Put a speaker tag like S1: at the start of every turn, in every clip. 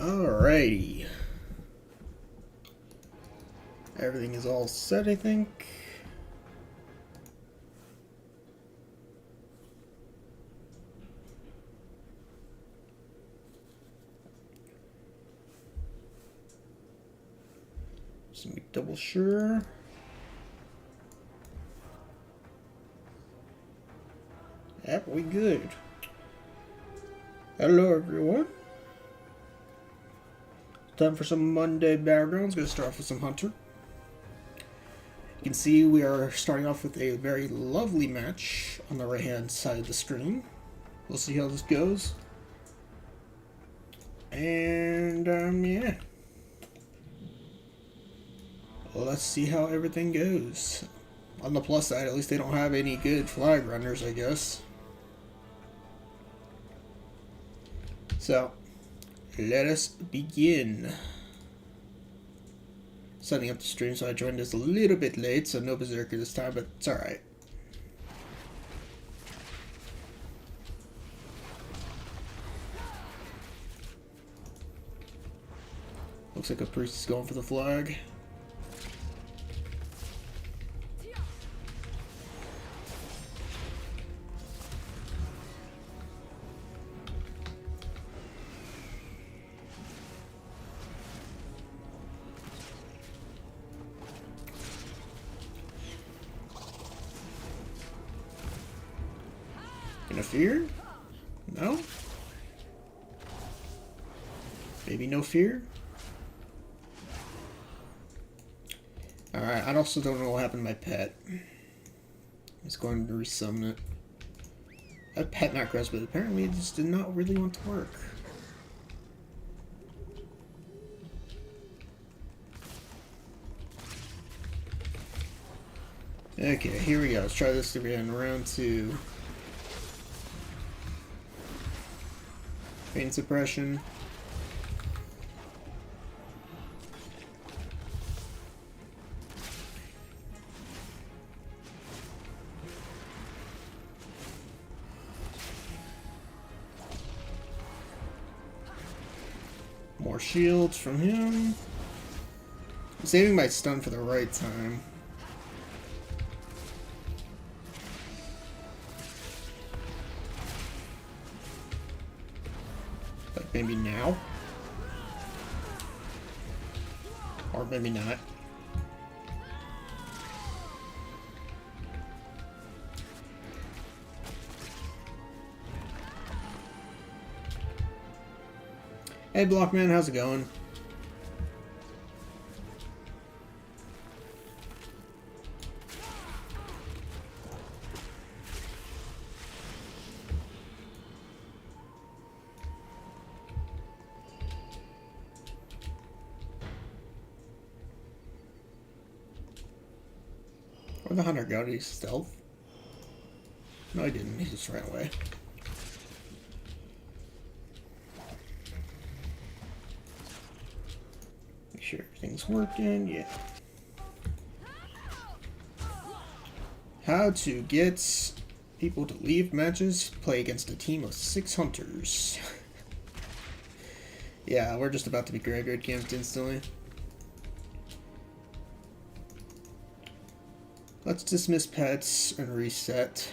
S1: Alrighty. Everything is all set, I think. Just to be double sure. Yep, we good. Hello, everyone. Time for some Monday Battlegrounds. Gonna start off with some Hunter. You can see we are starting off with a very lovely match on the right-hand side of the screen. We'll see how this goes. And, yeah. Well, let's see how everything goes. On the plus side, at least they don't have any good flag runners, I guess. So, let us begin. Setting up the stream, so I joined this a little bit late, so no Berserker this time, but it's alright. Looks like a priest is going for the flag. Fear? No? Maybe no fear? Alright, I also don't know what happened to my pet. It's going to resummon it. I had pet macros, but apparently it just did not really want to work. Okay, here we go. Let's try this again. Round 2. Pain suppression. More shields from him. I'm saving my stun for the right time. Maybe now. Or maybe not. Hey Blockman, how's it going? Where'd the hunter go? Did he stealth? No, he didn't. He just ran away. Make sure everything's working. Yeah. How to get people to leave matches, play against a team of 6 hunters. Yeah, we're just about to be graveyard camped instantly. Let's dismiss pets and reset.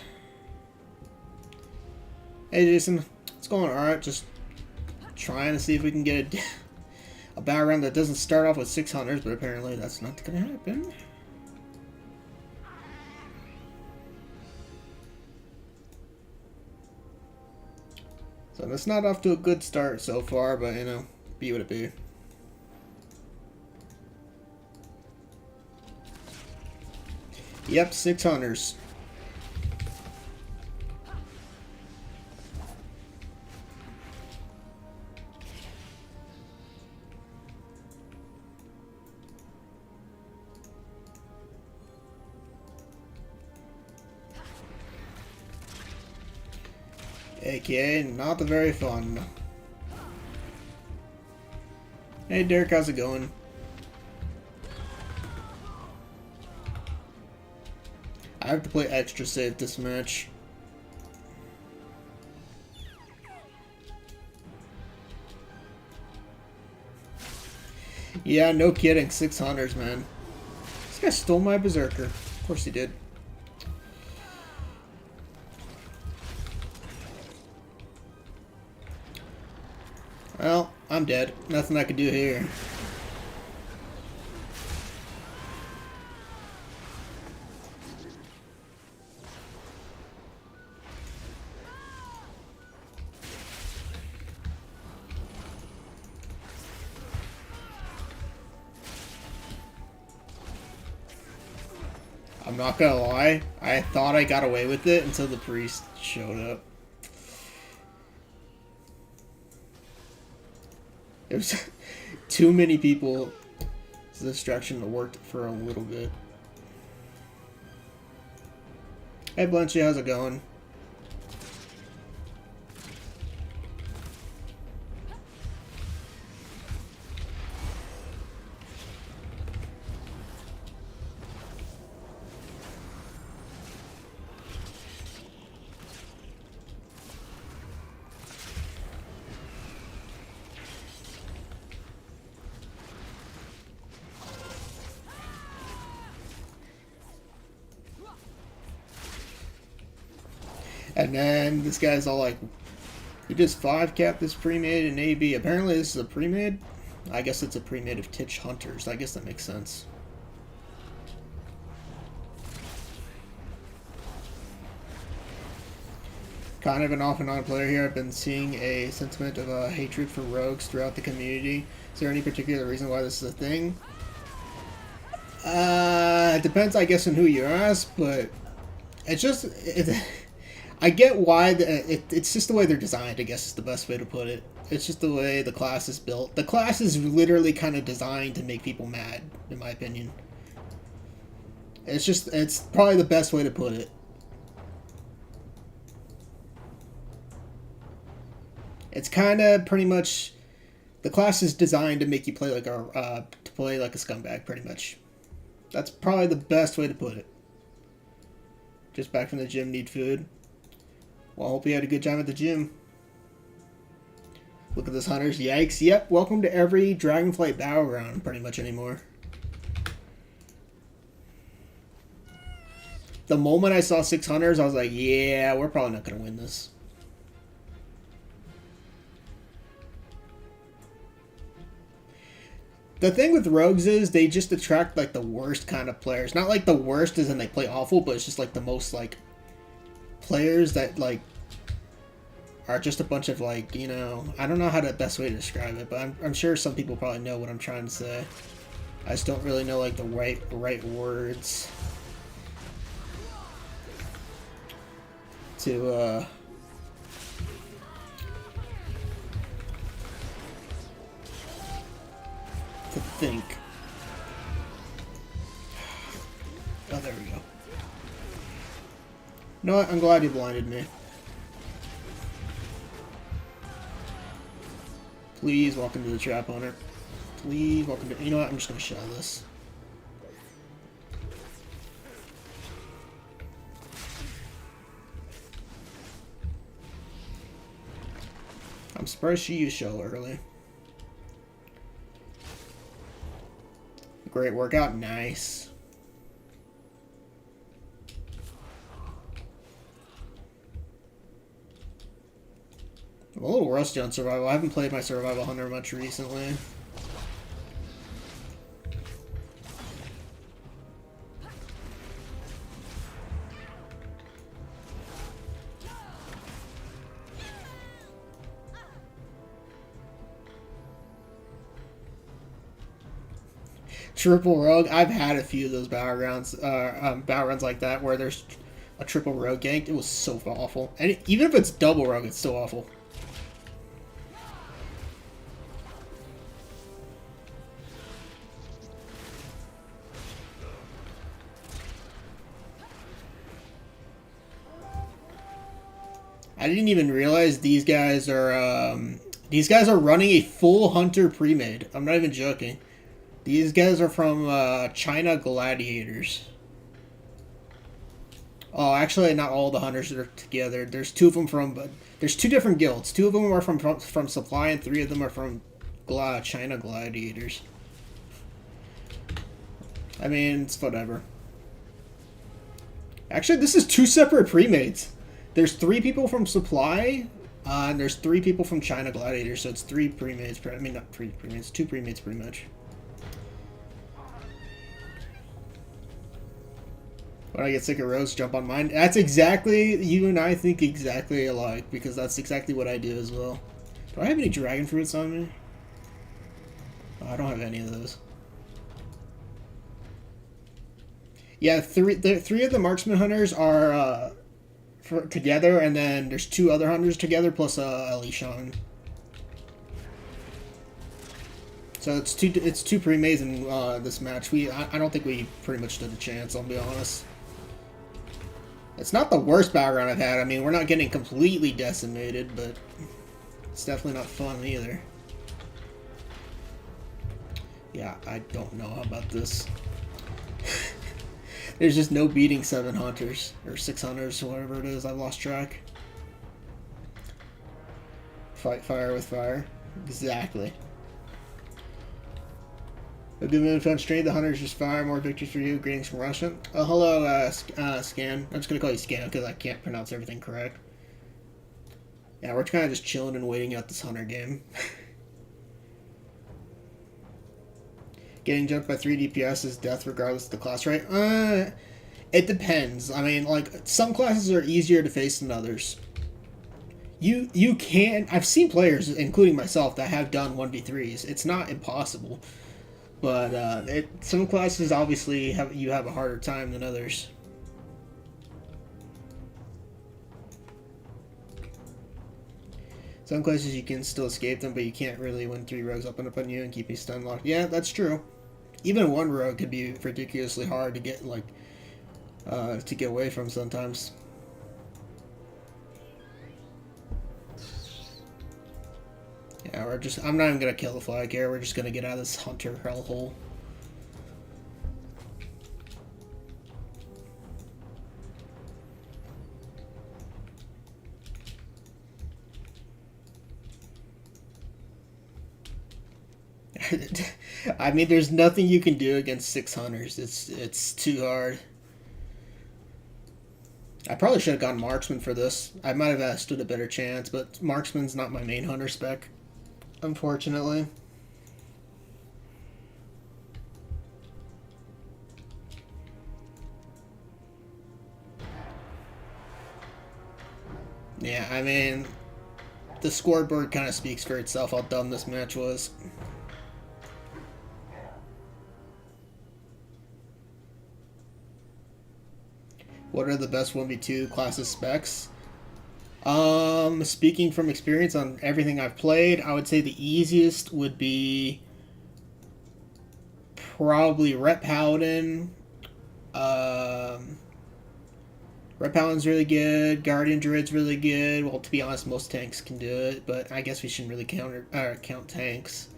S1: Hey Jason, it's going alright, just trying to see if we can get a battleground that doesn't start off with 6 hunters, but apparently that's not gonna happen. So that's not off to a good start so far, but you know, be what it be. Yep, 6 hunters. AKA, not the very fun. Hey Derek, how's it going? I have to play extra safe this match. Yeah, no kidding. 600s, man. This guy stole my berserker. Of course he did. Well, I'm dead. Nothing I can do here. I'm not gonna lie, I thought I got away with it until the priest showed up. It was too many people. It's a distraction that worked for a little bit. Hey Blunchy, how's it going? And then this guy's all like, "You just 5-cap this pre-made in AB." Apparently this is a pre-made. I guess it's a pre-made of Titch Hunters. I guess that makes sense. Kind of an off and on player here. I've been seeing a sentiment of hatred for rogues throughout the community. Is there any particular reason why this is a thing? It depends, I guess, on who you ask, but it's just... I get why it's just the way they're designed, I guess is the best way to put it. It's just the way the class is built. The class is literally kind of designed to make people mad, in my opinion. It's probably the best way to put it. It's kind of pretty much, the class is designed to make you play like a scumbag, pretty much. That's probably the best way to put it. Just back from the gym, need food. Well, I hope you had a good time at the gym. Look at this, hunters. Yikes. Yep, welcome to every Dragonflight Battleground, pretty much anymore. The moment I saw 6 hunters, I was like, yeah, we're probably not going to win this. The thing with rogues is they just attract, like, the worst kind of players. Not, like, the worst as in they play awful, but it's just, like, the most, like... players that like are just a bunch of like, you know, I don't know how the best way to describe it, but I'm sure some people probably know what I'm trying to say. I just don't really know like the right words to think. Oh, there we go. You know what? I'm glad you blinded me. Please walk into the trap owner. Please walk into... You know what? I'm just going to shell this. I'm surprised she used shell early. Great workout. Nice. I'm a little rusty on survival. I haven't played my survival hunter much recently. Triple rogue. I've had a few of those battlegrounds like that where there's a triple rogue ganked. It was so awful. And even if it's double rogue, it's still awful. I didn't even realize these guys are running a full hunter pre-made. I'm not even joking. These guys are from China Gladiators. Oh, actually, not all the hunters are together. There's two of them from... there's two different guilds. 2 of them are from Supply, and 3 of them are from China Gladiators. I mean, it's whatever. Actually, this is 2 separate pre-mates. There's 3 people from Supply, and there's 3 people from China Gladiator, so it's 3 pre-mates. I mean, not 3 pre-mates, 2 pre-mates pretty much. When I get sick of roads, jump on mine. That's exactly, you and I think exactly alike, because that's exactly what I do as well. Do I have any dragon fruits on me? Oh, I don't have any of those. Yeah, three of the marksman hunters are together, and then there's 2 other hunters together plus Elishan. So it's two pre-mates in this match. I don't think we pretty much stood a chance. I'll be honest. It's not the worst battleground I've had. I mean, we're not getting completely decimated, but it's definitely not fun either. Yeah, I don't know about this. There's just no beating 7 hunters, or 6 hunters, whatever it is. I've lost track. Fight fire with fire. Exactly. A good move on stream. The hunters just fire. More victories for you. Greetings from Russia. Oh, hello, Scan. I'm just going to call you Scan because I can't pronounce everything correct. Yeah, we're kind of just chilling and waiting out this hunter game. Getting jumped by 3 DPS is death regardless of the class, right? It depends. I mean, like, some classes are easier to face than others. You can... I've seen players, including myself, that have done 1v3s. It's not impossible. But some classes obviously you have a harder time than others. Some classes you can still escape them, but you can't really when 3 rogues open up on you and keep you stun locked. Yeah, that's true. Even 1 rogue could be ridiculously hard to get to get away from sometimes. Yeah, I'm not even gonna kill the flag here. We're just gonna get out of this hunter hellhole. I mean, there's nothing you can do against 6 hunters. It's too hard. I probably should have gone marksman for this. I might have stood a better chance, but marksman's not my main hunter spec, unfortunately. Yeah, I mean, the scoreboard kind of speaks for itself how dumb this match was. What are the best 1v2 classes specs? Speaking from experience on everything I've played, I would say the easiest would be probably Rep Paladin. Rep Paladin's really good. Guardian Druid's really good. Well, to be honest, most tanks can do it, but I guess we shouldn't really count tanks.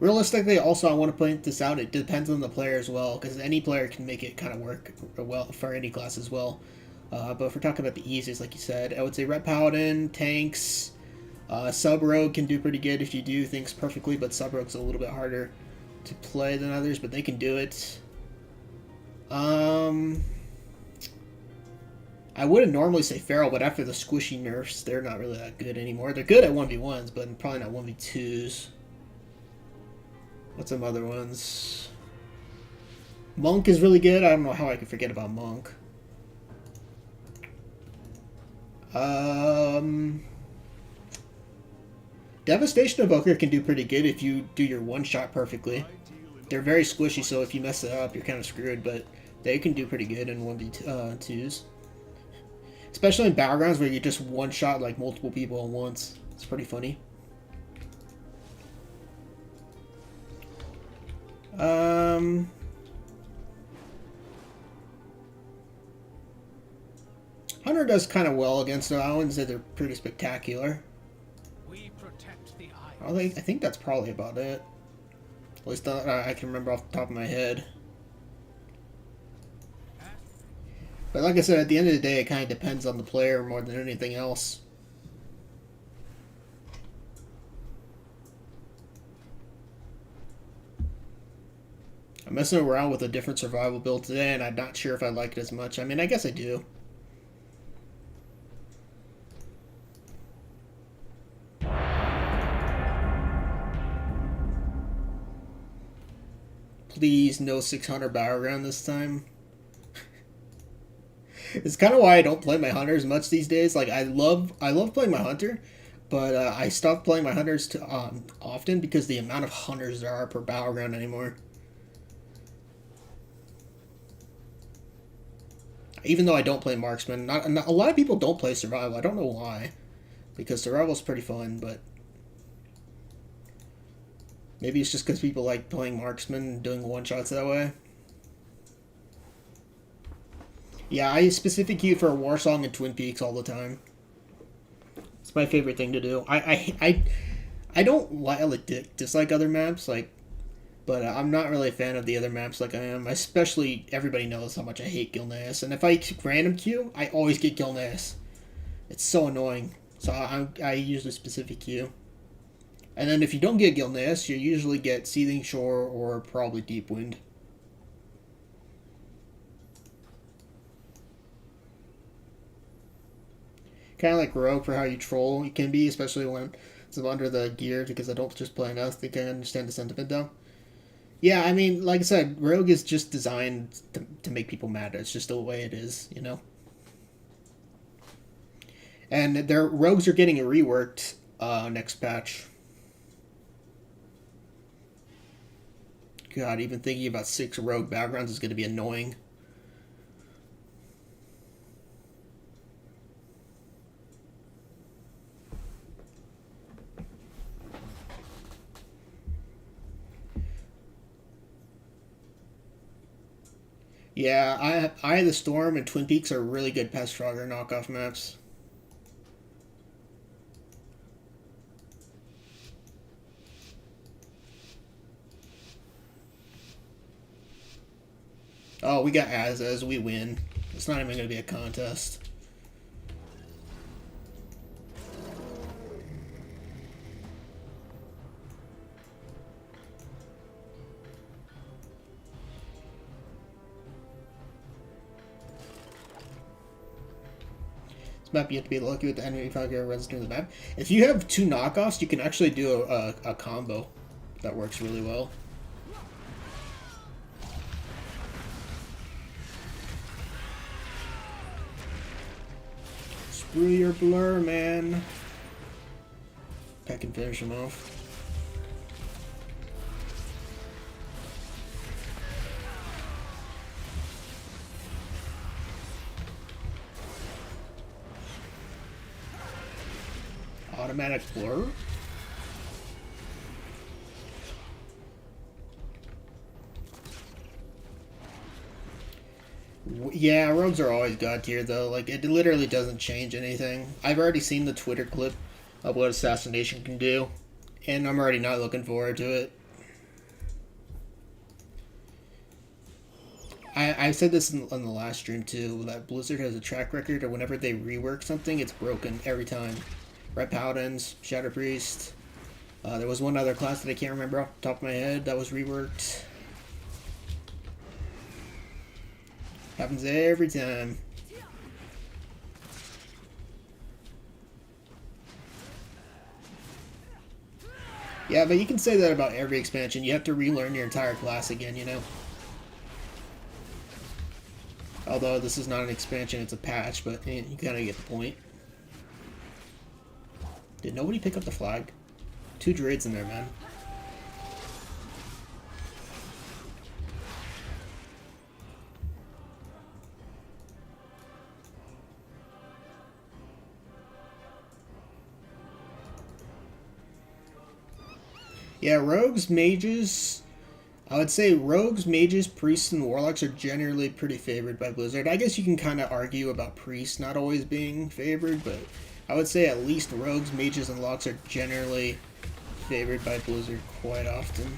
S1: Realistically, also, I want to point this out. It depends on the player as well, because any player can make it kind of work well for any class as well. But if we're talking about the easiest, like you said, I would say Rep Paladin, tanks, Sub Rogue can do pretty good if you do things perfectly, but Sub Rogue's a little bit harder to play than others, but they can do it. I wouldn't normally say Feral, but after the squishy nerfs, they're not really that good anymore. They're good at 1v1s, but probably not 1v2s. What's some other ones? Monk is really good. I don't know how I could forget about Monk. Devastation Evoker can do pretty good if you do your one-shot perfectly. They're very squishy, so if you mess it up, you're kind of screwed, but they can do pretty good in 1v2s. Especially in Battlegrounds where you just one-shot like multiple people at once. It's pretty funny. Hunter does kind of well against them. I wouldn't say they're pretty spectacular. We protect the I think that's probably about it. At least I can remember off the top of my head. But like I said, at the end of the day, it kind of depends on the player more than anything else. I'm messing around with a different survival build today, and I'm not sure if I like it as much. I mean, I guess I do. Please, no 600 battleground this time. It's kind of why I don't play my hunters much these days. Like I love playing my hunter, but I stopped playing my hunters often because the amount of hunters there are per battleground anymore. Even though I don't play marksman, not a lot of people don't play survival. I don't know why, because survival's pretty fun, but maybe it's just because people like playing marksman and doing one shots that way. Yeah, I specific queue for Warsong and Twin Peaks all the time. It's my favorite thing to do. I don't dislike other maps, like, but I'm not really a fan of the other maps like I am. Especially, everybody knows how much I hate Gilneas, and if I random queue, I always get Gilneas. It's so annoying. So I usually specific queue. And then if you don't get Gilneas, you usually get Seething Shore or probably Deep Wind. Kind of like Rogue for how you troll. You can be, especially when it's under the gear, because I don't just play enough. I think I understand the sentiment though. Yeah, I mean, like I said, Rogue is just designed to make people mad. It's just the way it is, you know? And their Rogues are getting it reworked next patch. God, even thinking about 6 Rogue battlegrounds is going to be annoying. Yeah, Eye of the Storm and Twin Peaks are really good past Frogger knockoff maps. Oh, we got as we win. It's not even going to be a contest. Map you have to be lucky with the enemy target runs through the map. If you have 2 knockoffs, you can actually do a combo that works really well. Screw your blur, man. I can finish him off. Automatic blur? Yeah, rogues are always god tier though. Like, it literally doesn't change anything. I've already seen the Twitter clip of what assassination can do, and I'm already not looking forward to it. I said this on the last stream too, that Blizzard has a track record of whenever they rework something, it's broken every time. Red Paladins, Shadow Priest. There was one other class that I can't remember off the top of my head that was reworked. Happens every time. Yeah, but you can say that about every expansion. You have to relearn your entire class again, you know? Although this is not an expansion, it's a patch, but you kind of get the point. Did nobody pick up the flag? 2 Druids in there, man. Yeah, rogues, mages... I would say rogues, mages, priests, and warlocks are generally pretty favored by Blizzard. I guess you can kind of argue about priests not always being favored, but I would say at least rogues, mages, and locks are generally favored by Blizzard quite often.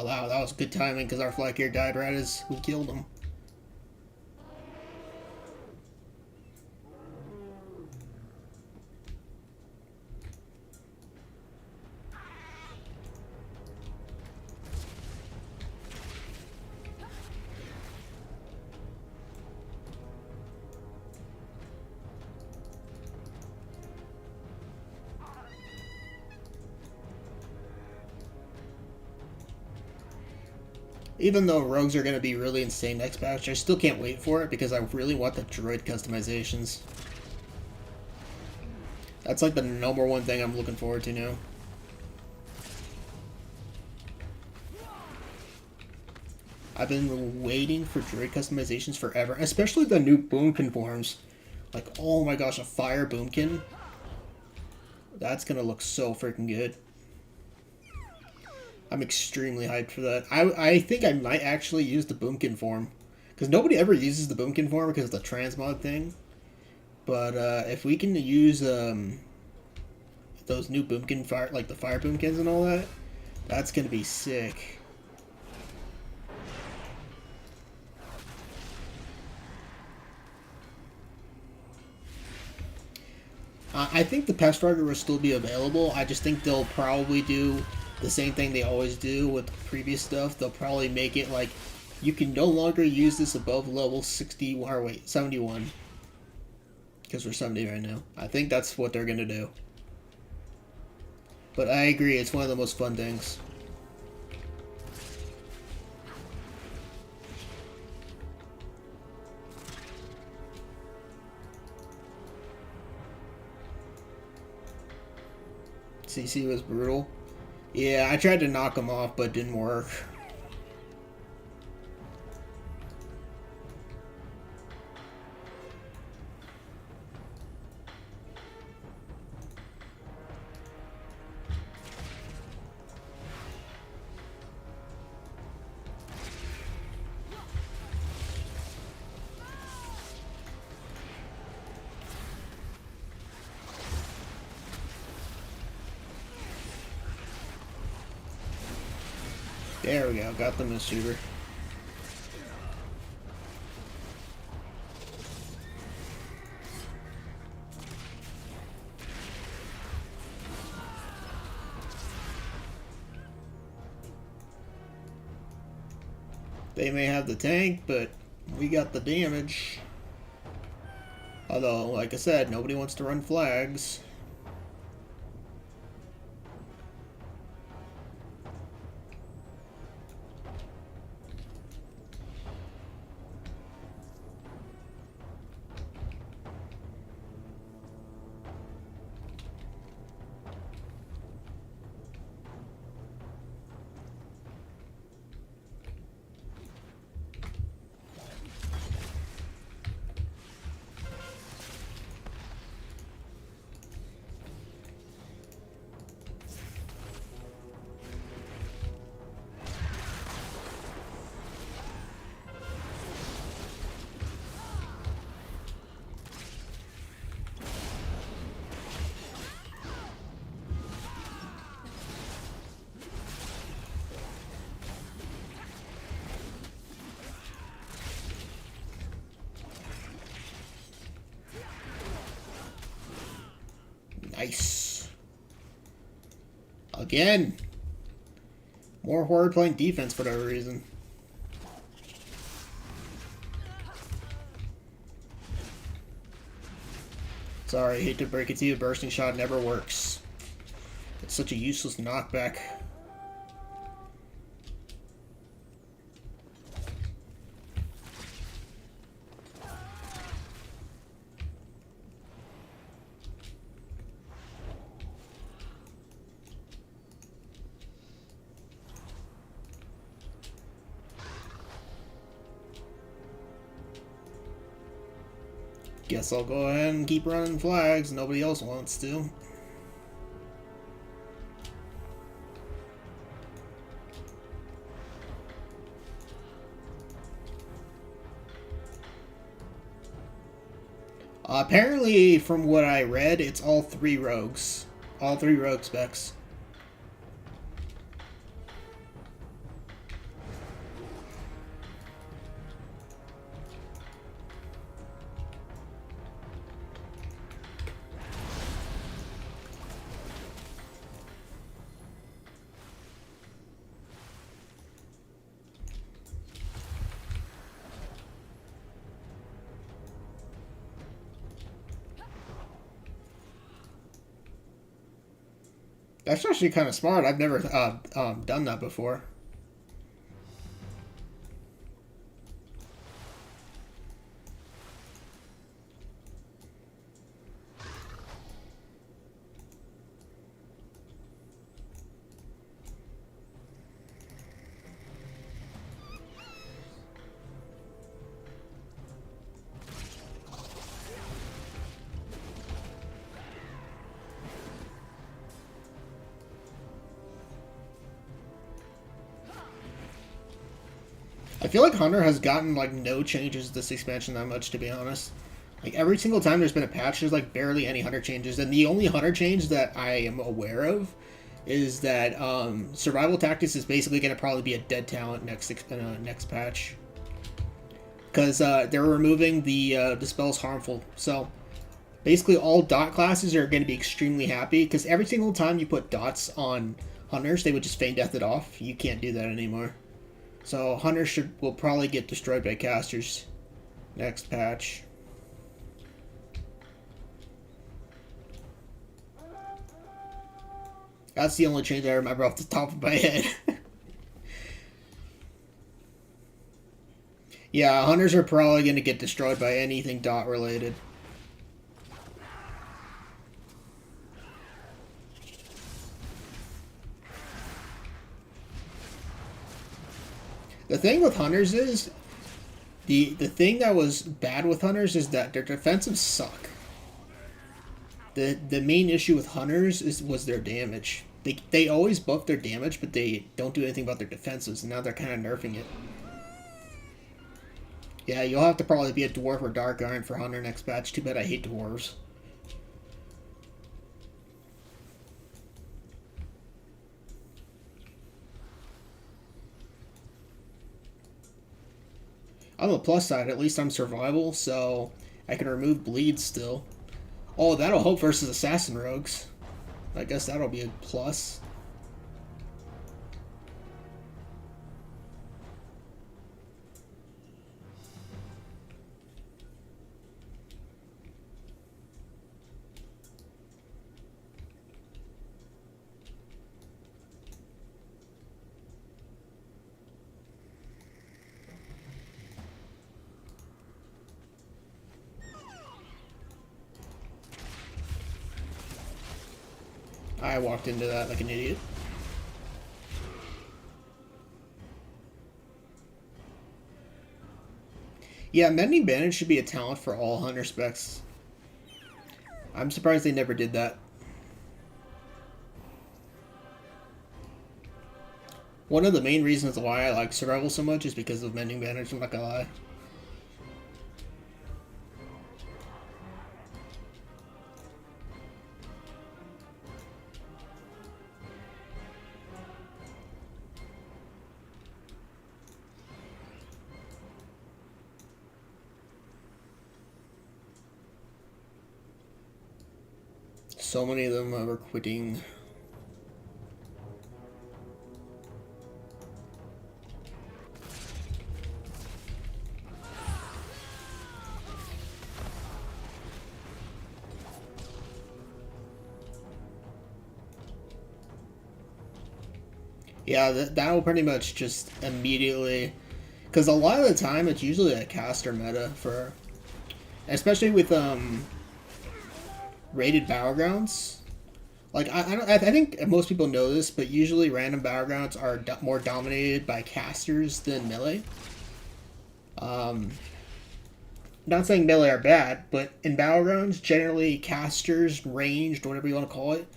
S1: Oh, that was good timing because our flag here died right as we killed him. Even though rogues are going to be really insane next patch, I still can't wait for it because I really want the Druid customizations. That's like the number one thing I'm looking forward to now. I've been waiting for Druid customizations forever, especially the new boomkin forms. Like, oh my gosh, a fire boomkin. That's going to look so freaking good. I'm extremely hyped for that. I think I might actually use the boomkin form. Because nobody ever uses the boomkin form because of the transmod thing. But if we can use those new boomkin fire, like the fire boomkins and all that, that's going to be sick. I think the pest striker will still be available. I just think they'll probably do the same thing they always do with the previous stuff. They'll probably make it like you can no longer use this above level 61 or wait, 71. Because we're 70 right now. I think that's what they're gonna do. But I agree, it's one of the most fun things. CC was brutal. Yeah, I tried to knock him off, but it didn't work. There we go, got the mistshooter. They may have the tank, but we got the damage. Although, like I said, nobody wants to run flags. Nice. Again. More Horde playing defense for whatever reason. Sorry, hate to break it to you, bursting shot never works. It's such a useless knockback. Guess I'll go ahead and keep running flags. Nobody else wants to. Apparently, from what I read, it's all three rogues. All three rogue specs. That's actually kind of smart. I've never done that before. I feel like Hunter has gotten like no changes this expansion that much, to be honest. Like every single time there's been a patch, there's like barely any Hunter changes, and the only Hunter change that I am aware of is that survival tactics is basically going to probably be a dead talent next patch, because they're removing the spells harmful. So basically, all dot classes are going to be extremely happy because every single time you put dots on hunters, they would just feign death it off. You can't do that anymore. So hunters will probably get destroyed by casters next patch. That's the only change I remember off the top of my head. Yeah, hunters are probably going to get destroyed by anything dot related. The thing with hunters is the thing that was bad with hunters is that their defensives suck. The main issue with hunters was their damage. They always buff their damage, but they don't do anything about their defenses, and now they're kind of nerfing it. Yeah, you'll have to probably be a dwarf or dark iron for hunter next patch. Too bad I hate dwarves. On the plus side, at least I'm survival, so I can remove bleed still. Oh, that'll help versus assassin rogues. I guess that'll be a plus. I walked into that like an idiot. Yeah, Mending Bandage should be a talent for all hunter specs. I'm surprised they never did that. One of the main reasons why I like survival so much is because of Mending Bandage, I'm not gonna lie. So many of them are quitting. Yeah, that will pretty much just immediately, because a lot of the time it's usually a caster meta for, especially with rated battlegrounds. Like I think most people know this, but usually random battlegrounds are more dominated by casters than melee. Not saying melee are bad, but in battlegrounds, generally casters, ranged, whatever you want to call it,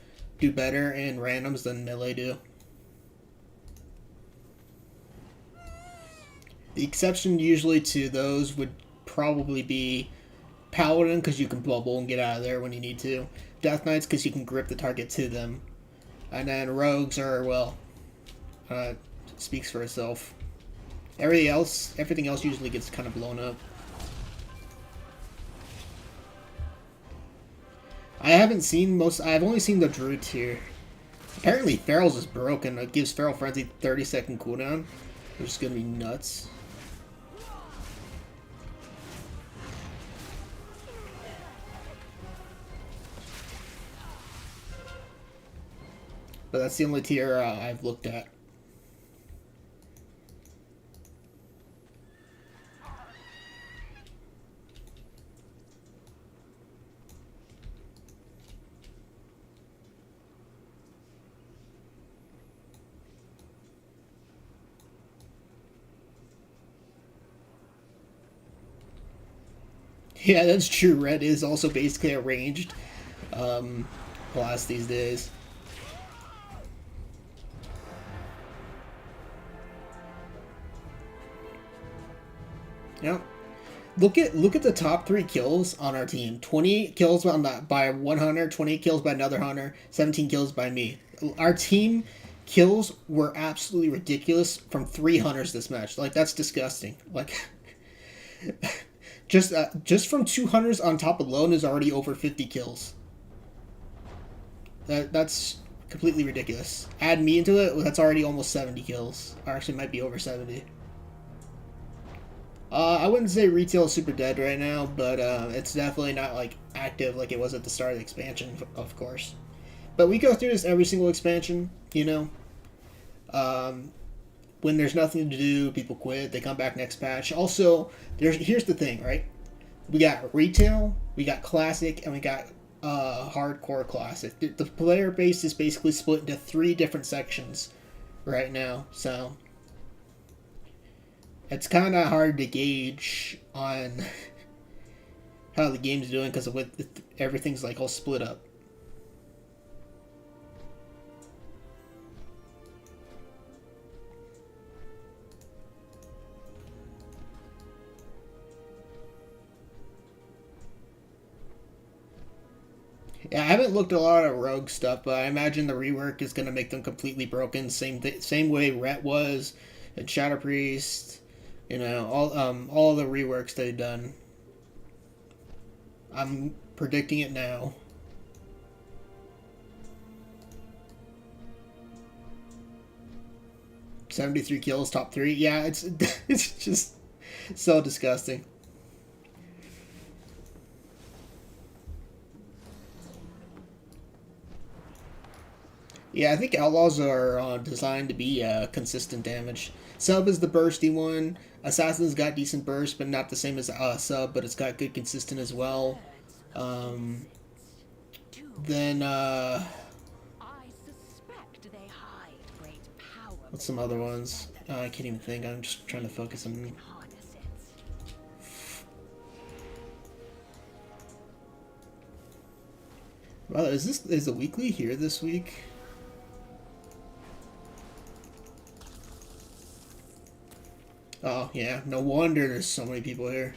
S1: do better in randoms than melee do. The exception usually to those would probably be Paladin, because you can bubble and get out of there when you need to. Death Knights, because you can grip the target to them. And then Rogues are, well, speaks for itself. Everything else usually gets kind of blown up. I've only seen the Druid tier. Apparently Feral's is broken. It gives Feral Frenzy 30-second cooldown, which is going to be nuts. but that's the only tier I've looked at. Yeah, that's true. Red is also basically a ranged class these days. Yep. Look at the top 3 kills on our team. 20 kills on that by one hunter, 20 kills by another hunter, 17 kills by me. Our team kills were absolutely ridiculous from 3 hunters this match. Like, that's disgusting. Like just from 2 hunters on top alone is already over 50 kills. That's completely ridiculous. Add me into it, that's already almost 70 kills. Or actually might be over 70. I wouldn't say retail is super dead right now, but it's definitely not like active like it was at the start of the expansion, of course. But we go through this every single expansion, you know. When there's nothing to do, people quit. They come back next patch. Also, here's the thing, right? We got retail, we got classic, and we got hardcore classic. The player base is basically split into 3 different sections right now, so it's kind of hard to gauge on how the game's doing because of everything's like all split up. Yeah, I haven't looked at a lot of rogue stuff, but I imagine the rework is going to make them completely broken. Same way Ret was, and Shadow Priest, you know, all the reworks they've done. I'm predicting it now. "73 kills, top 3. Yeah, it's it's just so disgusting. Yeah, I think Outlaws are designed to be consistent damage. Sub is the bursty one. Assassin's got decent burst, but not the same as Sub, but it's got good consistent as well. Then, what's some other ones? I can't even think. I'm just trying to focus on... Wow, is the weekly here this week? Oh, yeah. No wonder there's so many people here.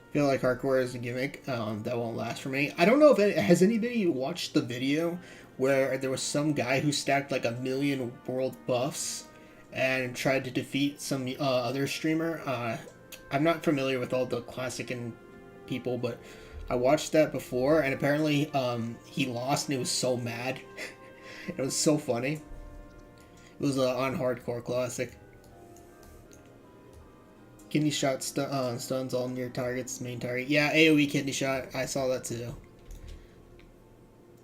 S1: I feel like hardcore is a gimmick that won't last for me. I don't know if has anybody watched the video where there was some guy who stacked like 1,000,000 world buffs and tried to defeat some other streamer. I'm not familiar with all the classic and people, but I watched that before, and apparently he lost and he was so mad. It was so funny. It was on hardcore classic. Kidney shot stuns all near targets, main target. Yeah, AoE kidney shot. I saw that too.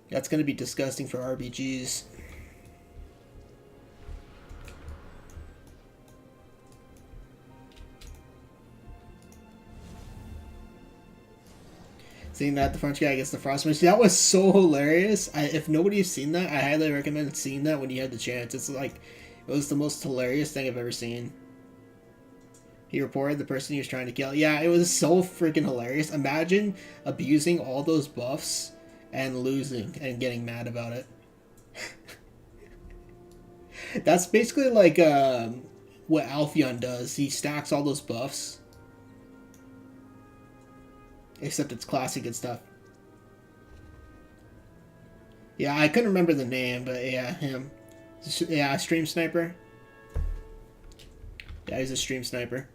S1: That's going to be disgusting for RBGs. Seeing that the French guy gets the frost mage, that was so hilarious. If nobody's seen that, I highly recommend seeing that when you have the chance. It's like, it was the most hilarious thing I've ever seen. He reported the person he was trying to kill. Yeah, it was so freaking hilarious. Imagine abusing all those buffs and losing and getting mad about it. That's basically like what Alphion does. He stacks all those buffs. Except it's classic and stuff. Yeah, I couldn't remember the name, but yeah, him. Yeah, stream sniper. Yeah, he's a stream sniper.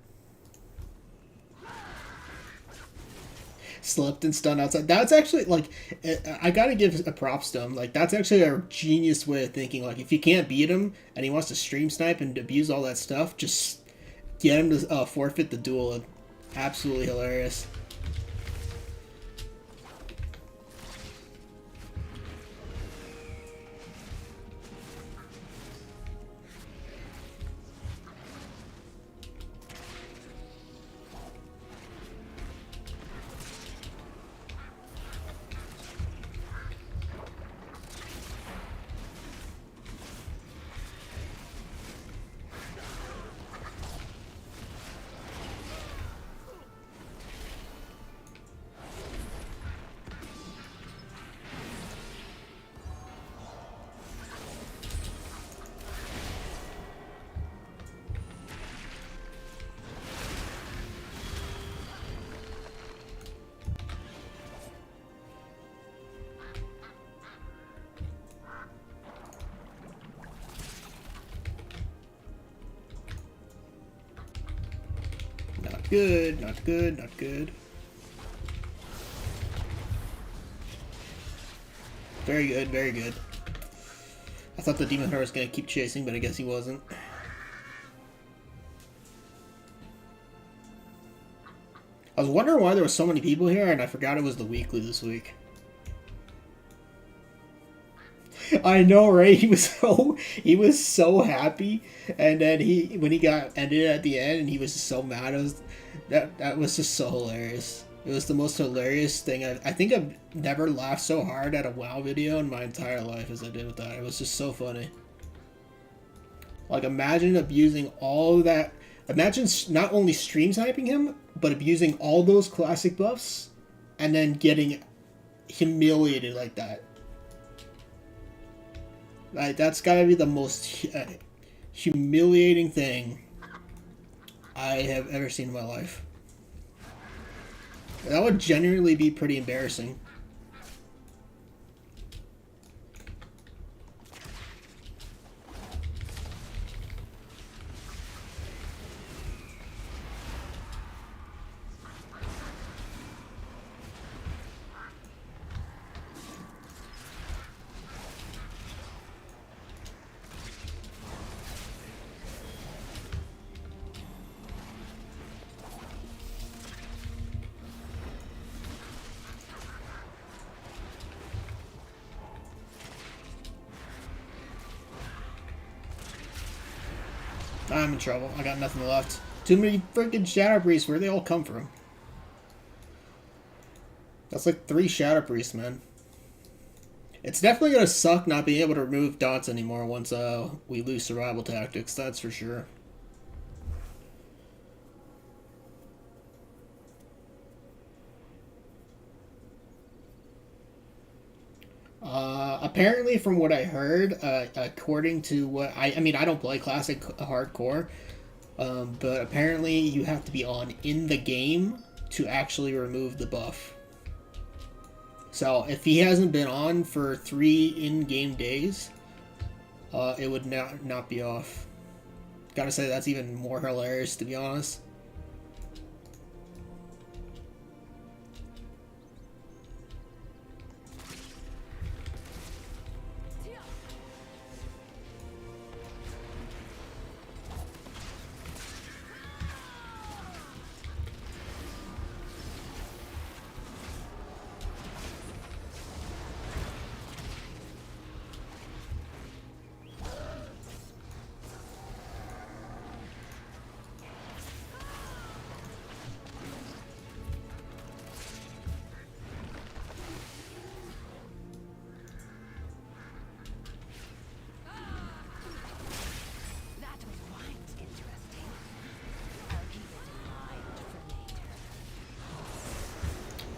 S1: Slept and stunned outside. That's actually, like, I gotta give a props to him. Like, that's actually a genius way of thinking. Like, if you can't beat him and he wants to stream snipe and abuse all that stuff, just get him to forfeit the duel. Absolutely hilarious. good, not good, not good. Very good, very good. I thought the Demon Hunter was going to keep chasing, but I guess he wasn't. I was wondering why there were so many people here, and I forgot it was the weekly this week. I know, right? He was so happy, and then when he got ended at the end, and he was so mad. That was just so hilarious. It was the most hilarious thing. I think I've never laughed so hard at a WoW video in my entire life as I did with that. It was just so funny. Like, imagine abusing all of that. Imagine not only stream sniping him, but abusing all those classic buffs, and then getting humiliated like that. Like, that's gotta be the most humiliating thing I have ever seen in my life. That would genuinely be pretty embarrassing. I'm in trouble. I got nothing left. Too many freaking Shadow Priests. Where'd they all come from? That's like 3 Shadow Priests, man. It's definitely gonna suck not being able to remove dots anymore once we lose survival tactics. That's for sure. Apparently, from what I heard, according to what I mean, I don't play classic hardcore, but apparently you have to be on in the game to actually remove the buff. So if he hasn't been on for 3 in-game days, it would not be off. Gotta say, that's even more hilarious, to be honest.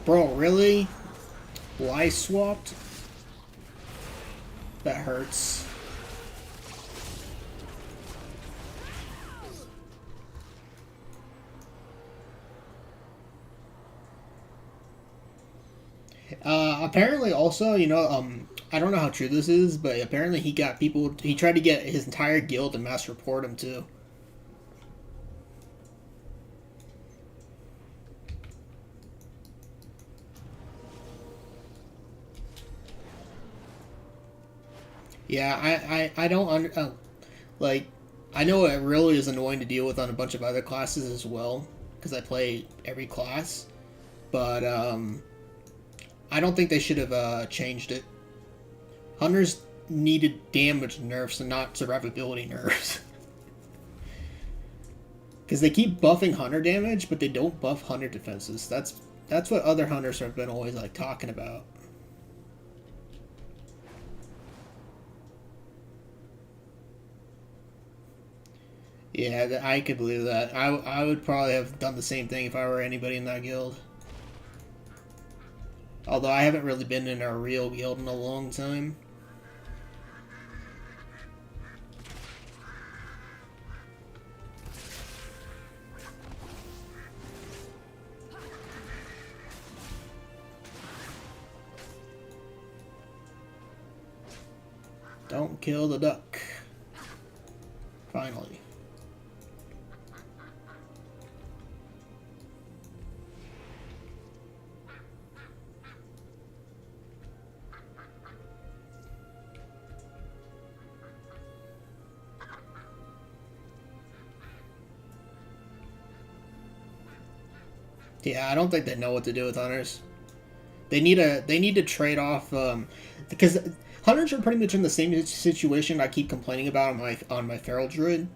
S1: Bro, really? Well, I swapped? That hurts. Apparently also, you know, I don't know how true this is, but apparently he tried to get his entire guild to mass report him too. Yeah, I don't like, I know it really is annoying to deal with on a bunch of other classes as well, because I play every class, but I don't think they should have changed it. Hunters needed damage nerfs and not survivability nerfs. Because they keep buffing hunter damage, but they don't buff hunter defenses. That's what other hunters have been always like talking about. Yeah, I could believe that. I would probably have done the same thing if I were anybody in that guild. Although I haven't really been in a real guild in a long time. Don't kill the duck. Finally. Yeah, I don't think they know what to do with hunters. They need to trade off because hunters are pretty much in the same situation I keep complaining about on my feral druid.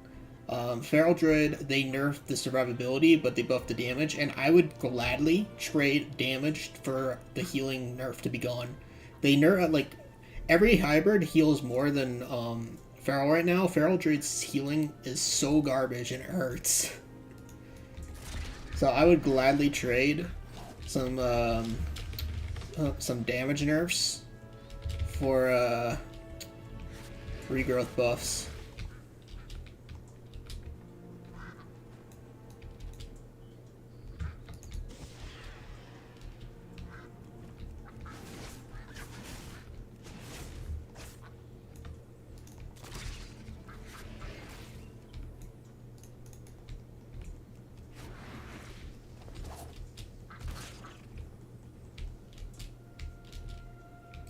S1: Feral druid, they nerfed the survivability, but they buffed the damage, and I would gladly trade damage for the healing nerf to be gone. They nerf like every hybrid heals more than feral right now. Feral druid's healing is so garbage and it hurts. So I would gladly trade some damage nerfs for regrowth buffs.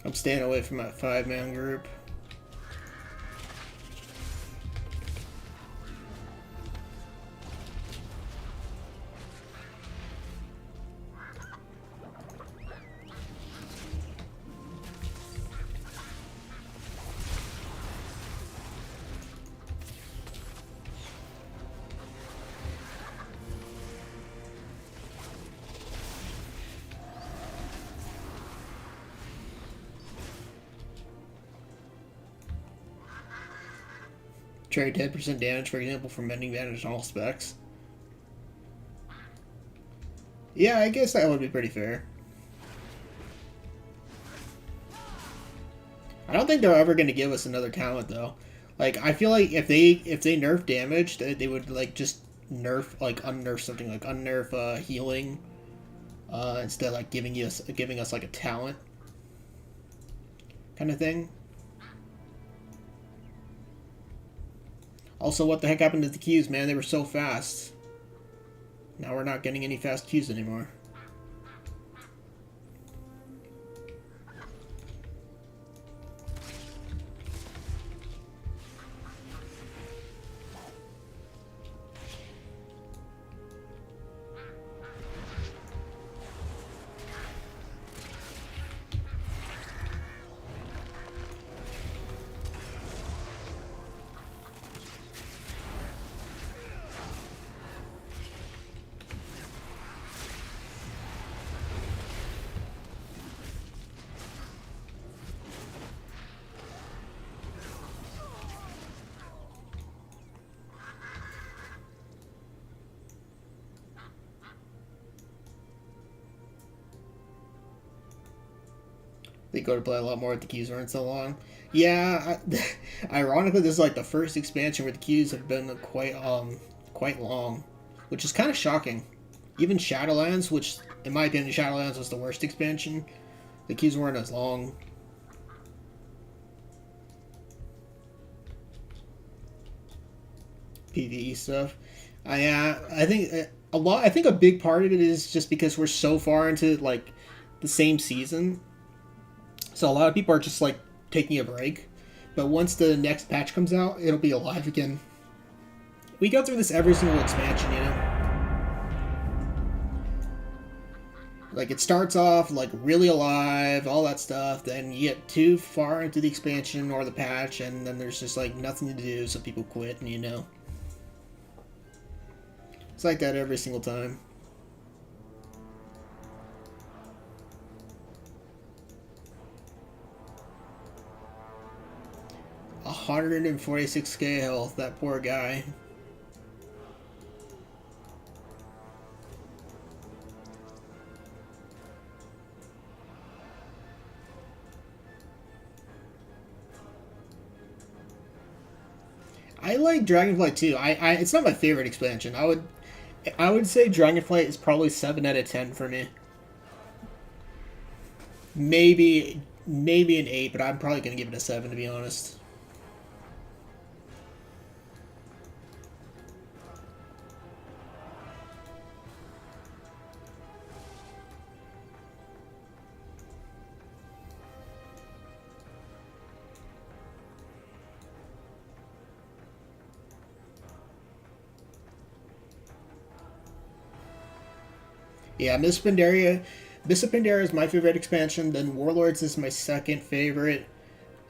S1: I'm staying away from that 5-man group. Trade 10% damage, for example, for mending damage on all specs. Yeah, I guess that would be pretty fair. I don't think they're ever going to give us another talent though. Like I feel like if they nerf damage, they would like just nerf like unnerf something like unnerf healing instead of like giving us like a talent kind of thing. Also, what the heck happened to the Qs, man? They were so fast. Now we're not getting any fast Qs anymore. They go to play a lot more with the Qs weren't so long. Yeah, ironically, this is like the first expansion where the Qs have been quite long, which is kind of shocking. Even Shadowlands, which in my opinion Shadowlands was the worst expansion, the Qs weren't as long. PvE stuff. I think a lot. I think a big part of it is just because we're so far into like the same season. So a lot of people are just like taking a break. But once the next patch comes out, it'll be alive again. We go through this every single expansion, you know? Like it starts off like really alive, all that stuff, then you get too far into the expansion or the patch, and then there's just like nothing to do, so people quit, and you know. It's like that every single time. $146k health, that poor guy. I like Dragonflight too. It's not my favorite expansion. I would say Dragonflight is probably 7 out of 10 for me. Maybe an 8, but I'm probably gonna give it a 7 to be honest. Yeah, Miss Pandaria is my favorite expansion, then Warlords is my second favorite.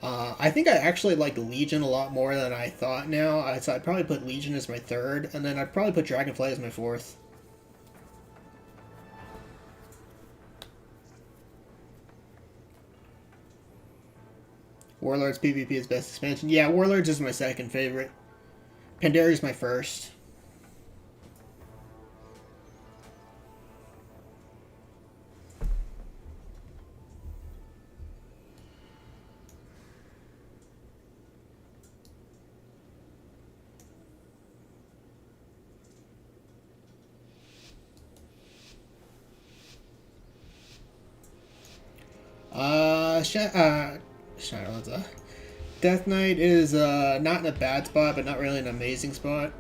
S1: I think I actually like Legion a lot more than I thought now. So I'd probably put Legion as my third, and then I'd probably put Dragonflight as my fourth. Warlords PvP is best expansion. Yeah, Warlords is my second favorite. Pandaria is my first. Shadow. Death Knight is not in a bad spot, but not really an amazing spot.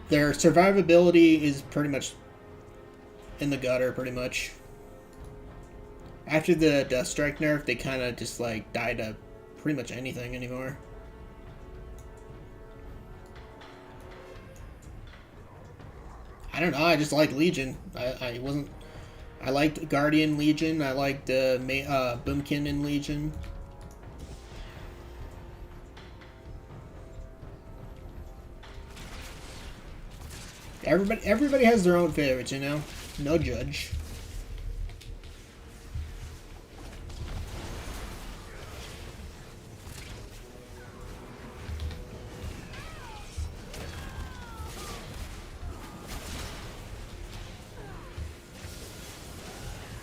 S1: Their survivability is pretty much in the gutter, pretty much. After the Death Strike nerf, they kind of just like died to pretty much anything anymore. I don't know. I just like Legion. I liked Guardian Legion. I liked Boomkin in Legion. Everybody has their own favorites, you know? No judge.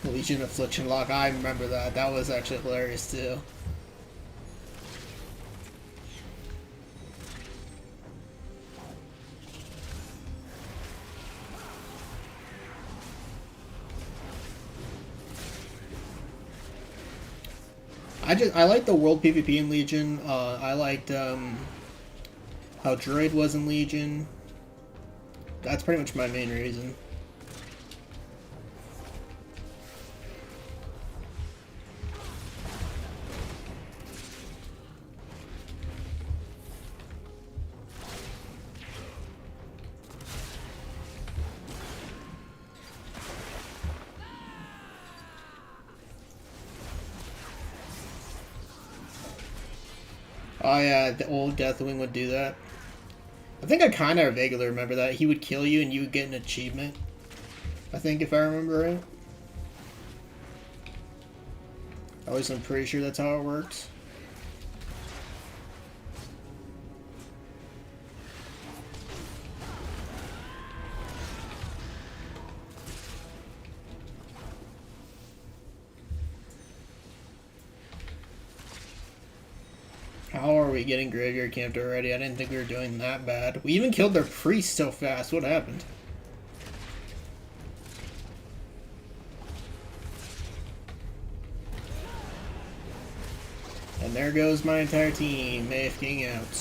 S1: Legion Affliction Lock, I remember that. That was actually hilarious too. I liked the world PvP in Legion. I liked how Druid was in Legion. That's pretty much my main reason. Oh yeah, the old Deathwing would do that. I think I kind of vaguely remember that. He would kill you and you would get an achievement. I think, if I remember right. At least I'm pretty sure that's how it works. How are we getting graveyard camped already? I didn't think we were doing that bad. We even killed their priest so fast. What happened? And there goes my entire team, AFKing out.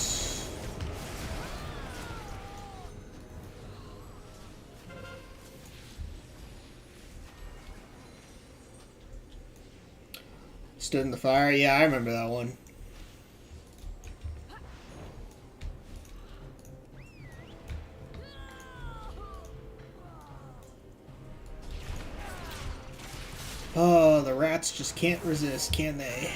S1: Stood in the fire? Yeah, I remember that one. Oh, the rats just can't resist, can they?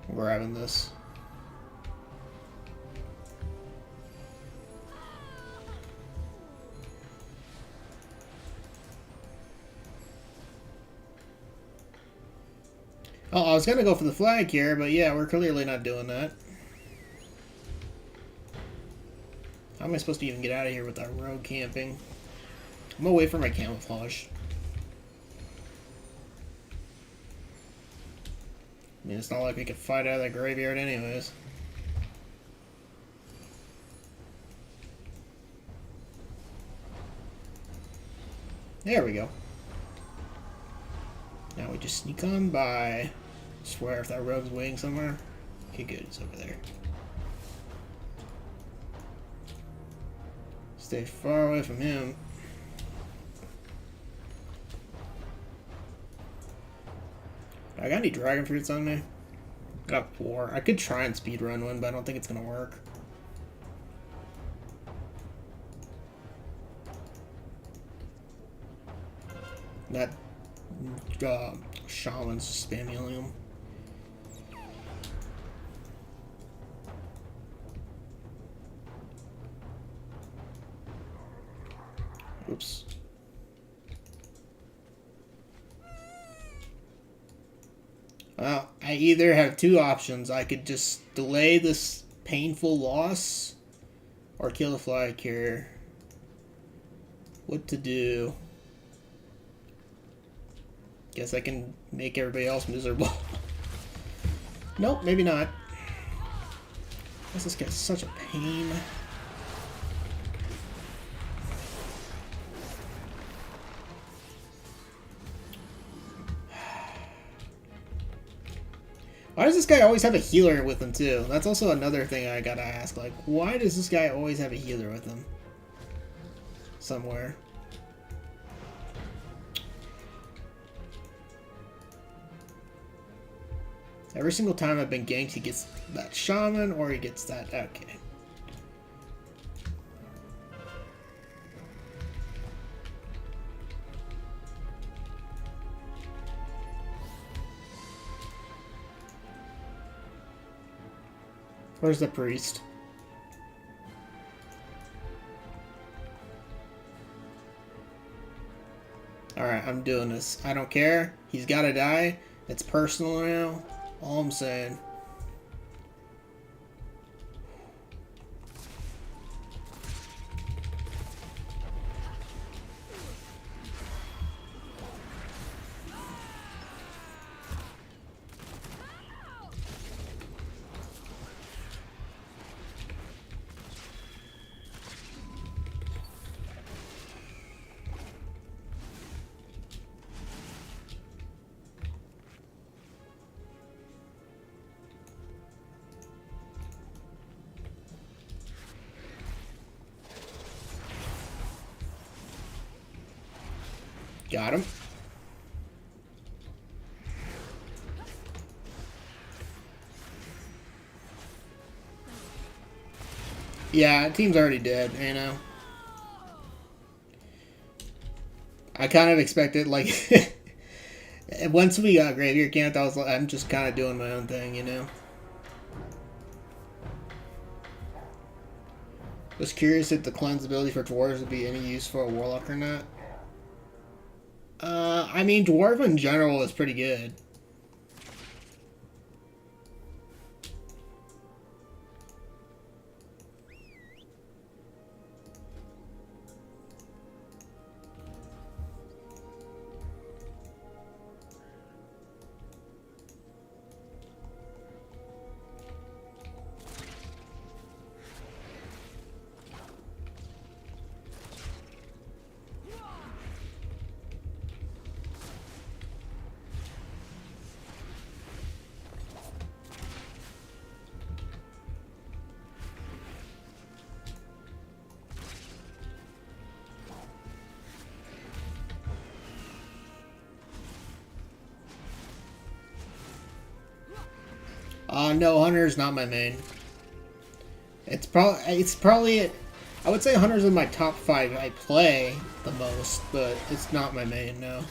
S1: We're having this. Oh, I was gonna go for the flag here, but yeah, we're clearly not doing that. How am I supposed to even get out of here without rogue camping? I'm away from my camouflage. I mean, it's not like we could fight out of that graveyard anyways. There we go. Now we just sneak on by. Swear if that rogue's waiting somewhere. Okay, good, it's over there. Stay far away from him. I got any dragon fruits on me? Got 4. I could try and speedrun one, but I don't think it's gonna work. That shaman's spamming him. Oops. Well, I either have 2 options. I could just delay this painful loss or kill the fly carrier. What to do? Guess I can make everybody else miserable. Nope, maybe not. This guy's such a pain. Why does this guy always have a healer with him too? That's also another thing I gotta ask. Like, why does this guy always have a healer with him? Somewhere. Every single time I've been ganked, he gets that shaman or he gets that. Okay. Where's the priest? Alright, I'm doing this. I don't care. He's gotta die. It's personal now. All I'm saying. Got him. Yeah, team's already dead, you know. I kind of expected, like, once we got Graveyard Camp, I was like, I'm just kind of doing my own thing, you know. Was curious if the cleanse ability for dwarves would be any use for a warlock or not. I mean, dwarf in general is pretty good. No, Hunter's not my main. It's probably, I would say Hunter's in my top 5 I play the most, but it's not my main, no.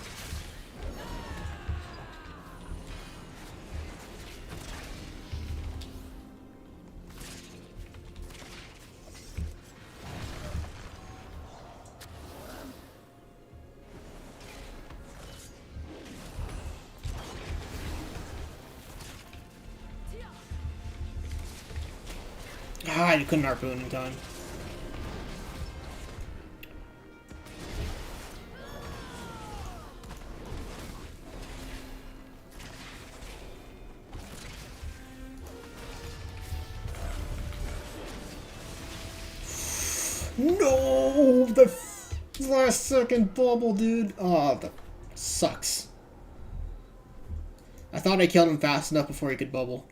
S1: Ah, you couldn't harpoon in time. No, the last second bubble, dude. Oh, that sucks. I thought I killed him fast enough before he could bubble.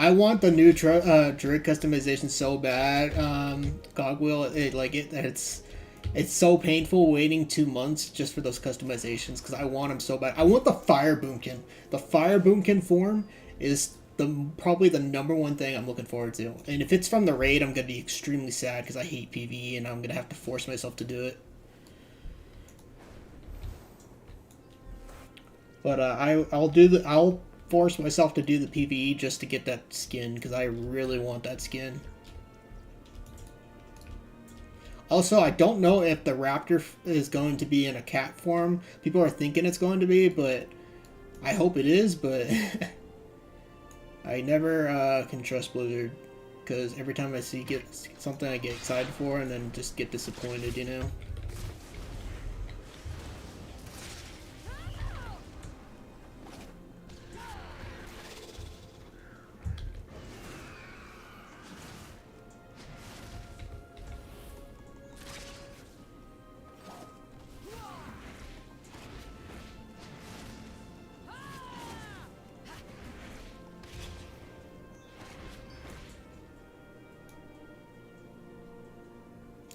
S1: I want the new Druid customization so bad. Cogwheel, it's so painful waiting 2 months just for those customizations because I want them so bad. I want the Fire Boomkin. The Fire Boomkin form is probably the #1 thing I'm looking forward to. And if it's from the raid, I'm gonna be extremely sad because I hate PvE and I'm gonna have to force myself to do it. But I'll force myself to do the PvE just to get that skin because I really want that skin. Also, I don't know if the raptor is going to be in a cat form. People are thinking it's going to be, but I hope it is, but I never can trust Blizzard because every time I get something I get excited for and then just get disappointed, you know?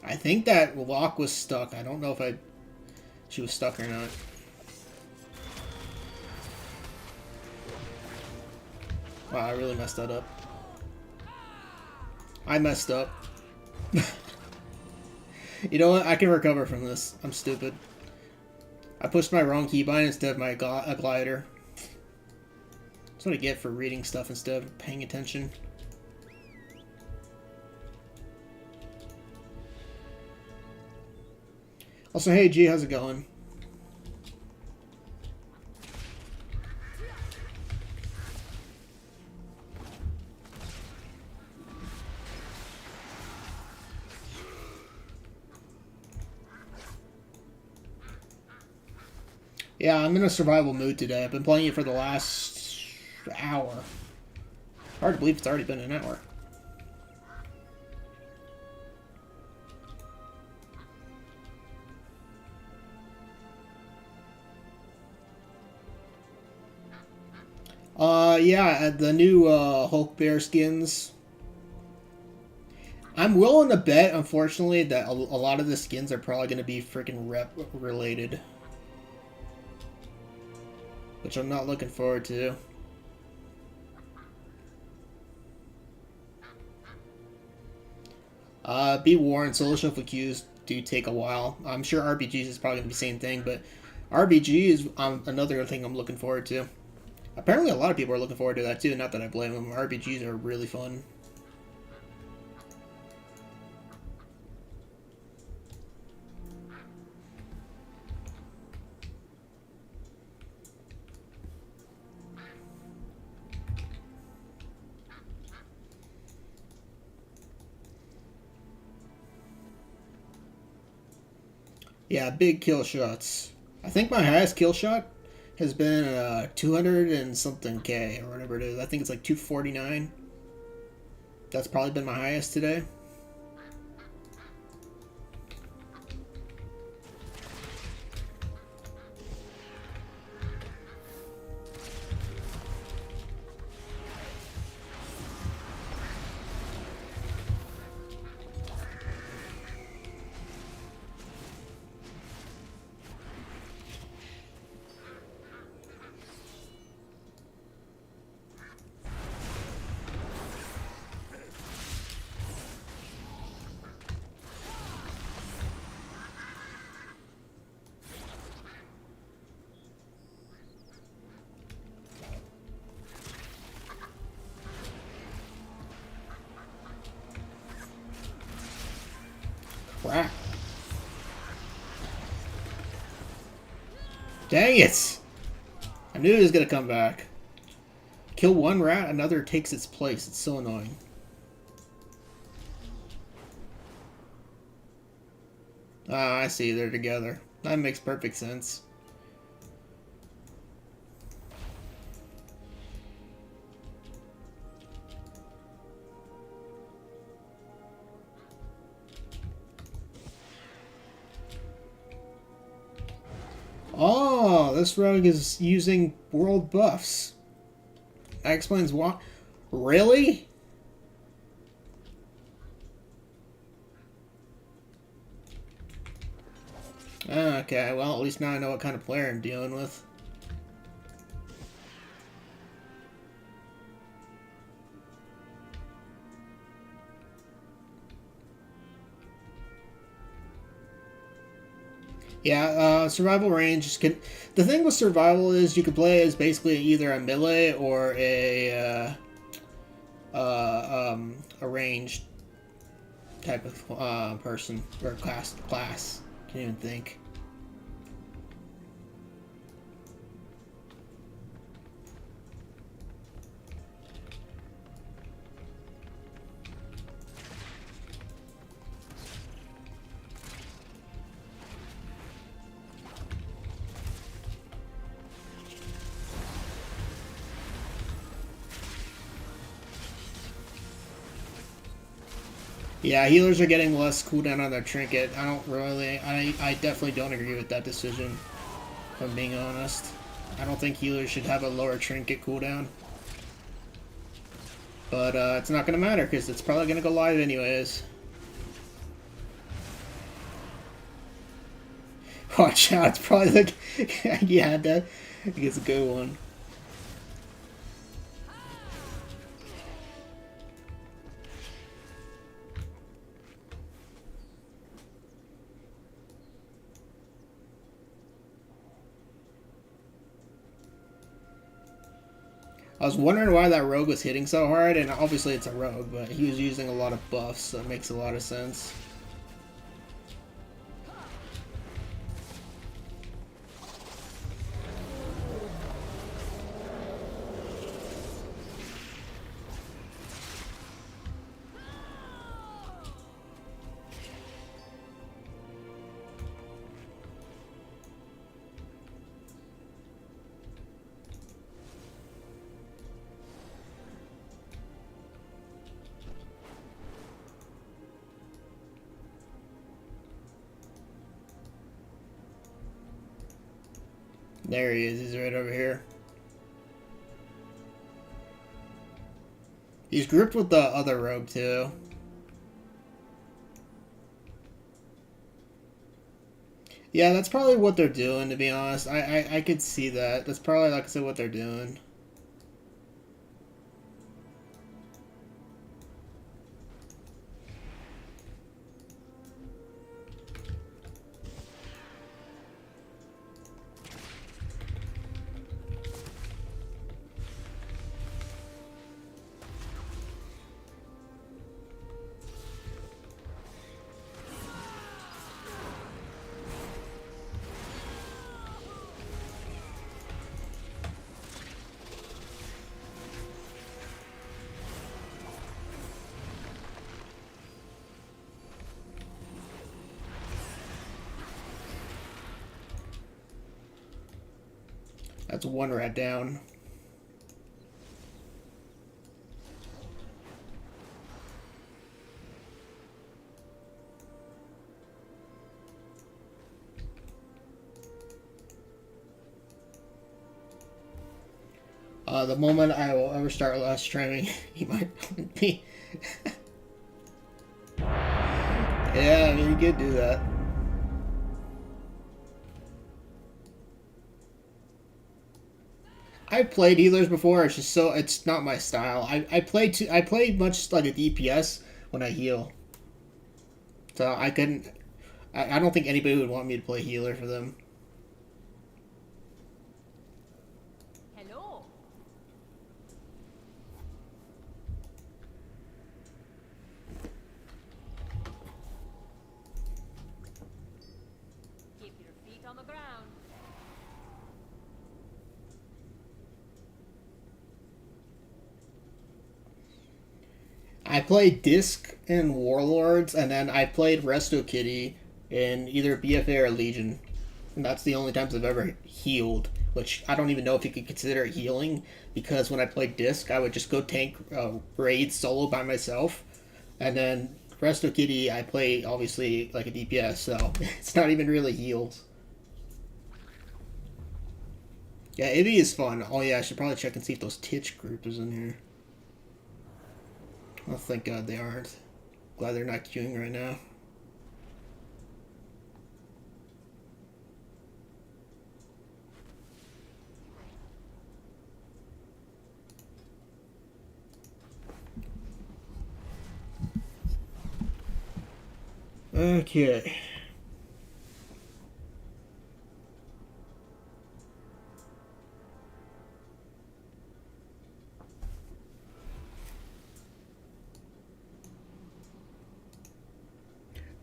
S1: I think that lock was stuck. I don't know if she was stuck or not. Wow, I really messed that up. I messed up. You know what? I can recover from this. I'm stupid. I pushed my wrong keybind instead of my glider. That's what I get for reading stuff instead of paying attention. Also, hey G, how's it going? Yeah, I'm in a survival mood today. I've been playing it for the last hour. Hard to believe it's already been an hour. Yeah, the new Hulk Bear skins. I'm willing to bet, unfortunately, that a lot of the skins are probably going to be freaking rep related. Which I'm not looking forward to. Be warned, solo shuffle queues do take a while. I'm sure RBGs is probably going to be the same thing, but RBG is another thing I'm looking forward to. Apparently a lot of people are looking forward to that too, not that I blame them. RBGs are really fun. Yeah, big kill shots. I think my highest kill shot has been 200 and something K or whatever it is. I think it's like 249. That's probably been my highest today. Crap. Dang it! I knew it was gonna come back. Kill one rat, another takes its place. It's so annoying. Ah, I see. They're together. That makes perfect sense. Oh, this rogue is using world buffs. That explains why. Really? Okay, well, at least now I know what kind of player I'm dealing with. Yeah, survival range can. The thing with survival is you can play as basically either a melee or a ranged type of person or class. Can't even think. Yeah, healers are getting less cooldown on their trinket. I definitely don't agree with that decision, if I'm being honest. I don't think healers should have a lower trinket cooldown. But it's not going to matter, because it's probably going to go live anyways. Watch out, it's probably like... yeah, that is a good one. I was wondering why that rogue was hitting so hard, and obviously it's a rogue, but he was using a lot of buffs, so it makes a lot of sense. There he is, he's right over here. He's grouped with the other rogue too. Yeah, that's probably what they're doing, to be honest. I could see that. That's probably, like I said, what they're doing. That's one rat down. The moment I will ever start live streaming, he might be. Yeah, I mean, you could do that. I've played healers before. It's just so it's not my style. I play much like a DPS when I heal. So I couldn't. I don't think anybody would want me to play healer for them.
S2: Hello. Keep your feet on the ground.
S1: I played Disc and Warlords, and then I played Resto Kitty in either BFA or Legion. And that's the only times I've ever healed, which I don't even know if you could consider it healing, because when I played Disc, I would just go tank raids solo by myself, and then Resto Kitty, I play obviously like a DPS, so it's not even really heals. Yeah, Ivy is fun. Oh yeah, I should probably check and see if those Titch group is in here. Oh, thank God they aren't. Glad they're not queuing right now. Okay.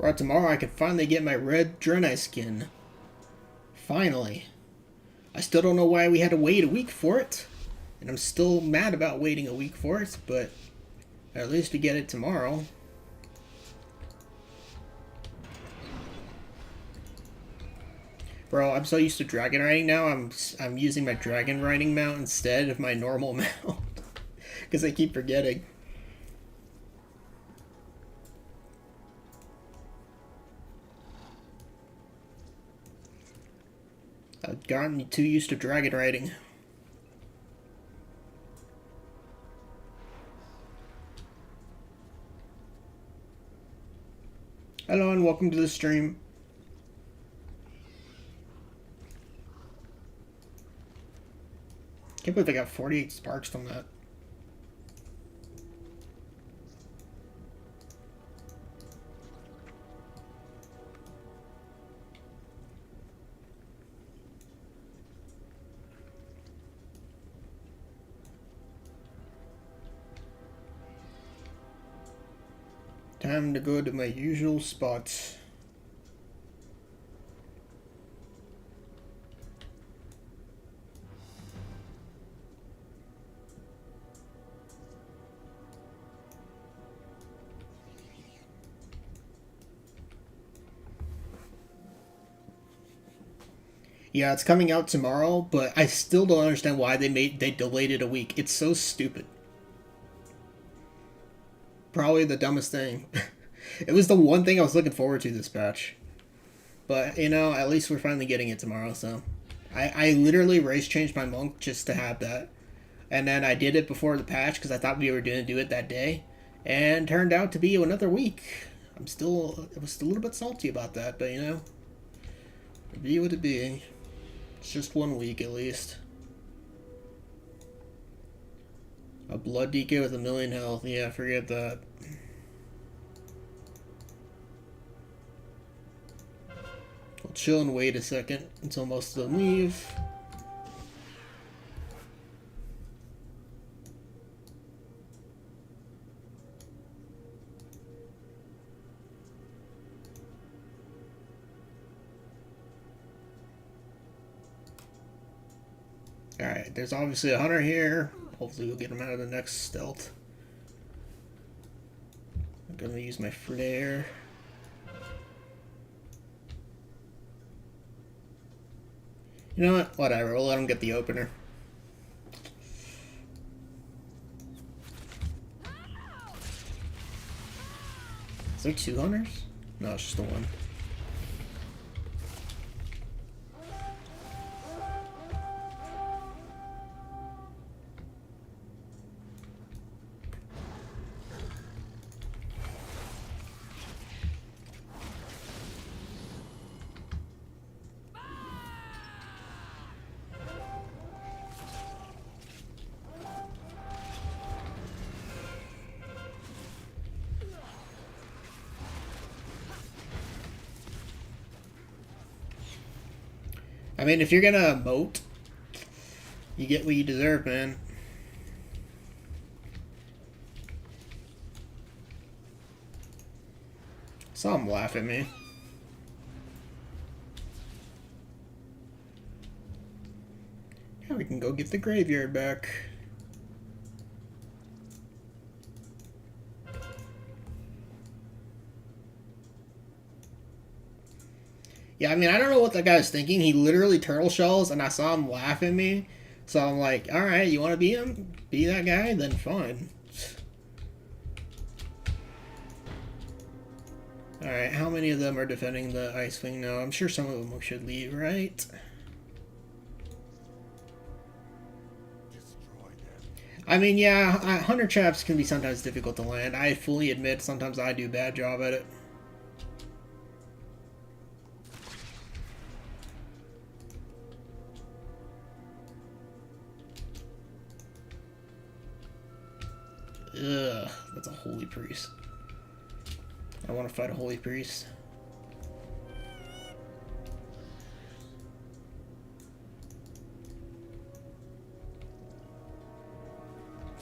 S1: Right, tomorrow I can finally get my red Draenei skin. Finally. I still don't know why we had to wait a week for it. And I'm still mad about waiting a week for it, but at least we get it tomorrow. Bro, I'm so used to dragon riding now, I'm using my dragon riding mount instead of my normal mount. Because I keep forgetting. I've gotten too used to dragon riding. Hello and welcome to the stream. Can't believe I got 48 sparks from that. Time to go to my usual spots. Yeah, it's coming out tomorrow, but I still don't understand why they delayed it a week. It's so stupid. Probably the dumbest thing. It was the one thing I was looking forward to this patch. But, you know, at least we're finally getting it tomorrow, so. I literally race changed my monk just to have that. And then I did it before the patch because I thought we were going to do it that day. And turned out to be another week. I was still a little bit salty about that, but, you know. It'd be what it be. It's just 1 week at least. A blood DK with 1,000,000 health. Yeah, forget that. We'll chill and wait a second until most of them leave. Alright, there's obviously a hunter here. Hopefully we'll get him out of the next stealth. I'm gonna use my flare. You know what? Whatever, we'll let him get the opener. Is there 2 hunters? No, it's just the one. I mean, if you're gonna emote, you get what you deserve, man. Saw him laugh at me. Yeah, we can go get the graveyard back. Yeah, I mean, I don't know what that guy was thinking. He literally turtle shells, and I saw him laugh at me. So I'm like, alright, you want to be him? Be that guy? Then fine. Alright, how many of them are defending the Ice Wing now? I'm sure some of them should leave, right? I mean, yeah, hunter traps can be sometimes difficult to land. I fully admit sometimes I do a bad job at it. Ugh, that's a holy priest. I want to fight a holy priest.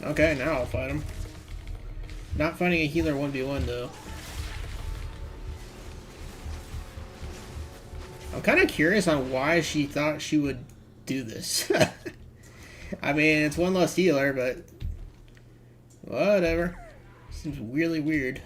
S1: Okay, now I'll fight him. Not fighting a healer 1v1 though. I'm kind of curious on why she thought she would do this. I mean, it's one less healer, but whatever. Seems really weird.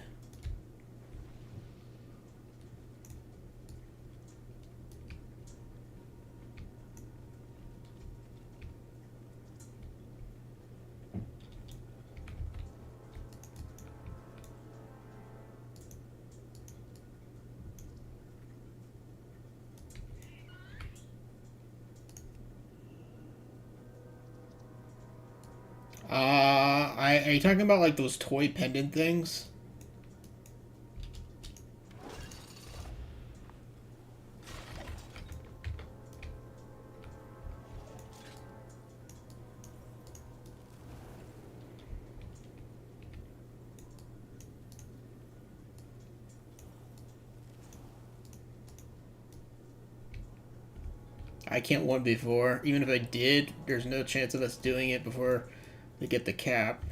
S1: Are you talking about like those toy pendant things? I can't 1v4. Even if I did, there's no chance of us doing it before they get the cap.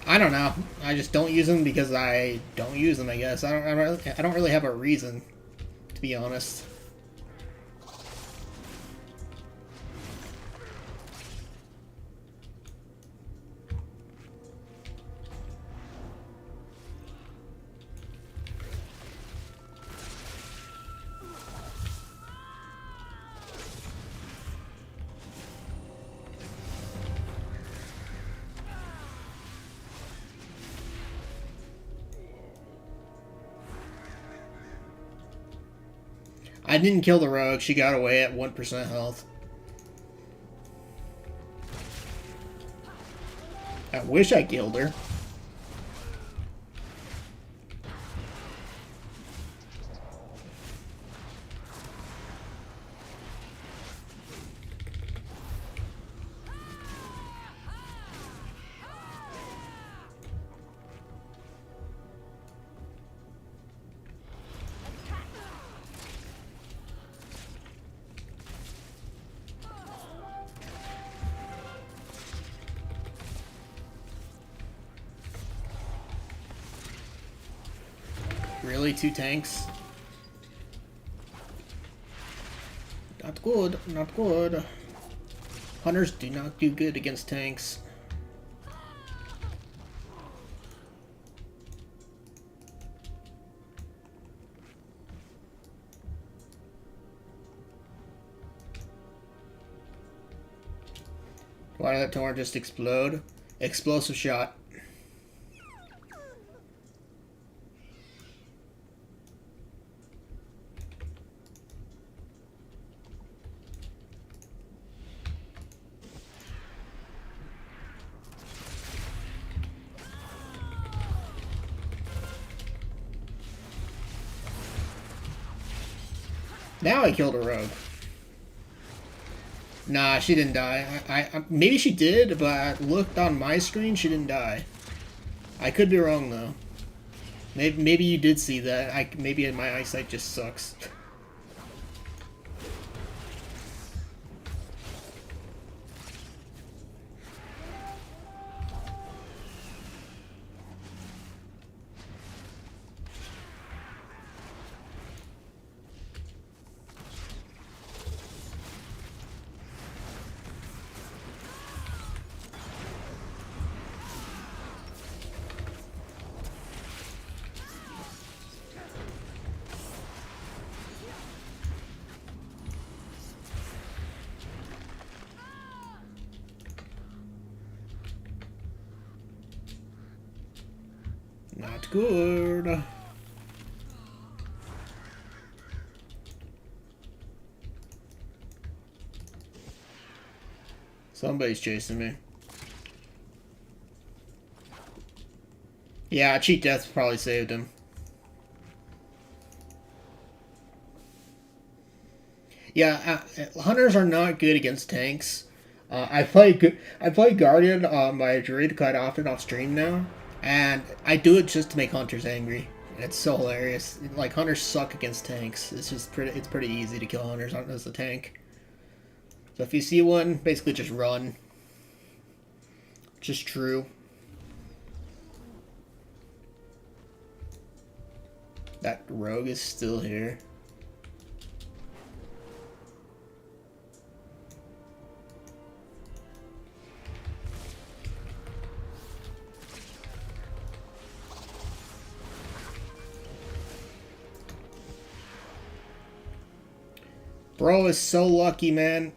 S1: I don't know. I just don't use them because I don't use them, I guess. I don't really have a reason, to be honest. I didn't kill the rogue. She got away at 1% health. I wish I killed her. Really? 2 tanks? Not good, not good. Hunters do not do good against tanks. Why did that torrent just explode? Explosive shot. Now I killed a rogue. Nah, she didn't die. Maybe she did, but I looked on my screen, she didn't die. I could be wrong though. Maybe you did see that. Maybe my eyesight just sucks. not good. Somebody's chasing me. Yeah, cheat death probably saved him. Yeah, hunters are not good against tanks. I play Guardian on my Druid quite often off stream now, and I do it just to make hunters angry. It's so hilarious. Like, hunters suck against tanks. It's pretty easy to kill hunters as a tank. So if you see one, basically just run. Just true. That rogue is still here. Bro is so lucky, man.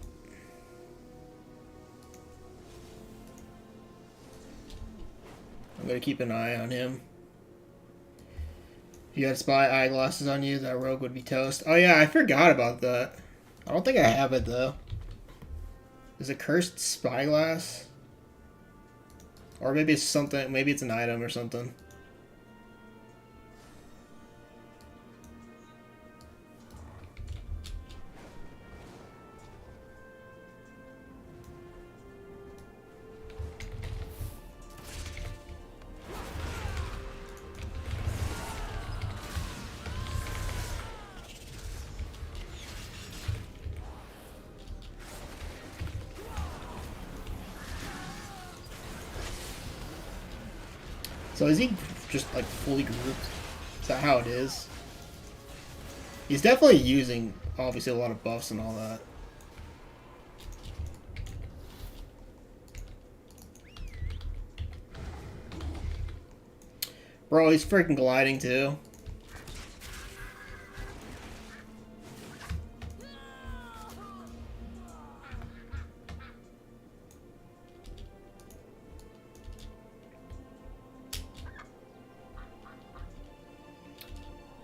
S1: I'm gonna keep an eye on him. If you had spy eyeglasses on you, that rogue would be toast. Oh yeah, I forgot about that. I don't think I have it though. Is it cursed spyglass? Or maybe it's something, maybe it's an item or something. So is he just like fully grouped? Is that how it is? He's definitely using obviously a lot of buffs and all that. Bro, he's freaking gliding too.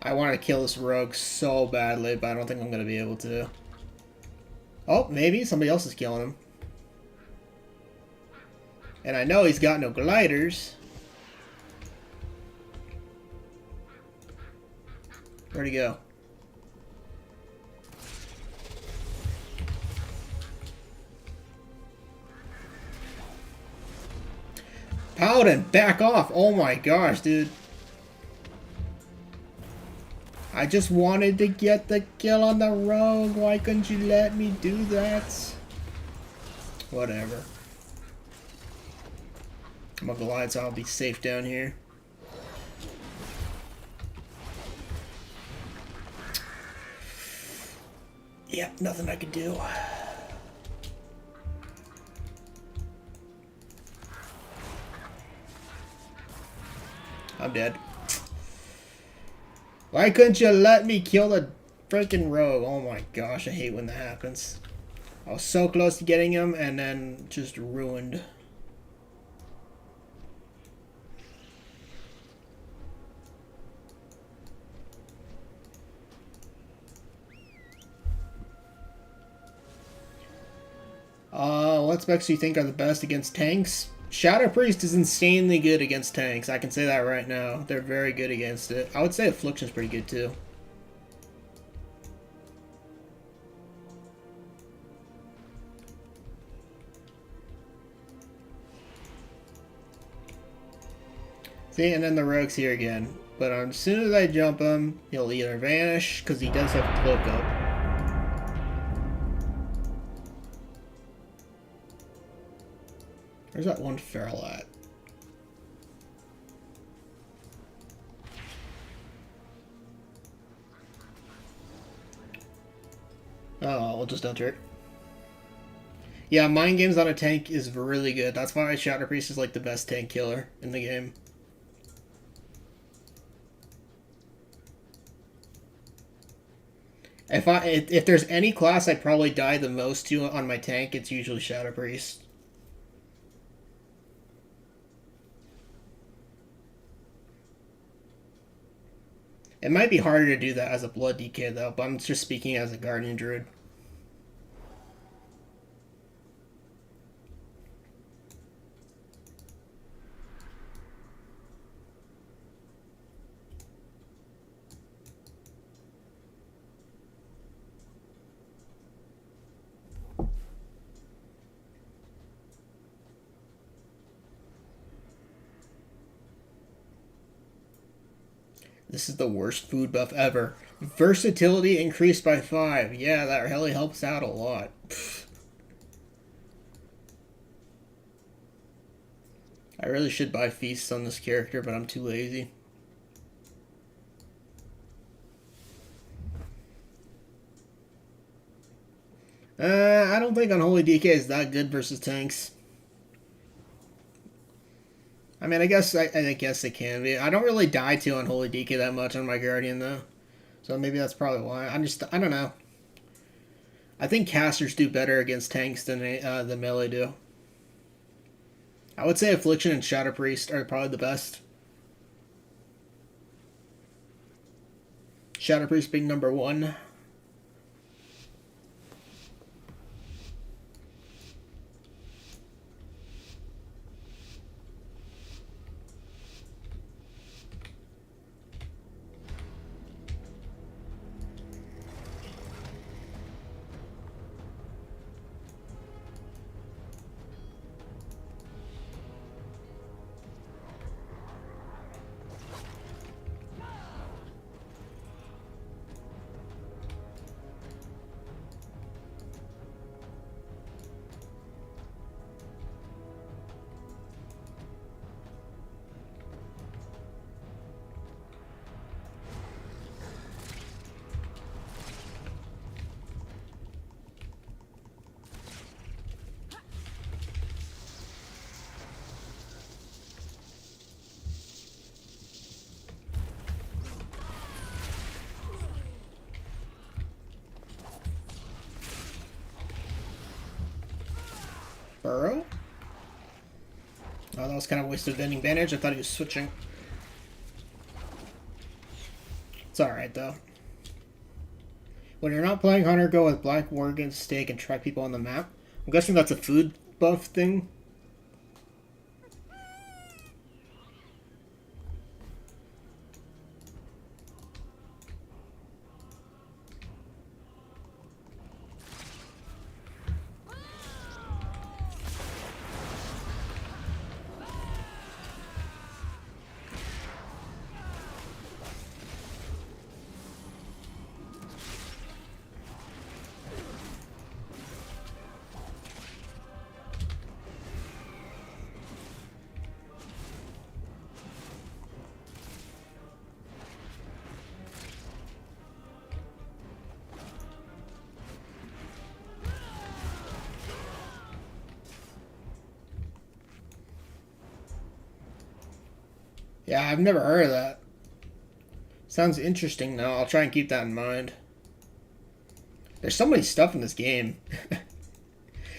S1: I want to kill this rogue so badly, but I don't think I'm going to be able to. Oh, maybe somebody else is killing him. And I know he's got no gliders. Where'd he go? Paladin, back off! Oh my gosh, dude. I just wanted to get the kill on the rogue. Why couldn't you let me do that? Whatever. I'm gonna glide so I'll be safe down here. Yep, nothing I could do. I'm dead. Why couldn't you let me kill the freaking rogue? Oh my gosh, I hate when that happens. I was so close to getting him and then just ruined. What specs do you think are the best against tanks? Shadow Priest is insanely good against tanks. I can say that right now. They're very good against it. I would say Affliction's pretty good too. See, and then the rogue's here again. But as soon as I jump him, he'll either vanish, because he does have cloak up. Where's that one feral at? Oh, we'll just enter it. Yeah, mind games on a tank is really good. That's why Shadow Priest is like the best tank killer in the game. If there's any class I probably die the most to on my tank, it's usually Shadow Priest. It might be harder to do that as a blood DK though, but I'm just speaking as a Guardian Druid. This is the worst food buff ever. Versatility increased by 5. Yeah, that really helps out a lot. I really should buy feasts on this character, but I'm too lazy. I don't think Unholy DK is that good versus tanks. I mean, I guess it can be. I don't really die to Unholy DK that much on my Guardian though, so maybe that's probably why. I don't know. I think casters do better against tanks than the melee do. I would say Affliction and Shadow Priest are probably the best. Shadow Priest being number 1. Burrow? Oh, that was kind of a waste of vending bandage. I thought he was switching. It's alright, though. When you're not playing Hunter, go with Black Worgen Steak and track people on the map. I'm guessing that's a food buff thing. Yeah, I've never heard of that. Sounds interesting though. I'll try and keep that in mind. There's so many stuff in this game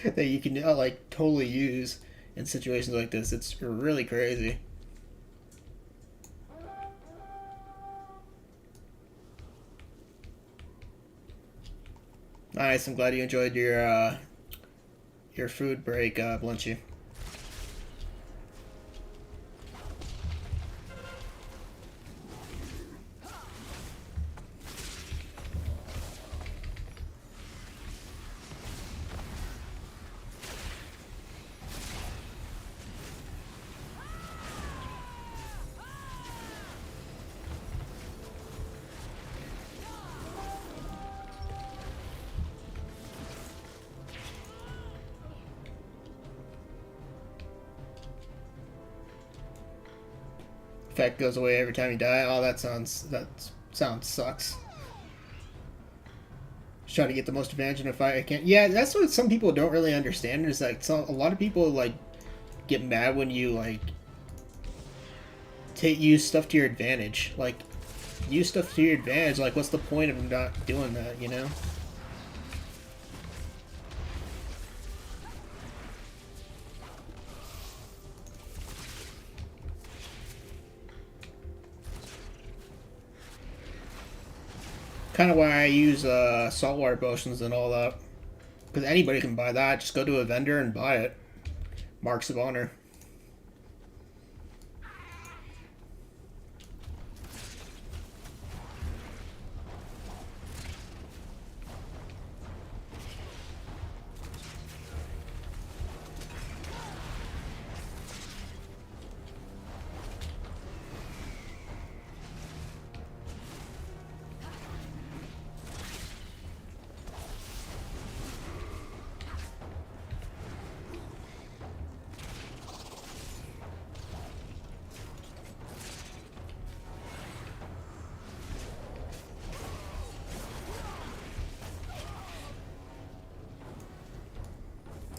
S1: that you can like totally use in situations like this. It's really crazy. Nice. I'm glad you enjoyed your food break, Blunchy. Effect goes away every time you die. Oh, that sounds sucks. Just try to get the most advantage in a fight I can. Yeah, that's what some people don't really understand. Is like a lot of people like get mad when you like use stuff to your advantage. Like use stuff to your advantage. Like what's the point of not doing that? You know. kind of why I use saltwater potions and all that. Because anybody can buy that. Just go to a vendor and buy it. Marks of honor.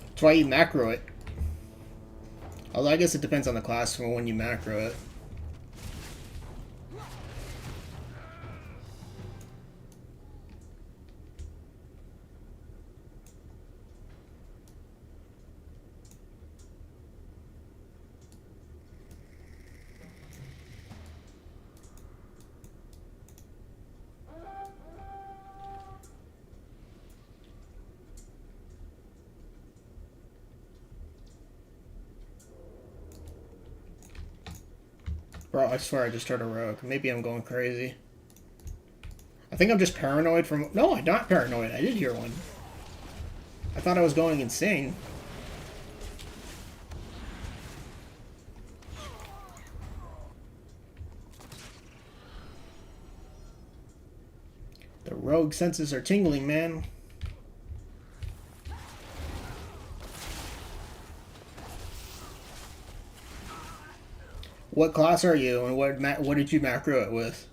S1: That's why you macro it. Although I guess it depends on the class for when you macro it. Bro, I swear I just heard a rogue. Maybe I'm going crazy. I think I'm just paranoid from... No, I'm not paranoid. I did hear one. I thought I was going insane. The rogue senses are tingling, man. What class are you, and what did you macro it with?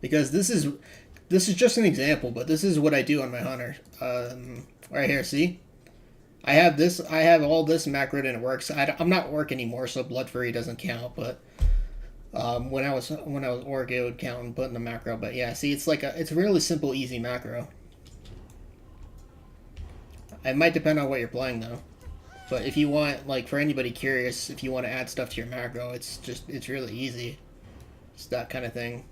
S1: Because this is just an example, but this is what I do on my hunter. Right here, see? I have all this macroed and it works. I'm not orc anymore, so blood fury doesn't count. But when I was orc, it would count and put in the macro. But yeah, see, it's a really simple, easy macro. It might depend on what you're playing though. But if you want, like, for anybody curious, if you want to add stuff to your macro, it's really easy. It's that kind of thing.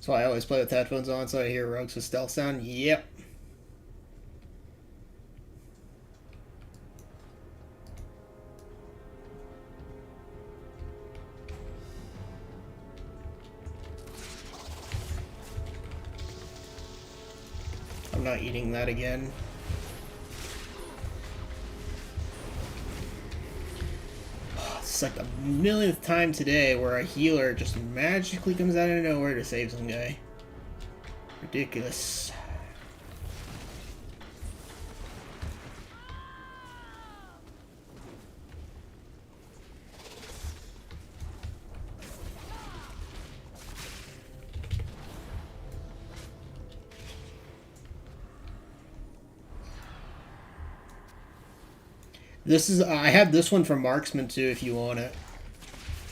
S1: So I always play with headphones on, so I hear rogues with stealth sound. Yep. I'm not eating that again. It's like the millionth time today where a healer just magically comes out of nowhere to save some guy. Ridiculous. This is, I have this one from Marksman too if you want it.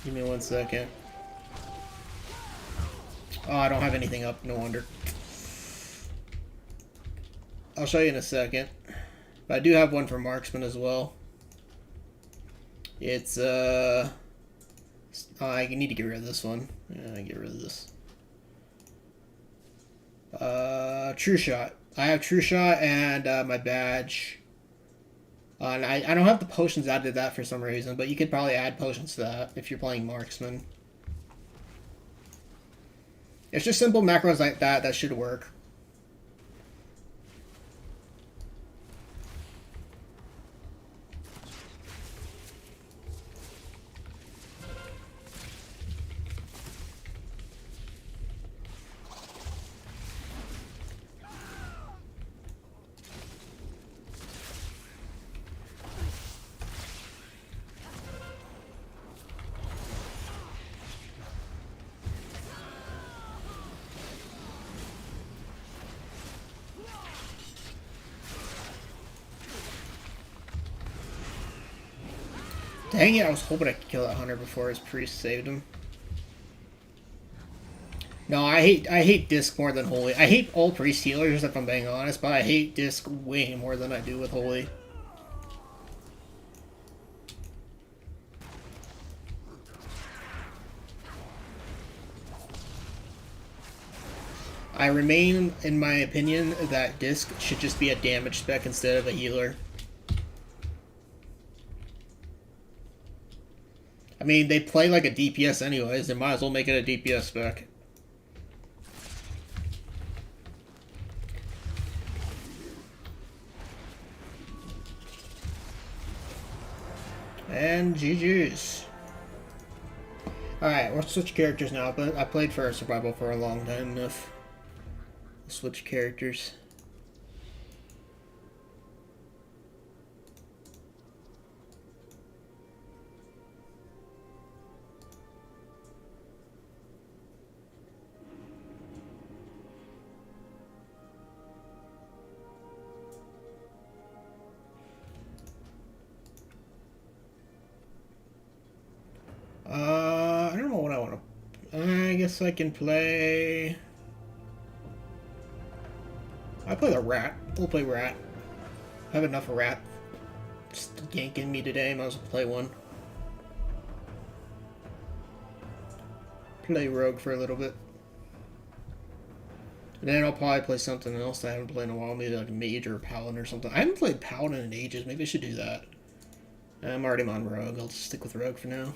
S1: Give me 1 second. Oh, I don't have anything up, no wonder. I'll show you in a second. But I do have one from Marksman as well. It's, I need to get rid of this one. Yeah, get rid of this. True Shot. I have True Shot and my badge. And I don't have the potions added to that for some reason, but you could probably add potions to that if you're playing Marksman. It's just simple macros like that should work. Dang it, I was hoping I could kill that hunter before his priest saved him. No, I hate disc more than holy. I hate all priest healers if I'm being honest, but I hate disc way more than I do with holy. I remain in my opinion that Disc should just be a damage spec instead of a healer. I mean, they play like a DPS anyways, they might as well make it a DPS spec. And GG's. Alright, we'll switch characters now, but I played for survival for a long time enough. Switch characters. I don't know what I want to... I guess I can play... I play the rat. We'll play rat. I have enough of rat. Just ganking me today, might as well play one. Play rogue for a little bit. And then I'll probably play something else that I haven't played in a while, maybe like a mage or a paladin or something. I haven't played paladin in ages, maybe I should do that. I'm already on rogue, I'll just stick with rogue for now.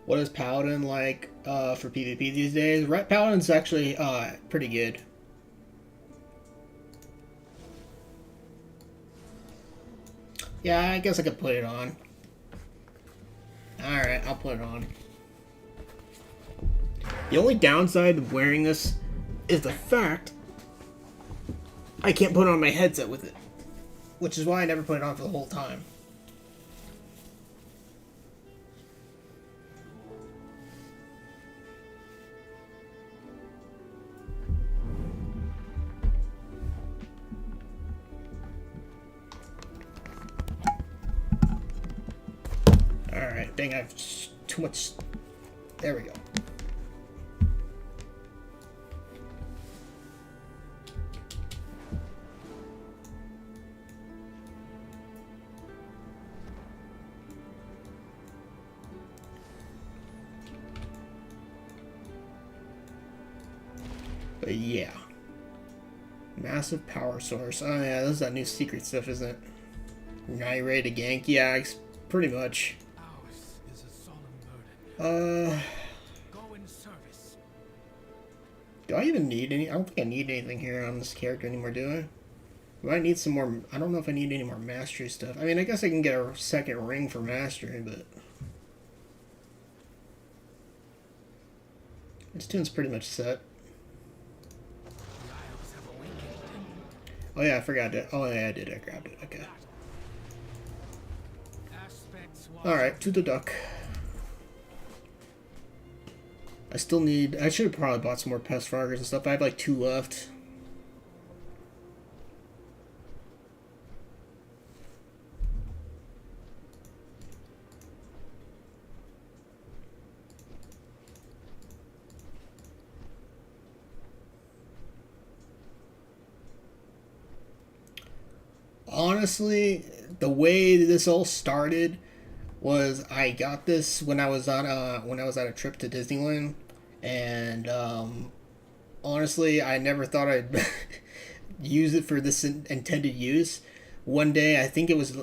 S1: What is Paladin like for PvP these days? Paladin's actually pretty good. Yeah, I guess I could put it on. Alright, I'll put it on. The only downside of wearing this is the fact I can't put it on my headset with it. Which is why I never put it on for the whole time. Alright, dang, I have too much... There we go. But yeah. Massive power source. Oh yeah, this is that new secret stuff, isn't it? Now you ready to gank? Yeah, pretty much. Do I even need any? I don't think I need anything here on this character anymore, do I? Do I need some more? I don't know if I need any more mastery stuff. I mean, I guess I can get a second ring for mastery, but this tune's pretty much set. Oh yeah, I forgot to. Oh yeah, I did. I grabbed it. Okay. Alright, to the duck. I still need... I should have probably bought some more pest froggers and stuff. I have like 2 left. Honestly, the way this all started was I got this when I was on at a trip to Disneyland, and honestly, I never thought I'd use it for this intended use. One day, I think it was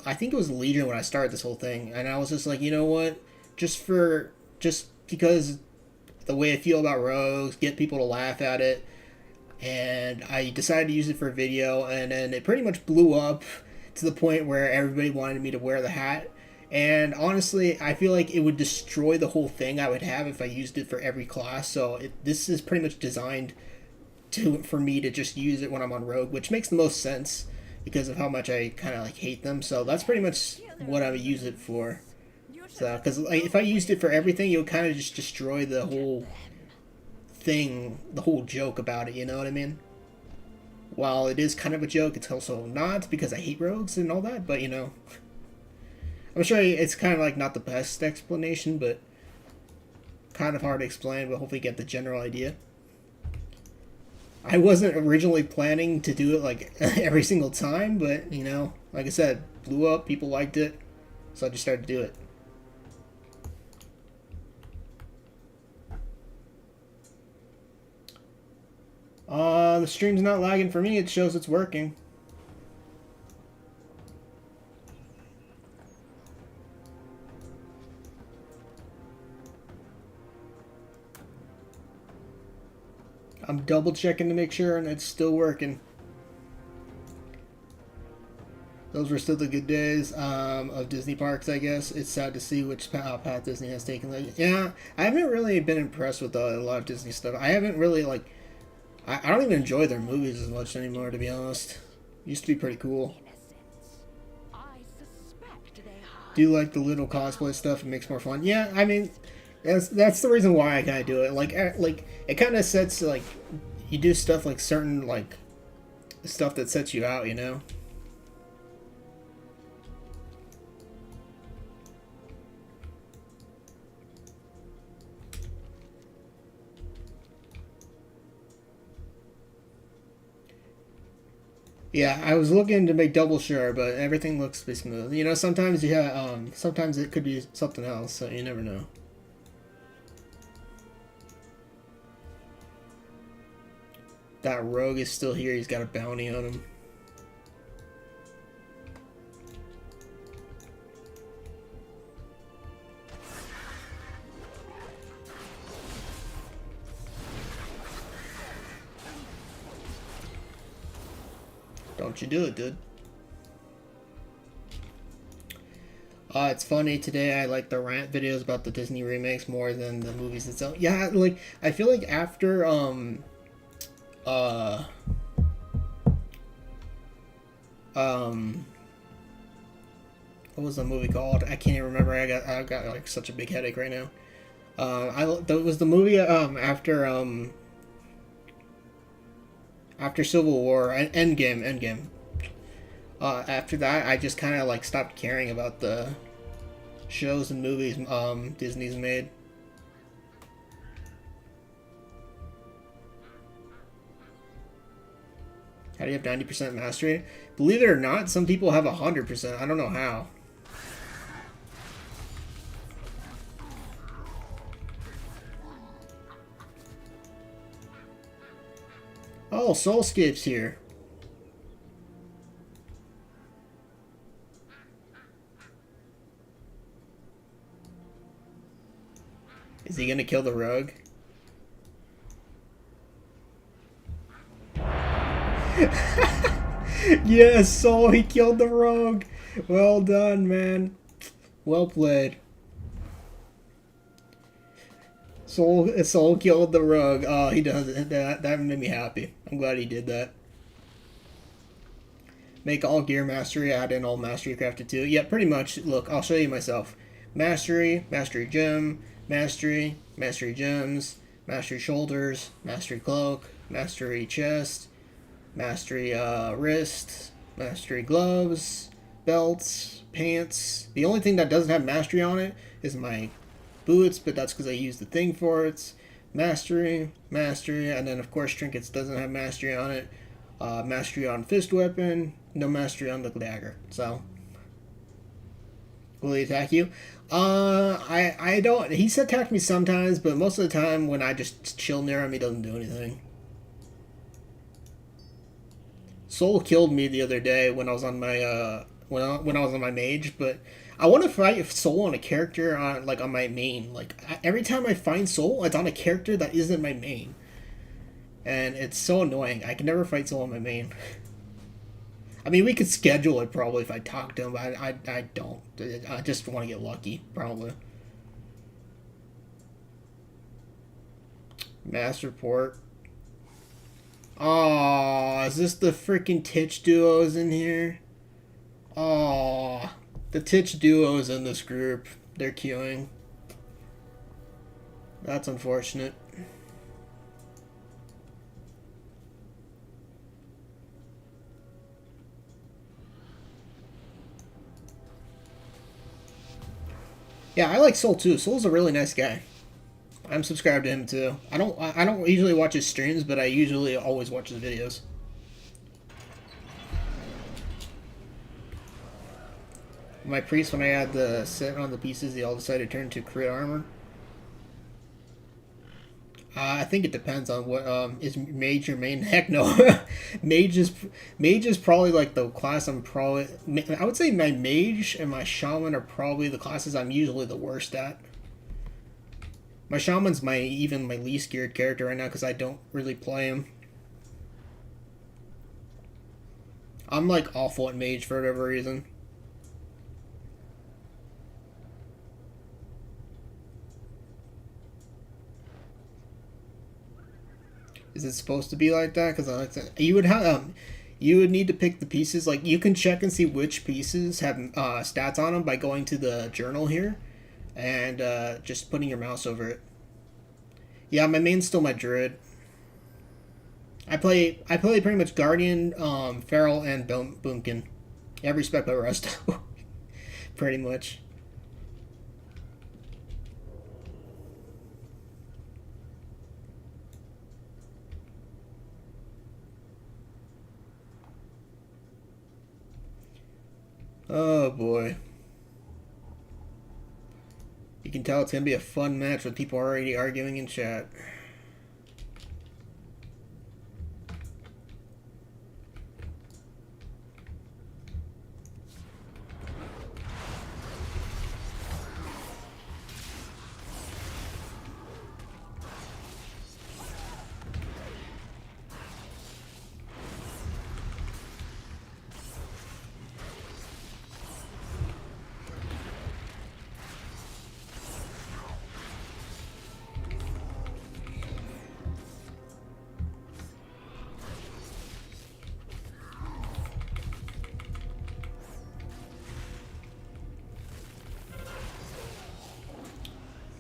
S1: Legion when I started this whole thing, and I was just like, you know what, just because the way I feel about rogues, get people to laugh at it, and I decided to use it for a video, and then it pretty much blew up to the point where everybody wanted me to wear the hat. And honestly, I feel like it would destroy the whole thing I would have if I used it for every class. So this is pretty much designed for me to just use it when I'm on Rogue, which makes the most sense because of how much I kind of like hate them. So that's pretty much what I would use it for. So, because like, if I used it for everything, it would kind of just destroy the whole thing, the whole joke about it. You know what I mean? While it is kind of a joke, it's also not because I hate rogues and all that. But you know. I'm sure it's kind of like not the best explanation, but kind of hard to explain, but hopefully you get the general idea. I wasn't originally planning to do it like every single time, but you know, like I said, blew up, people liked it. So I just started to do it. The stream's not lagging for me. It shows it's working. I'm double checking to make sure, and it's still working. Those were still the good days of Disney parks, I guess. It's sad to see which path Disney has taken. Like, yeah, I haven't really been impressed with a lot of Disney stuff. I haven't really, like, I don't even enjoy their movies as much anymore, to be honest. Used to be pretty cool. Do you like the little cosplay stuff? It makes more fun. Yeah, I mean, that's the reason why I kind of do it. Like it kind of sets, like, you do stuff like certain, like, stuff that sets you out, you know? Yeah, I was looking to make double sure, but everything looks to be smooth. You know, sometimes sometimes it could be something else, so you never know. That rogue is still here. He's got a bounty on him. Don't you do it, dude. It's funny, today I like the rant videos about the Disney remakes more than the movies itself. Yeah, like, I feel like after, what was the movie called? I can't even remember. I got like such a big headache right now. That was the movie, after Civil War, Endgame. After that, I just kind of like stopped caring about the shows and movies Disney's made. How do you have 90% mastery? Believe it or not, some people have 100%. I don't know how. Oh, Soulscape's here. Is he gonna kill the rogue? Yes, Soul, he killed the rogue. Well done, man. Well played. Soul killed the rogue. Oh, he does it. That made me happy. I'm glad he did that. Make all gear mastery, add in all mastery crafted too. Yeah, pretty much. Look, I'll show you myself. Mastery, mastery gem, mastery, mastery gems, mastery shoulders, mastery cloak, mastery chest, mastery wrist, mastery gloves, belts, pants. The only thing that doesn't have mastery on it is my boots, but that's because I use the thing for it. Mastery, and then of course trinkets doesn't have mastery on it. Mastery on fist weapon, no mastery on the dagger. So, will he attack you? I don't. He's attacked me sometimes, but most of the time when I just chill near him, he doesn't do anything. Soul killed me the other day when I was on my when I was on my mage, but I want to fight Soul on a character on my main. Like, every time I find Soul, it's on a character that isn't my main. And it's so annoying. I can never fight Soul on my main. I mean, we could schedule it probably if I talk to him, but I don't. I just want to get lucky, probably. Mass report. Oh, is this the freaking Titch duos in here? Oh, the Titch duos in this group. They're queuing. That's unfortunate. Yeah, I like Soul too. Soul's a really nice guy. I'm subscribed to him too. I don't usually watch his streams, but I usually always watch his videos. My priest, when I had the set on the pieces, they all decided to turn to crit armor. I think it depends on what is mage your main. Heck no, mage is probably like the class I'm probably. I would say my mage and my shaman are probably the classes I'm usually the worst at. My shaman's my least geared character right now because I don't really play him. I'm like awful at mage for whatever reason. Is it supposed to be like that? Because I like that. You would need to pick the pieces. Like you can check and see which pieces have stats on them by going to the journal here, and just putting your mouse over it. Yeah, my main's still my druid. I play pretty much guardian, feral, and boomkin. Every spec but rust, pretty much. Oh boy. You can tell it's going to be a fun match with people already arguing in chat.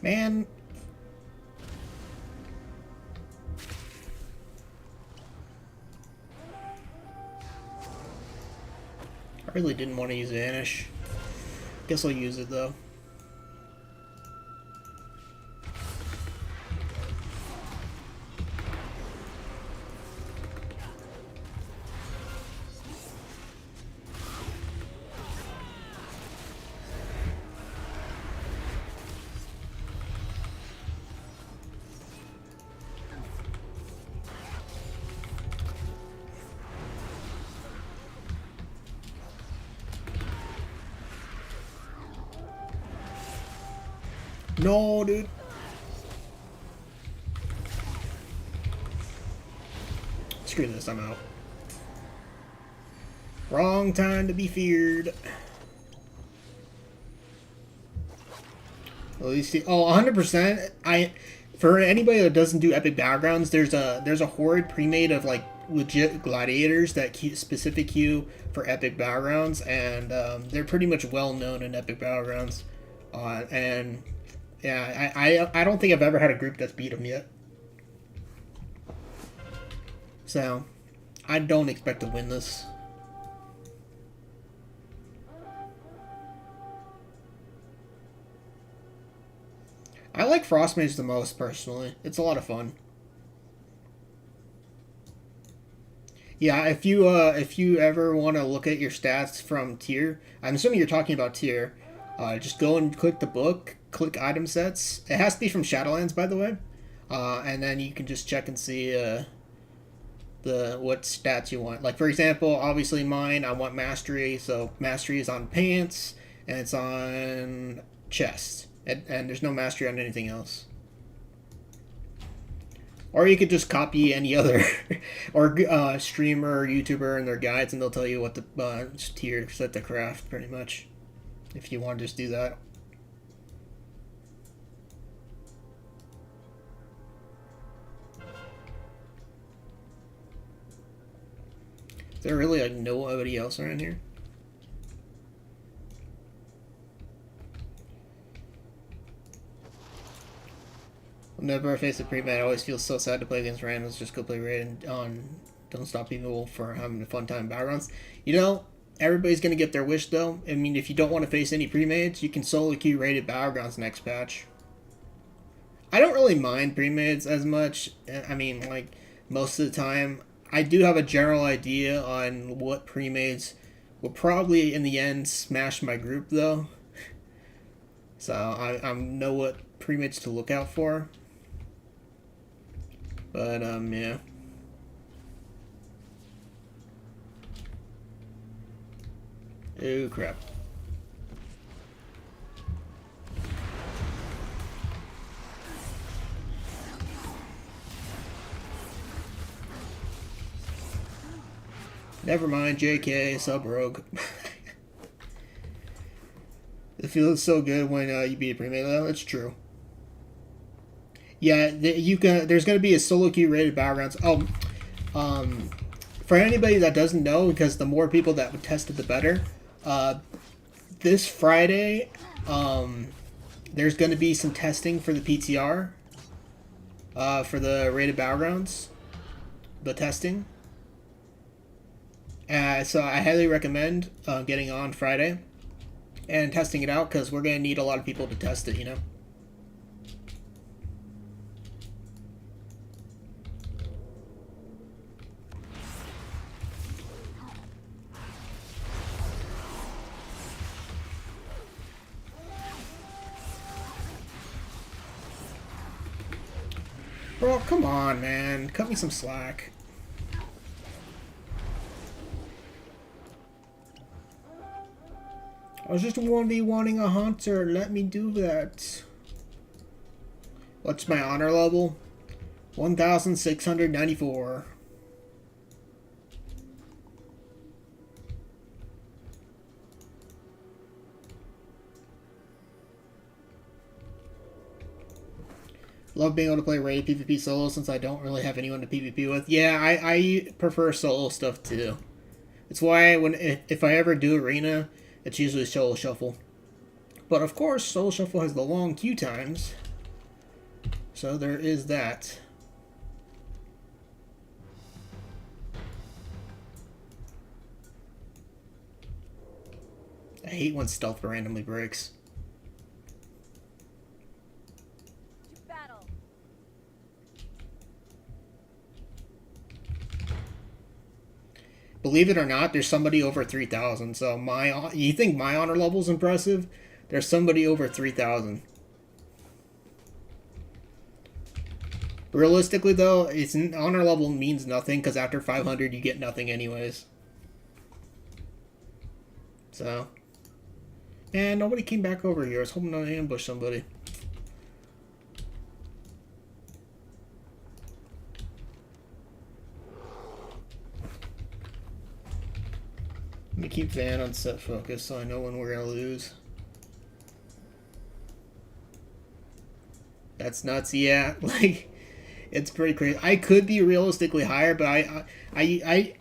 S1: Man. I really didn't want to use Vanish. Guess I'll use it though. No, dude. Screw this, I'm out. Wrong time to be feared. At least, oh, 100%. For anybody that doesn't do epic battlegrounds, there's a horde pre-made of like legit gladiators that specific queue for epic battlegrounds, and they're pretty much well known in epic battlegrounds, and yeah, I don't think I've ever had a group that's beat them yet. So, I don't expect to win this. I like Frostmage the most, personally. It's a lot of fun. Yeah, if you ever want to look at your stats from tier, I'm assuming you're talking about tier, just go and click the book, click item sets. It has to be from Shadowlands, by the way. And then you can just check and see what stats you want. Like, for example, obviously mine, I want Mastery, so Mastery is on Pants, and it's on Chest. And there's no Mastery on anything else. Or you could just copy any other or streamer or YouTuber and their guides, and they'll tell you what the tier set to craft, pretty much, if you want to just do that. Is there really like nobody else around here? Whenever I face a pre-med, I always feel so sad to play against randoms. Just go play raid on Don't Stop People for having a fun time in battlegrounds. You know, everybody's going to get their wish, though. I mean, if you don't want to face any pre-mades, you can solo queue rated battlegrounds next patch. I don't really mind pre-mades as much. I mean, like, most of the time, I do have a general idea on what pre-mades will probably in the end smash my group though. So I know what pre-mits to look out for. But yeah. Oh crap. Never mind, JK, sub rogue. It feels so good when you beat a pre-made. Well, it's true. Yeah, there's going to be a solo queue rated Battlegrounds. For anybody that doesn't know, because the more people that would test it, the better. This Friday, there's going to be some testing for the PTR. For the rated Battlegrounds. The testing. So I highly recommend getting on Friday and testing it out, because we're going to need a lot of people to test it, you know? Bro, come on, man. Cut me some slack. I was just 1v1ing a hunter. Let me do that. What's my honor level? 1,694. Love being able to play rated PvP solo since I don't really have anyone to PvP with. Yeah, I prefer solo stuff too. It's why if I ever do arena, it's usually solo shuffle. But of course, solo shuffle has the long queue times. So there is that. I hate when stealth randomly breaks. Believe it or not, there's somebody over 3,000. So you think my honor level is impressive? There's somebody over 3,000. Realistically, though, its honor level means nothing, because after 500, you get nothing anyways. So, man, nobody came back over here. I was hoping to ambush somebody. Let me keep Van on set focus so I know when we're gonna lose. That's nuts, yeah. Like, it's pretty crazy. I could be realistically higher, but I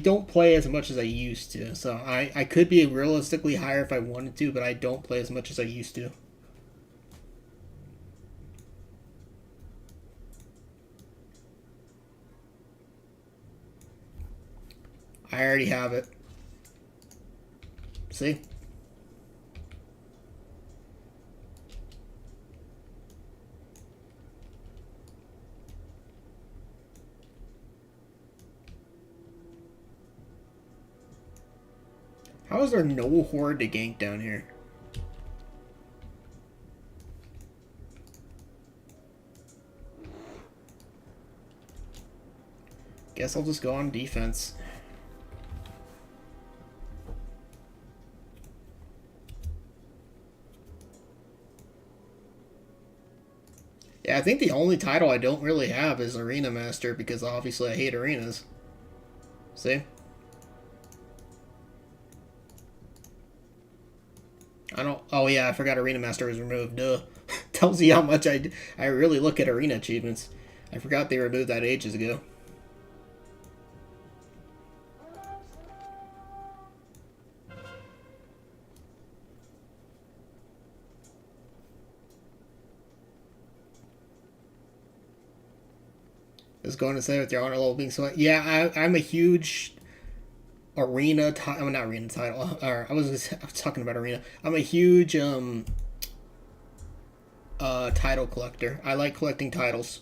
S1: don't play as much as I used to. So I could be realistically higher if I wanted to, but I don't play as much as I used to. I already have it. See? How is there no horde to gank down here? Guess I'll just go on defense. Yeah, I think the only title I don't really have is Arena Master, because obviously I hate arenas. See? I don't... Oh yeah, I forgot Arena Master was removed. Duh. Tells you how much I really look at arena achievements. I forgot they removed that ages ago. I was going to say with your honor level being so... Yeah, I'm a huge... arena title. I'm not arena title. Or I was talking about arena. I'm a huge title collector. I like collecting titles.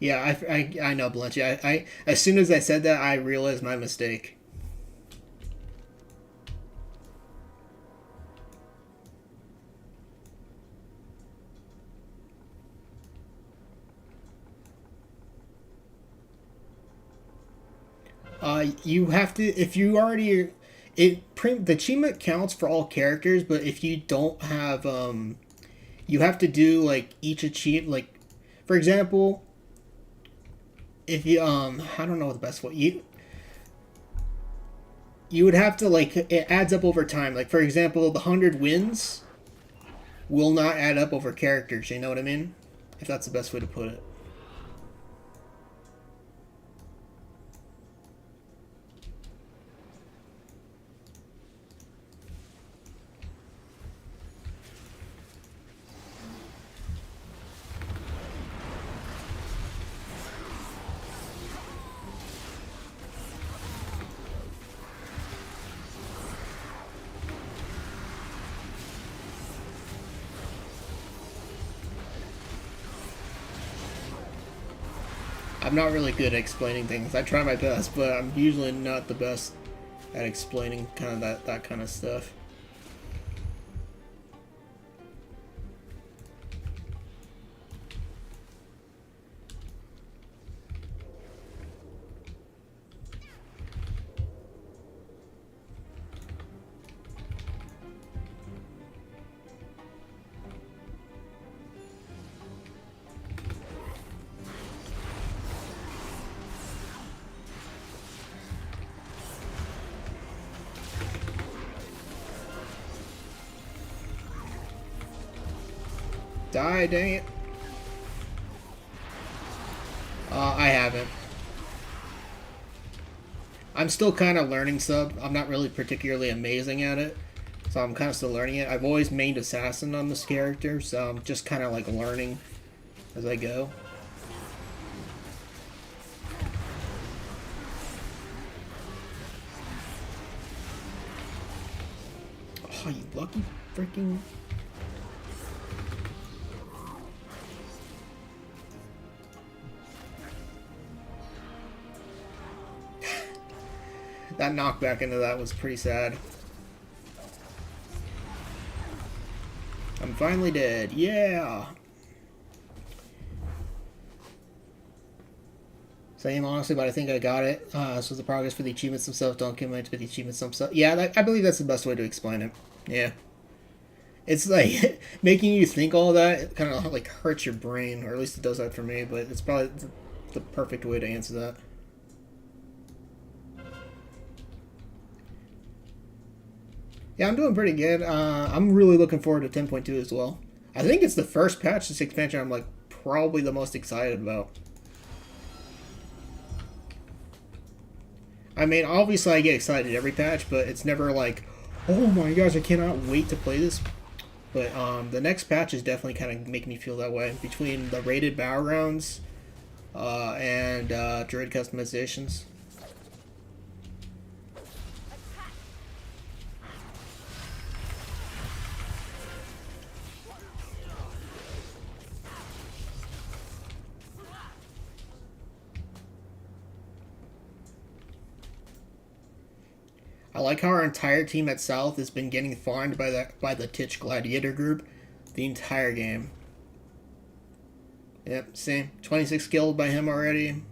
S1: Yeah, I know, Blunchy. I as soon as I said that, I realized my mistake. You have to, if you already, the achievement counts for all characters, but if you don't have, you have to do like each achievement, like, for example, if you, I don't know the best way, you would have to, like, it adds up over time. Like, for example, the 100 wins will not add up over characters, you know what I mean? If that's the best way to put it. I'm not really good at explaining things. I try my best, but I'm usually not the best at explaining kind of that kind of stuff. Die, dang it. I haven't. I'm still kind of learning sub. I'm not really particularly amazing at it, so I'm kind of still learning it. I've always mained assassin on this character, so I'm just kind of like learning as I go. Oh, you lucky freaking... That knockback into that was pretty sad. I'm finally dead. Yeah! Same, honestly, but I think I got it. So the progress for the achievements themselves don't commit with the achievements themselves. Yeah, I believe that's the best way to explain it. Yeah. It's like, making you think all that, it kind of like hurts your brain, or at least it does that for me, but it's probably the perfect way to answer that. Yeah, I'm doing pretty good. I'm really looking forward to 10.2 as well. I think it's the first patch, this expansion, I'm like probably the most excited about. I mean, obviously I get excited every patch, but it's never like, oh my gosh, I cannot wait to play this. But the next patch is definitely kind of making me feel that way. Between the rated battlegrounds and Druid customizations. I like how our entire team at South has been getting farmed by the Titch Gladiator group the entire game. Yep, same. 26 killed by him already.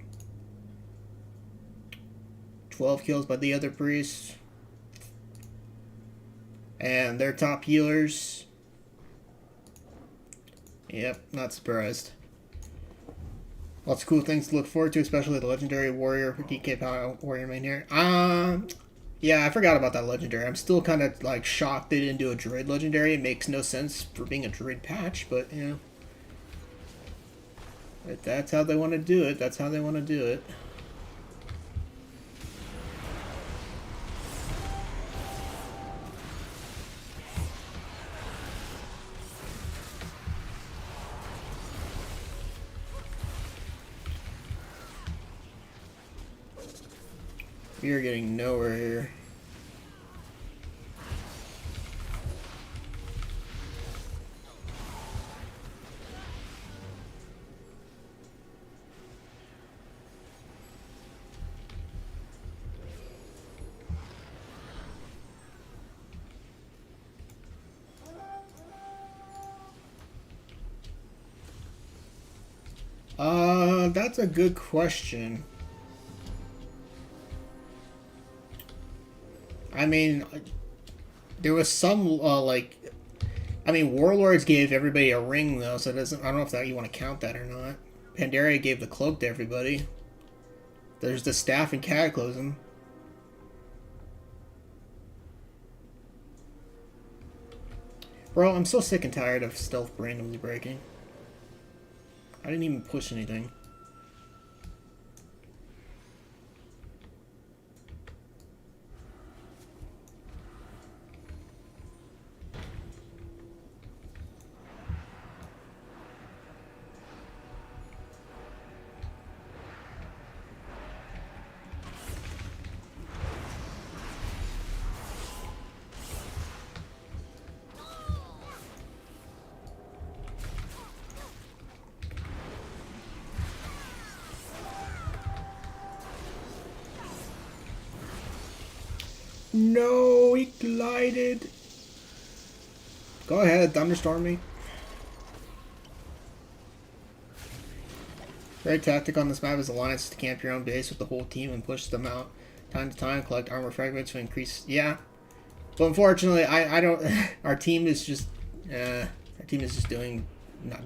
S1: 12 kills by the other priests. And their top healers. Yep, not surprised. Lots of cool things to look forward to, especially the legendary warrior, DK Power warrior main here. Yeah, I forgot about that legendary. I'm still kind of like shocked they didn't do a Druid legendary. It makes no sense for being a Druid patch, but you know, if that's how they want to do it, that's how they want to do it. We are getting nowhere here. That's a good question. I mean, there was some, like... I mean, Warlords gave everybody a ring, though, so it doesn't... I don't know if that you want to count that or not. Pandaria gave the cloak to everybody. There's the staff and Cataclysm. Bro, I'm so sick and tired of stealth randomly breaking. I didn't even push anything. No, he glided. Go ahead, thunderstorm me. Very tactic on this map is alliance to camp your own base with the whole team and push them out time to time, collect armor fragments to increase. Yeah, but unfortunately, I don't. Our team is just not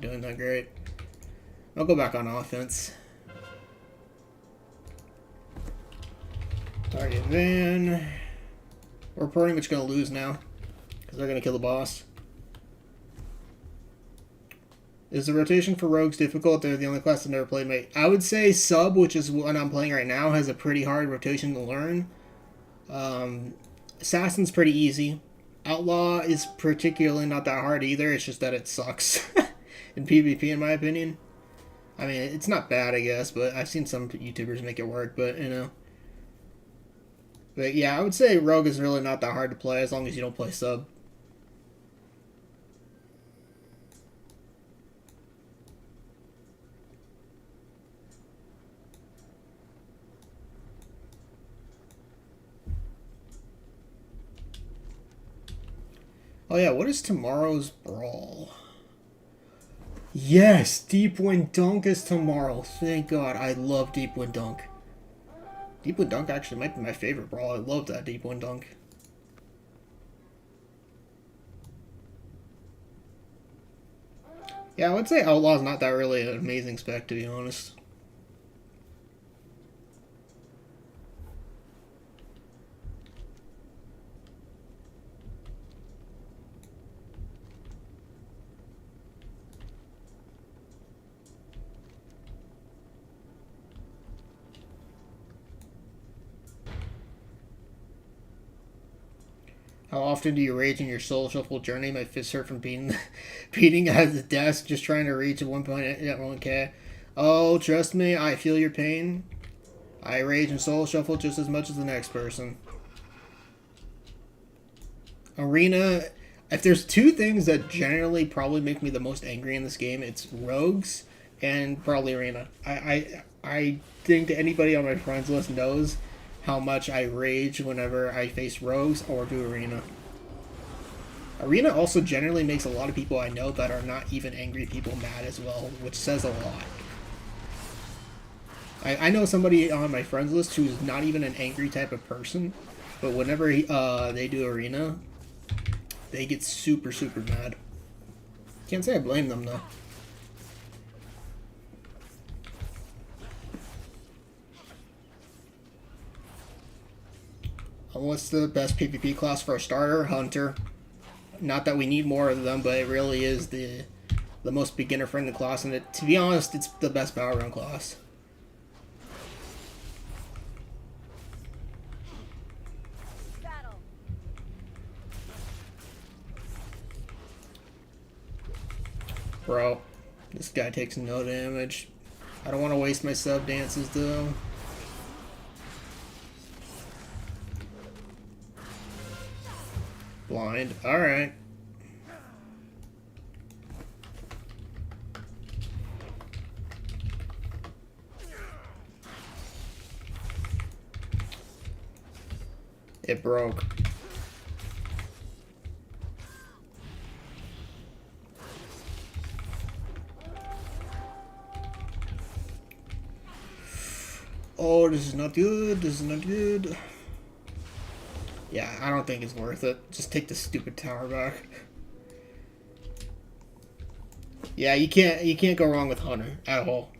S1: doing that great. I'll go back on offense. Target van. We're pretty much going to lose now, because they're going to kill the boss. Is the rotation for rogues difficult? They're the only class I've never played. Mate, I would say sub, which is what I'm playing right now, has a pretty hard rotation to learn. Assassin's pretty easy. Outlaw is particularly not that hard either. It's just that it sucks in PvP, in my opinion. I mean, it's not bad, I guess, but I've seen some YouTubers make it work, but, you know. But yeah, I would say Rogue is really not that hard to play as long as you don't play sub. Oh yeah, what is tomorrow's brawl? Yes, Deep Wind Dunk is tomorrow. Thank God, I love Deep Wind Dunk. Deep Wind Dunk actually might be my favorite brawl. I love that Deep Wind Dunk. Yeah, I would say Outlaw's not that really an amazing spec, to be honest. How often do you rage in your soul shuffle journey? My fists hurt from beating at the desk, just trying to reach a 1.1k. Oh, trust me, I feel your pain. I rage and soul shuffle just as much as the next person. Arena, if there's two things that generally probably make me the most angry in this game, it's rogues and probably Arena. I think anybody on my friends list knows how much I rage whenever I face rogues or do Arena. Arena also generally makes a lot of people I know that are not even angry people mad as well, which says a lot. I know somebody on my friends list who's not even an angry type of person, but whenever they do Arena, they get super, super mad. Can't say I blame them, though. What's the best PvP class for a starter? Hunter. Not that we need more of them, but it really is the most beginner-friendly class, and to be honest, it's the best Battleground class. Bro, this guy takes no damage. I don't want to waste my sub dances, though. Blind. Alright. It broke. Oh, this is not good. This is not good. Yeah, I don't think it's worth it. Just take the stupid tower back. Yeah, you can't go wrong with Hunter at all.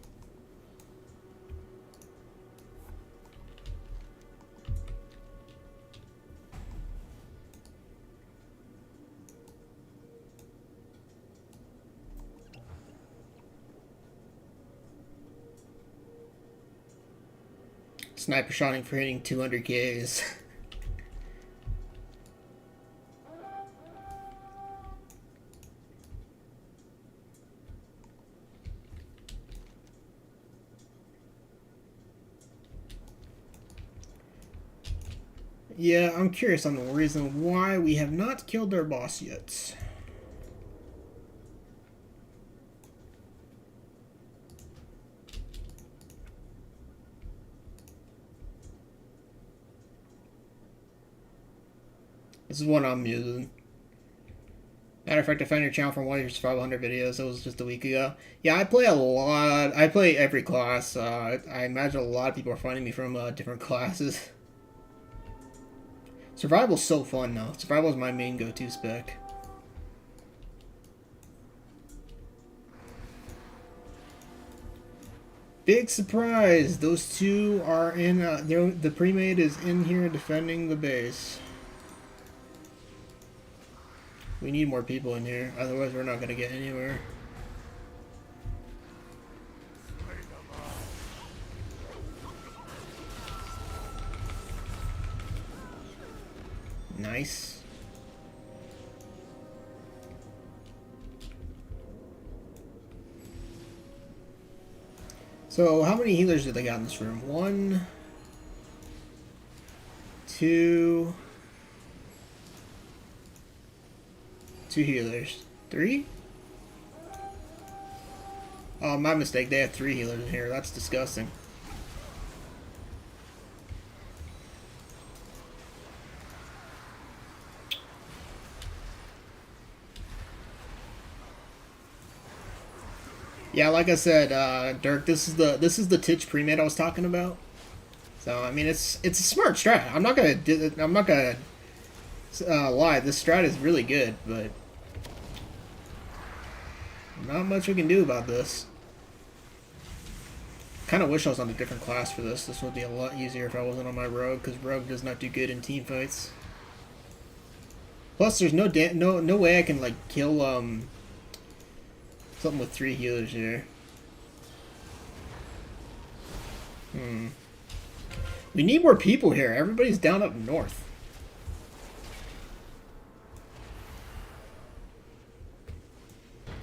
S1: Sniper shotting for hitting 200 Ks. Yeah, I'm curious on the reason why we have not killed our boss yet. This is what I'm using. Matter of fact, I found your channel from one of your survival 100 videos. That was just a week ago. Yeah, I play a lot. I play every class. I imagine a lot of people are finding me from different classes. Survival's so fun though. Survival is my main go-to spec. Big surprise! Those two are in. The pre-made is in here defending the base. We need more people in here, otherwise we're not going to get anywhere. Nice. So, how many healers do they got in this room? 1, 2... 2 healers. 3? Oh, my mistake. They have 3 healers in here. That's disgusting. Yeah, like I said, Dirk, this is the Titch pre-made I was talking about. So I mean, it's a smart strat. I'm not gonna lie. This strat is really good, but not much we can do about this. Kind of wish I was on a different class for this. This would be a lot easier if I wasn't on my Rogue, because Rogue does not do good in team fights. Plus, there's no way I can like kill something with 3 healers here. We need more people here. Everybody's down up north.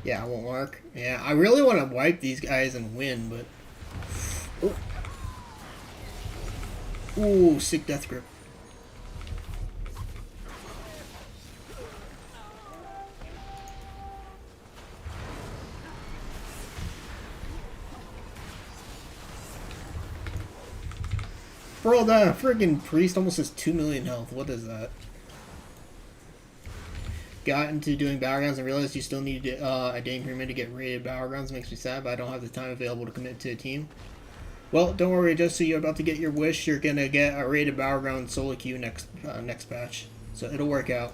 S1: Yeah, it won't work. Yeah, I really want to wipe these guys and win, but... Ooh, ooh, sick death grip. Bro, that friggin' priest almost has 2 million health. What is that? Got into doing battlegrounds and realized you still need a Dame Pyramid to get rated battlegrounds. Makes me sad, but I don't have the time available to commit to a team. Well, don't worry, just so you're about to get your wish, you're gonna get a rated battleground solo queue next patch. So it'll work out.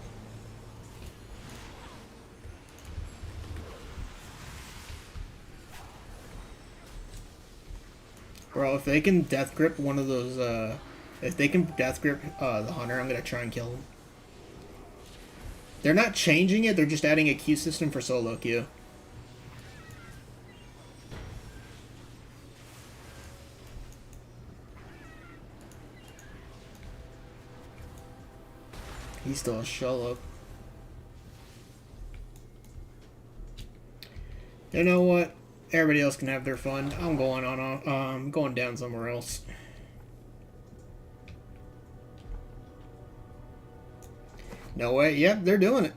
S1: Bro, if they can death grip one of those, if they can death grip the Hunter, I'm gonna try and kill him. They're not changing it, they're just adding a queue system for solo queue. He's still a shell up. You know what? Everybody else can have their fun. I'm going on. Going down somewhere else. No way. Yep, they're doing it.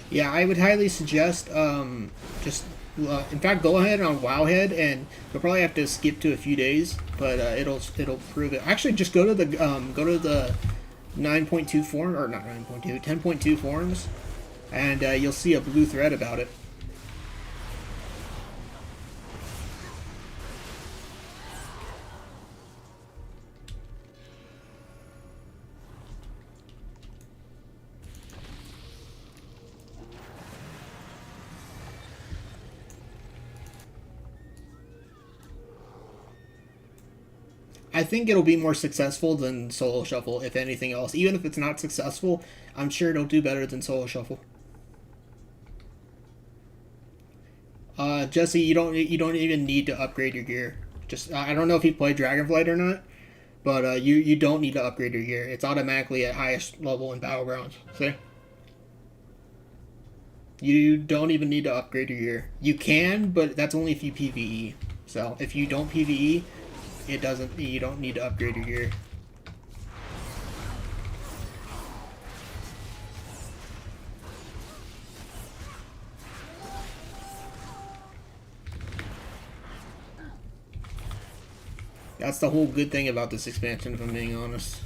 S1: Yeah, I would highly suggest just In fact, go ahead on Wowhead, and you'll probably have to skip to a few days, but it'll prove it. Actually, just go to the 9.2 forum, or not 9.2, 10.2 forums, and you'll see a blue thread about it. I think it'll be more successful than Solo Shuffle, if anything else. Even if it's not successful, I'm sure it'll do better than Solo Shuffle. Jesse, you don't even need to upgrade your gear. Just I don't know if you play Dragonflight or not, but you don't need to upgrade your gear. It's automatically at highest level in Battlegrounds. See? You don't even need to upgrade your gear. You can, but that's only if you PvE. So if you don't PvE, it doesn't. You don't need to upgrade your gear. That's the whole good thing about this expansion, if I'm being honest.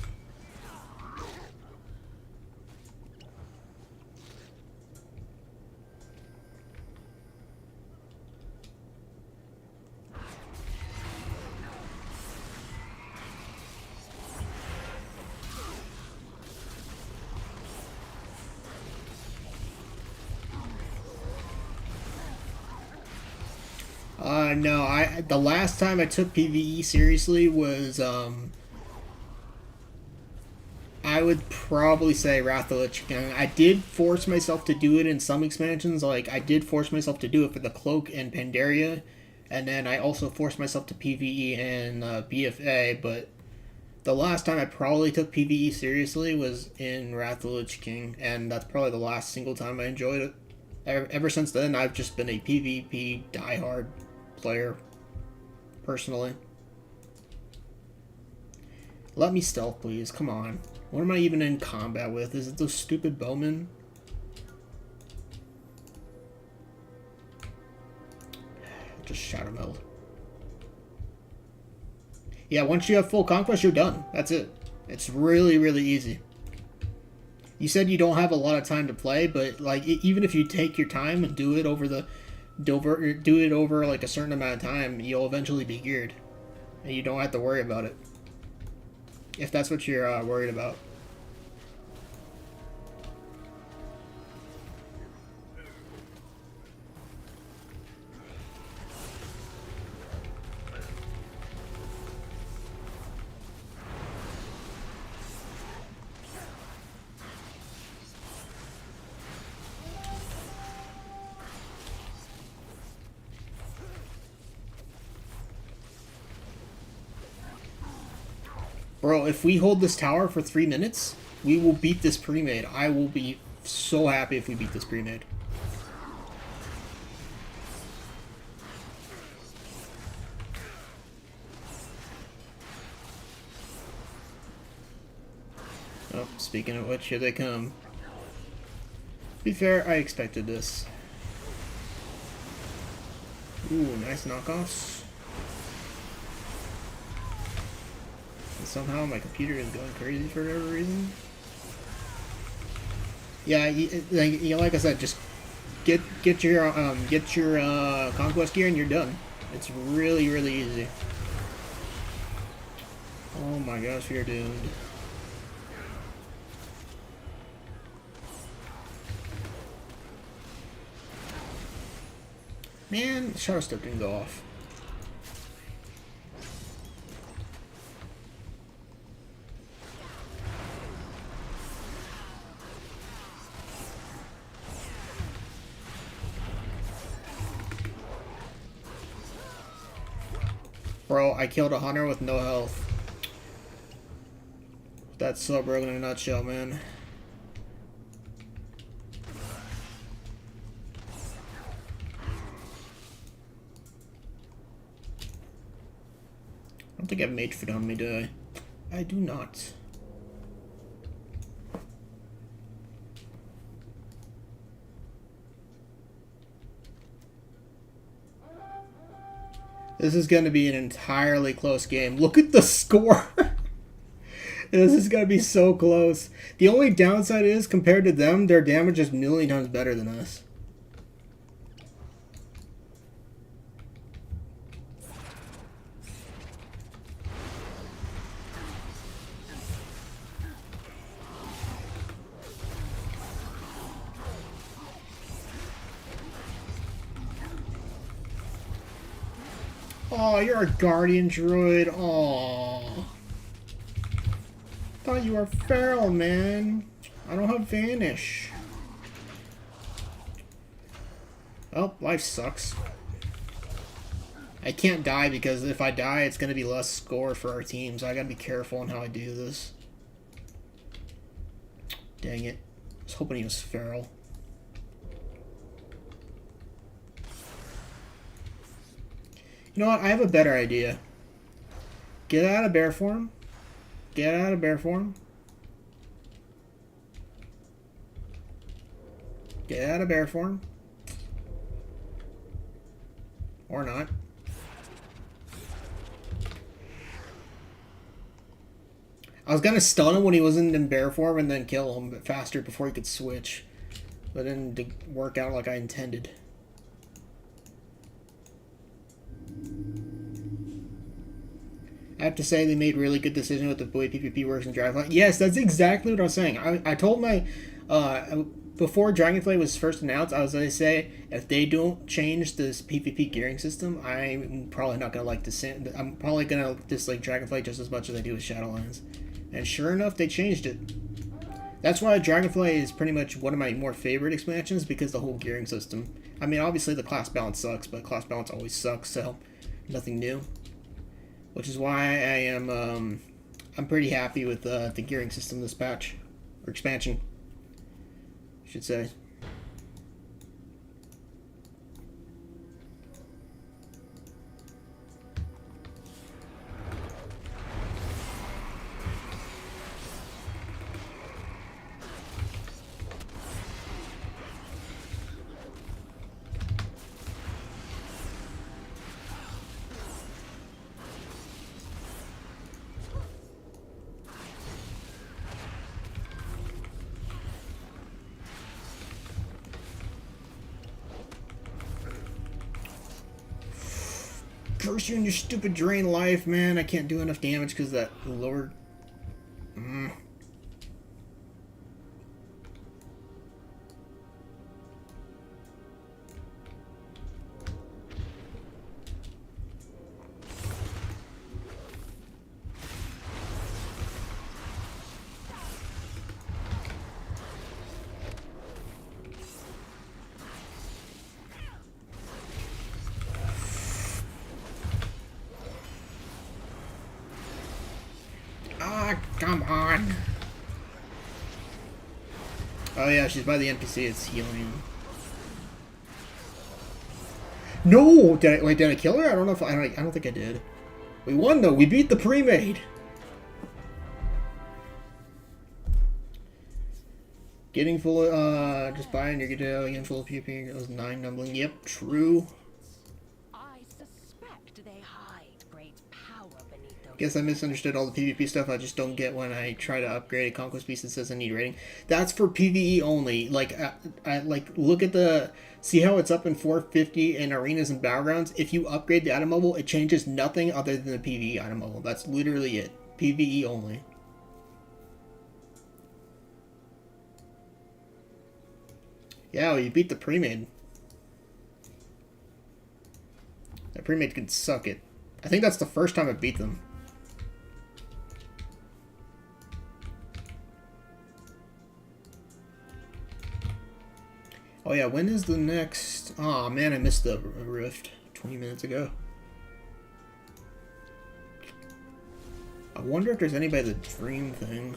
S1: No, the last time I took PvE seriously was I would probably say Wrath of the Lich King. I did force myself to do it in some expansions, like I did force myself to do it for the Cloak and Pandaria, and then I also forced myself to PvE in BFA, but the last time I probably took PvE seriously was in Wrath of the Lich King, and that's probably the last single time I enjoyed it. Ever since then, I've just been a PvP diehard player, personally. Let me stealth, please. Come on. What am I even in combat with? Is it those stupid bowmen? Just shadow meld. Yeah, once you have full conquest, you're done. That's it. It's really, really easy. You said you don't have a lot of time to play, but like even if you take your time and do it over like a certain amount of time, you'll eventually be geared, and you don't have to worry about it. If that's what you're worried about. Bro, if we hold this tower for 3 minutes, we will beat this pre-made. I will be so happy if we beat this pre-made. Oh, speaking of which, here they come. To be fair, I expected this. Ooh, nice knockoffs. Somehow my computer is going crazy for whatever reason. Yeah, like I said, just get your conquest gear and you're done. It's really, really easy. Oh my gosh, you're doomed. Man, Shadow Step didn't go off. Bro, I killed a hunter with no health. That's so broken in a nutshell, man. I don't think I have mage foot on me, do I? I do not. This is going to be an entirely close game. Look at the score. This is going to be so close. The only downside is, compared to them, their damage is a million times better than us. Oh, you're a guardian druid. Oh, thought you were feral, man. I don't have vanish. Oh, life sucks. I can't die because if I die, it's gonna be less score for our team. So I gotta be careful on how I do this. Dang it! I was hoping he was feral. You know what? I have a better idea. Get out of bear form. Get out of bear form. Get out of bear form. Or not. I was gonna stun him when he wasn't in bear form and then kill him faster before he could switch. But it didn't work out like I intended. I have to say they made really good decision with the way PvP works in Dragonflight. Yes, that's exactly what I was saying. I told my before Dragonflight was first announced, I was going to say if they don't change this PvP gearing system, I'm probably not going to like this. I'm probably going to dislike Dragonflight just as much as I do with Shadowlands. And sure enough, they changed it. That's why Dragonflight is pretty much one of my more favorite expansions, because the whole gearing system. I mean, obviously the class balance sucks, but class balance always sucks, so nothing new. Which is why I am I'm pretty happy with the gearing system this patch, or expansion, I should say. Curse you and your stupid drain life, man. I can't do enough damage because that lowered. Come on. Oh yeah, she's by the NPC. It's healing. No, did I kill her? I don't know if I don't think I did. We won though. We beat the pre-made. Getting full of, just buying your guitar, getting full of PvP. It was 9 numbling. Yep, true. Guess I misunderstood all the PvP stuff. I just don't get when I try to upgrade a conquest piece that says I need rating. That's for PvE only. Like, I like look at the, see how it's up in 450 in arenas and battlegrounds. If you upgrade the item level, it changes nothing other than the PvE item level. That's literally it. PvE only. Yeah, well, you beat the pre-made. That pre-made can suck it. I think that's the first time I beat them. Oh yeah, when is the next... Aw, man, I missed the rift 20 minutes ago. I wonder if there's anybody the dream thing.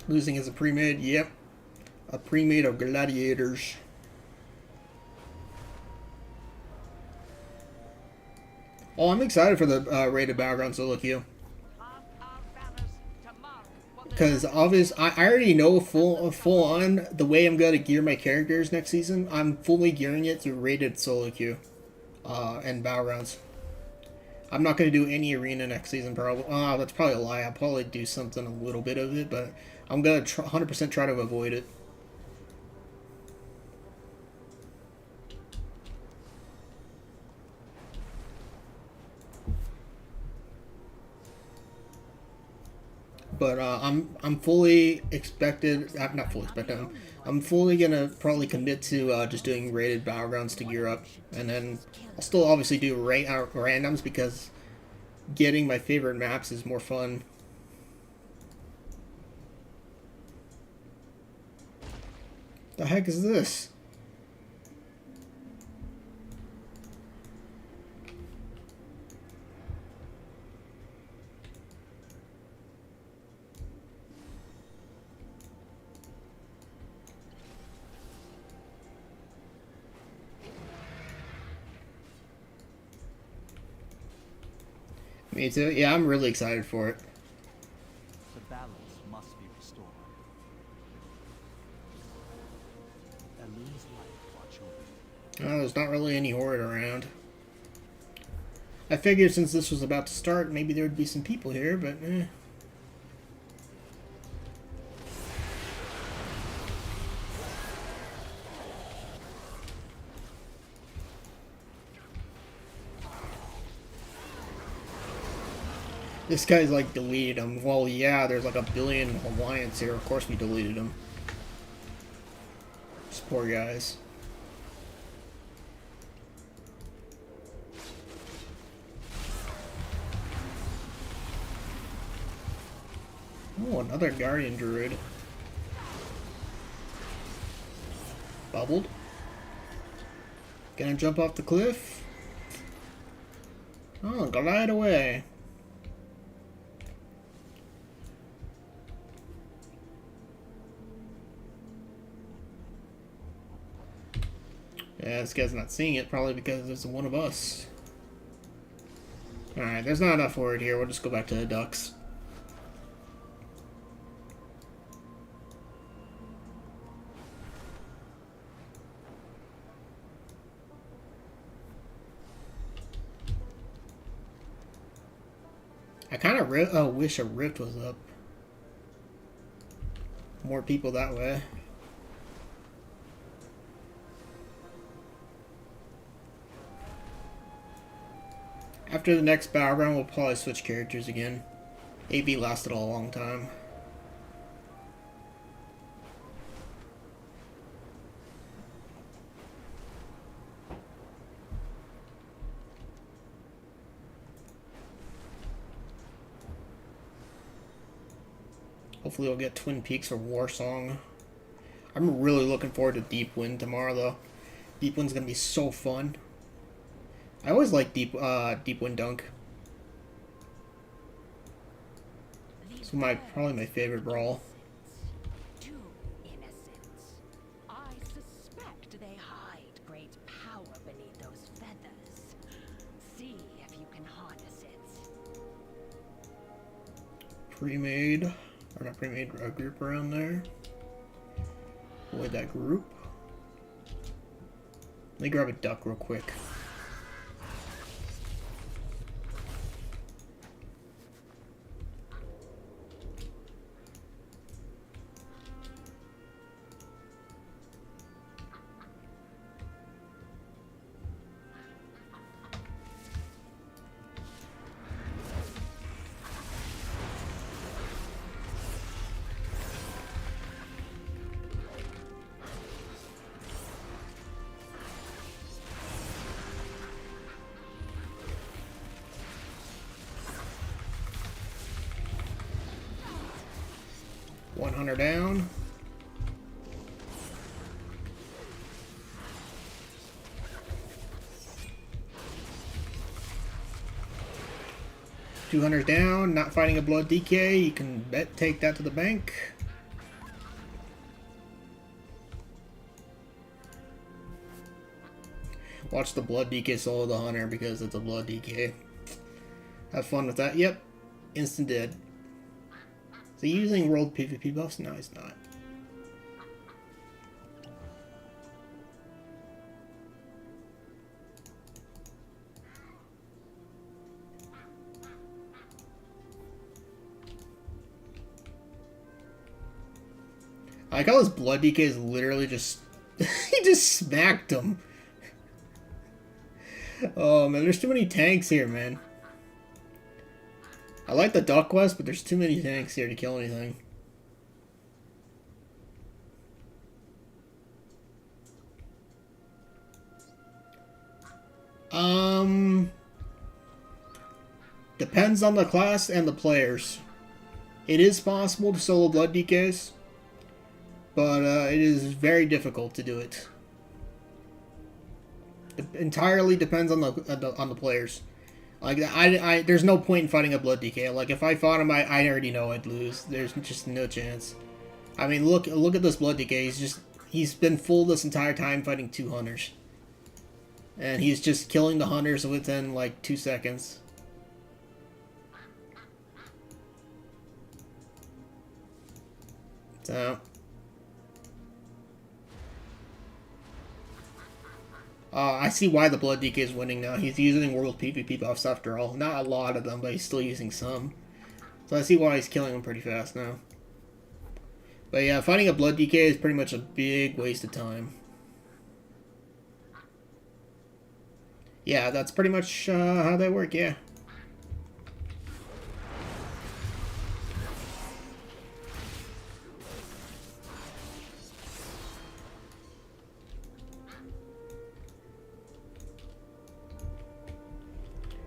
S1: Losing as a pre-made, yep. A pre-made of gladiators. Oh, I'm excited for the raid of Battleground solo queue. because obvious I already know full on the way I'm gonna gear my characters next season. I'm fully gearing it to rated solo queue, and battlegrounds. I'm not gonna do any arena next season. Probably. That's probably a lie. I'll probably do something a little bit of it, but I'm gonna 100% try to avoid it. But I'm fully expected. Not fully expected. I'm fully gonna probably commit to just doing rated battlegrounds to gear up, and then I'll still obviously do randoms because getting my favorite maps is more fun. The heck is this? Me too. Yeah, I'm really excited for it.
S2: The balance must be restored. Elune's life watch over.
S1: There's not really any horde around. I figured since this was about to start, maybe there would be some people here, but eh. This guy's like deleted him. Well, yeah, there's like a billion alliance here. Of course we deleted him. These poor guys. Oh, another Guardian Druid. Bubbled. Gonna jump off the cliff. Oh, glide away. Yeah, this guy's not seeing it, probably because it's one of us. Alright, there's not enough word here. We'll just go back to the ducks. I kind of wish a rift was up. More people that way. After the next battleground, we'll probably switch characters again. AB lasted a long time. Hopefully we'll get Twin Peaks or Warsong. I'm really looking forward to Deep Wind tomorrow, though. Deep Wind's gonna be so fun. I always like Deep Wind Dunk. It's probably my favorite brawl.
S3: Too innocent. I suspect they hide great power beneath those feathers. See if you can harness it.
S1: Pre-made, or not pre-made, a group around there. Avoid that group. Let me grab a duck real quick. Hunter down. $200 down, not fighting a blood DK. You can take that to the bank. Watch the blood DK solo the hunter because it's a blood DK. Have fun with that. Yep. Instant dead. Is he using world PvP buffs? No, he's not. I like how his blood DK is literally just... he just smacked him. Oh man, there's too many tanks here, man. I like the Duck Quest, but there's too many tanks here to kill anything. Depends on the class and the players. It is possible to solo blood DKs, but it is very difficult to do it. It entirely depends on the players. Like there's no point in fighting a blood DK. Like if I fought him, I already know I'd lose. There's just no chance. I mean, look at this blood DK. He's been full this entire time fighting 2 hunters, and he's just killing the hunters within like 2 seconds. So. I see why the Blood DK is winning now. He's using world PvP buffs after all. Not a lot of them, but he's still using some. So I see why he's killing them pretty fast now. But yeah, fighting a Blood DK is pretty much a big waste of time. Yeah, that's pretty much how they work, yeah.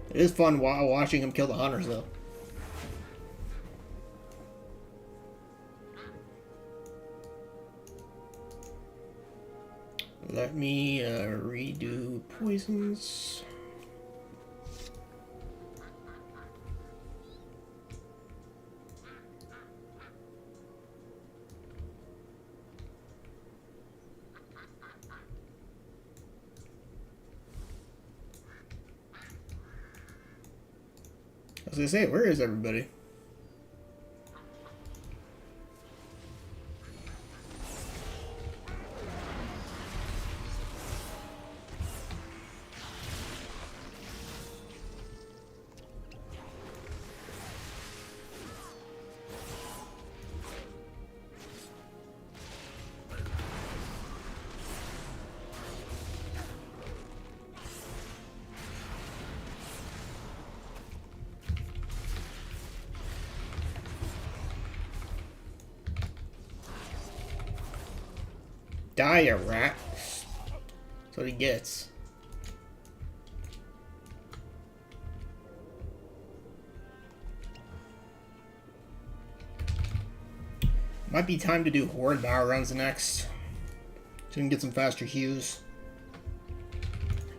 S1: It is fun watching him kill the hunters, though. Let me redo poisons. I was gonna say, where is everybody? Die, you rat. That's what he gets. Might be time to do Horde Battlegrounds next, so we can get some faster hews.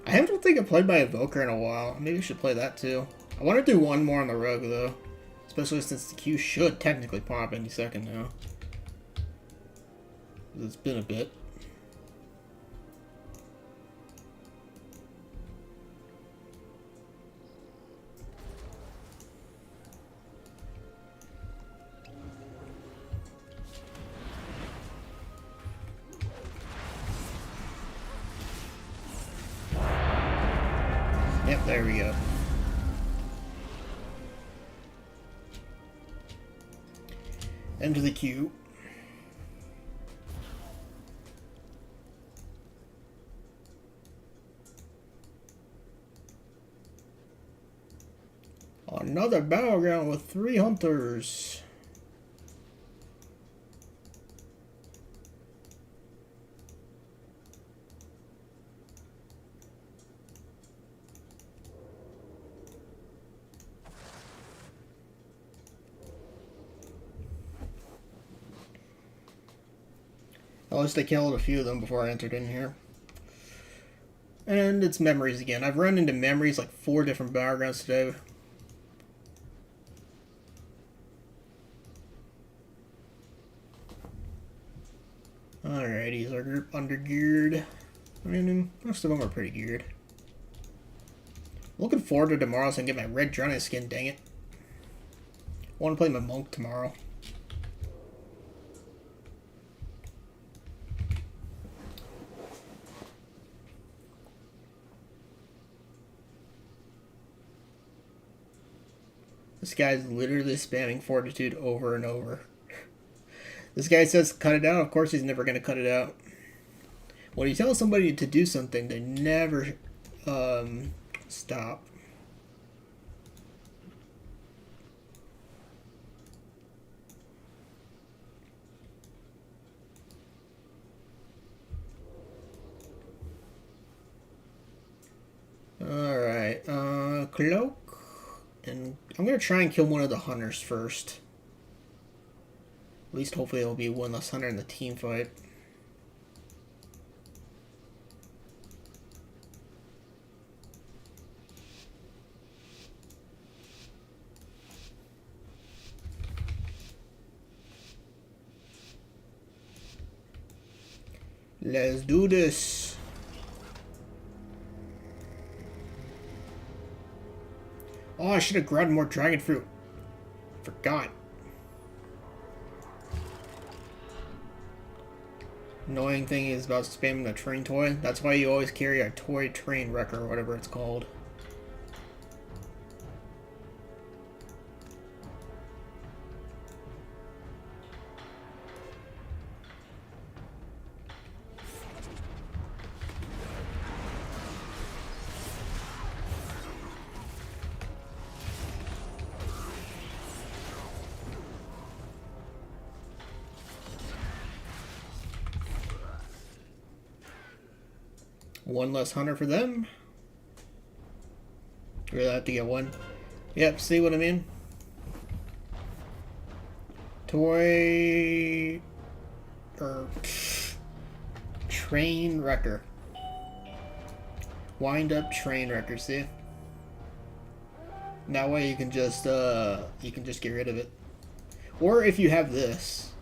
S1: I don't think I've played by Evoker in a while. Maybe I should play that too. I want to do one more on the rogue though, especially since the queue should technically pop any second now. It's been a bit. Yep, there we go. Enter the queue. Another battleground with 3 hunters. At least I killed a few of them before I entered in here. And it's memories again. I've run into memories like 4 different battlegrounds today. Alrighty, is our group undergeared? I mean, most of them are pretty geared. Looking forward to tomorrow so I can get my red Drunus skin, dang it. I want to play my monk tomorrow. This guy's literally spamming Fortitude over and over. This guy says cut it out. Of course he's never going to cut it out. When you tell somebody to do something, they never stop. Alright, Cloak. And I'm going to try and kill one of the hunters first. At least hopefully it'll be one less hunter in the team fight. Let's do this. Oh, I should have grabbed more dragon fruit. Forgot. Annoying thing is about spamming the train toy. That's why you always carry a toy train wrecker or whatever it's called. One less hunter for them. Really have to get one. Yep, see what I mean? Toy... train wrecker. Wind up train wrecker, see? That way you can just get rid of it. Or if you have this.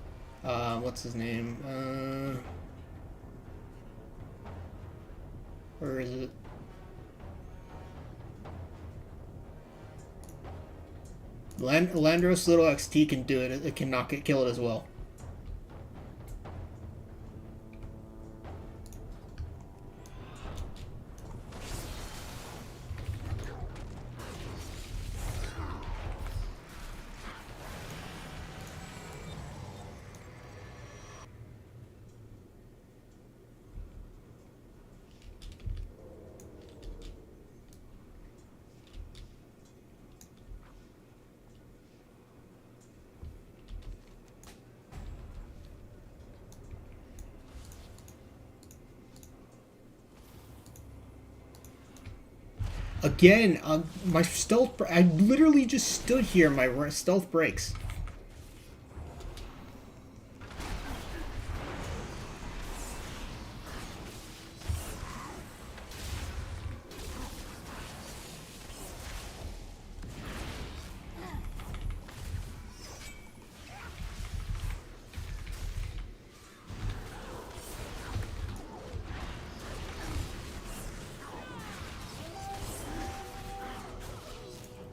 S1: What's his name? Where is it? Landros Little XT can do it. It can kill it as well. Again, my stealth... I literally just stood here and my stealth breaks.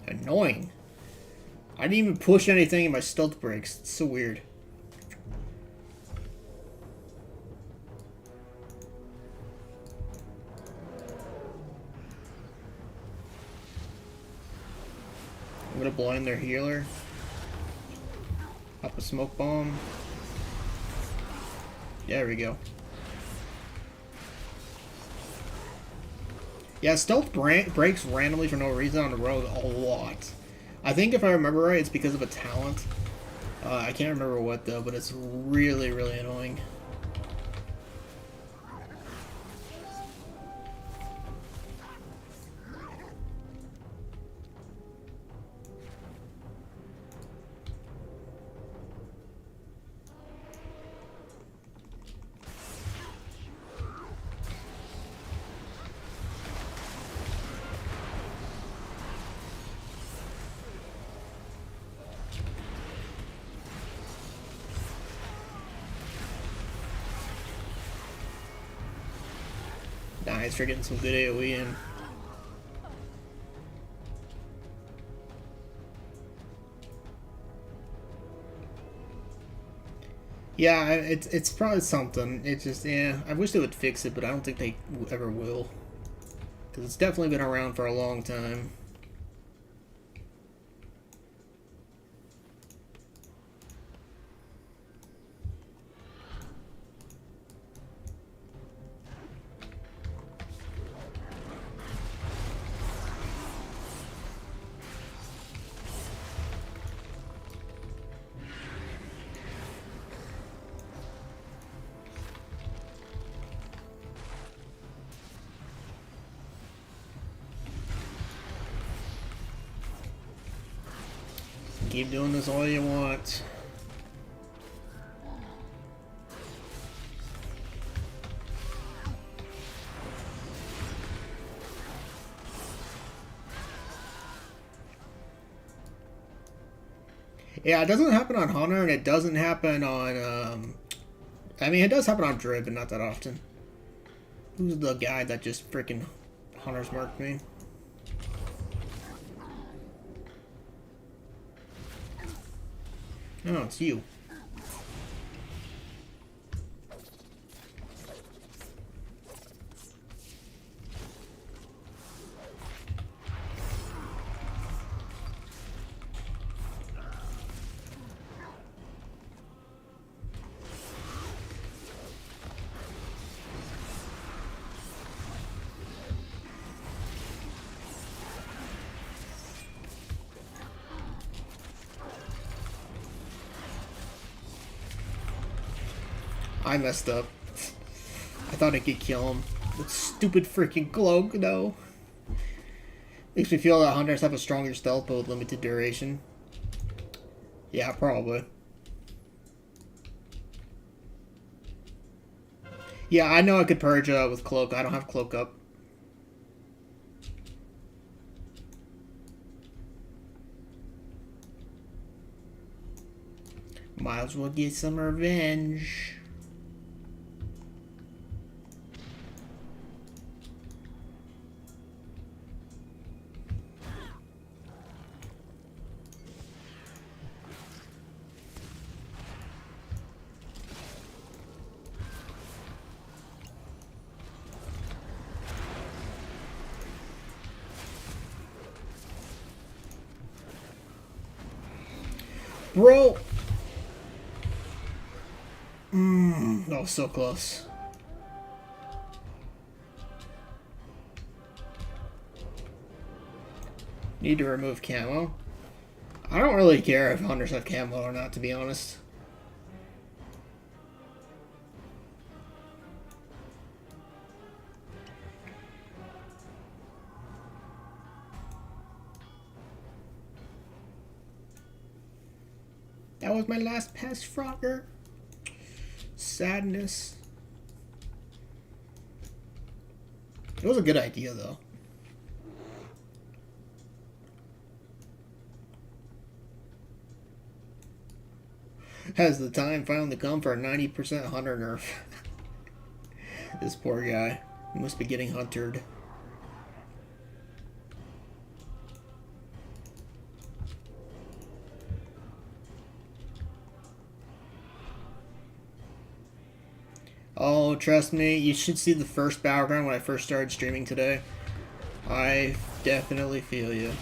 S1: Annoying. I didn't even push anything and my stealth breaks. It's so weird. I'm gonna blind their healer. Pop a smoke bomb. There we go. Yeah, stealth breaks randomly for no reason on the road a lot. I think if I remember right, it's because of a talent. I can't remember what though, but it's really, really annoying. Nice, for getting some good AoE in. Yeah, it's probably something. It's just, yeah, I wish they would fix it, but I don't think they ever will. Because it's definitely been around for a long time. Keep doing this all you want. Yeah, it doesn't happen on Hunter, and it doesn't happen on, I mean, it does happen on Druid, but not that often. Who's the guy that just freaking Hunter's marked me? Oh, it's you. I messed up. I thought I could kill him. That stupid freaking cloak, though. Makes me feel that hunters have a stronger stealth, but with limited duration. Yeah, probably. Yeah, I know I could purge with cloak. I don't have cloak up. Might as well get some revenge. Bro! That was so close. Need to remove camo. I don't really care if hunters have camo or not, to be honest. That was my last pass, Frogger. Sadness. It was a good idea, though. Has the time finally come for a 90% hunter nerf? This poor guy. He must be getting huntered. Oh, trust me, you should see the first Battleground when I first started streaming today. I definitely feel you.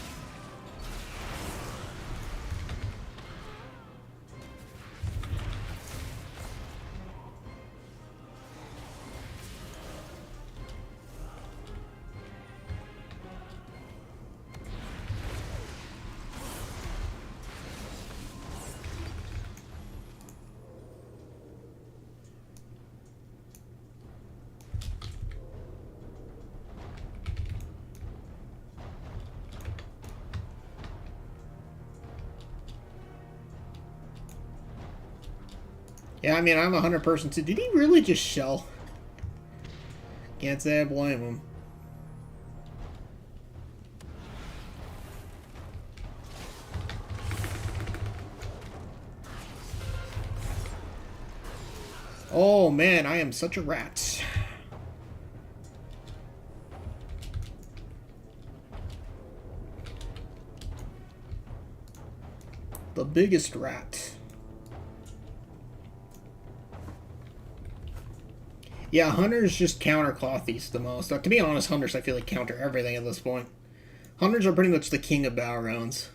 S1: Yeah, I mean, I'm a 100% too. Did he really just shell? Can't say I blame him. Oh man, I am such a rat. The biggest rat. Yeah, hunters just counter clothies the most. To be honest, hunters I feel like counter everything at this point. Hunters are pretty much the king of battlegrounds.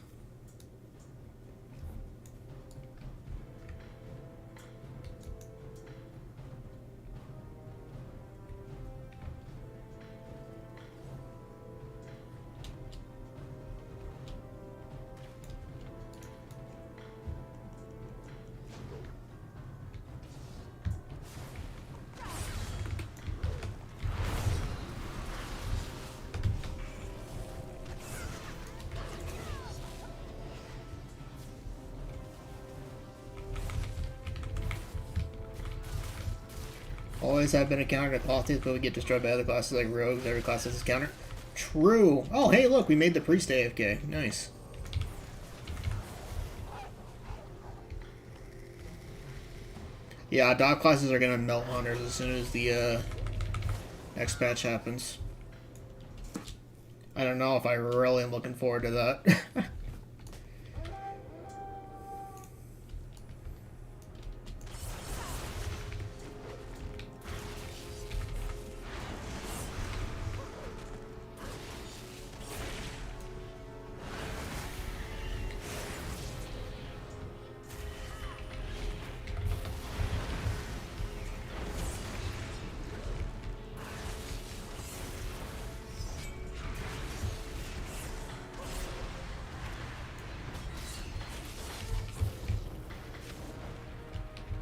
S1: always have been a counter to qualities, but we get destroyed by other classes like rogues. Every class has a counter. True. Oh, hey, look, we made the priest AFK. Nice. Yeah, dog classes are gonna melt hunters as soon as the next patch happens. I don't know if I really am looking forward to that.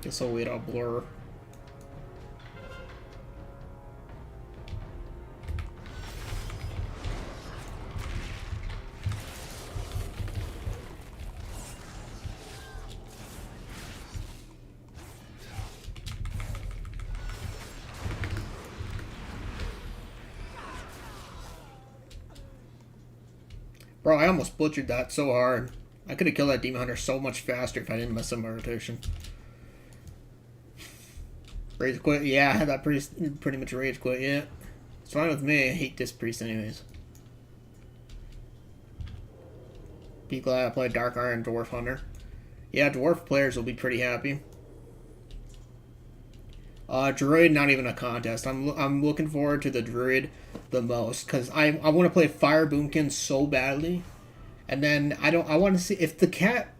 S1: Guess I'll wait on Blur. Bro, I almost butchered that so hard. I could have killed that Demon Hunter so much faster if I didn't mess up my rotation. Rage quit? Yeah, that priest pretty much rage quit, yeah. It's fine with me, I hate this priest anyways. Be glad I played Dark Iron Dwarf Hunter. Yeah, Dwarf players will be pretty happy. Druid, not even a contest. I'm looking forward to the Druid the most, because I want to play Fire Boomkin so badly. And then I want to see if the cat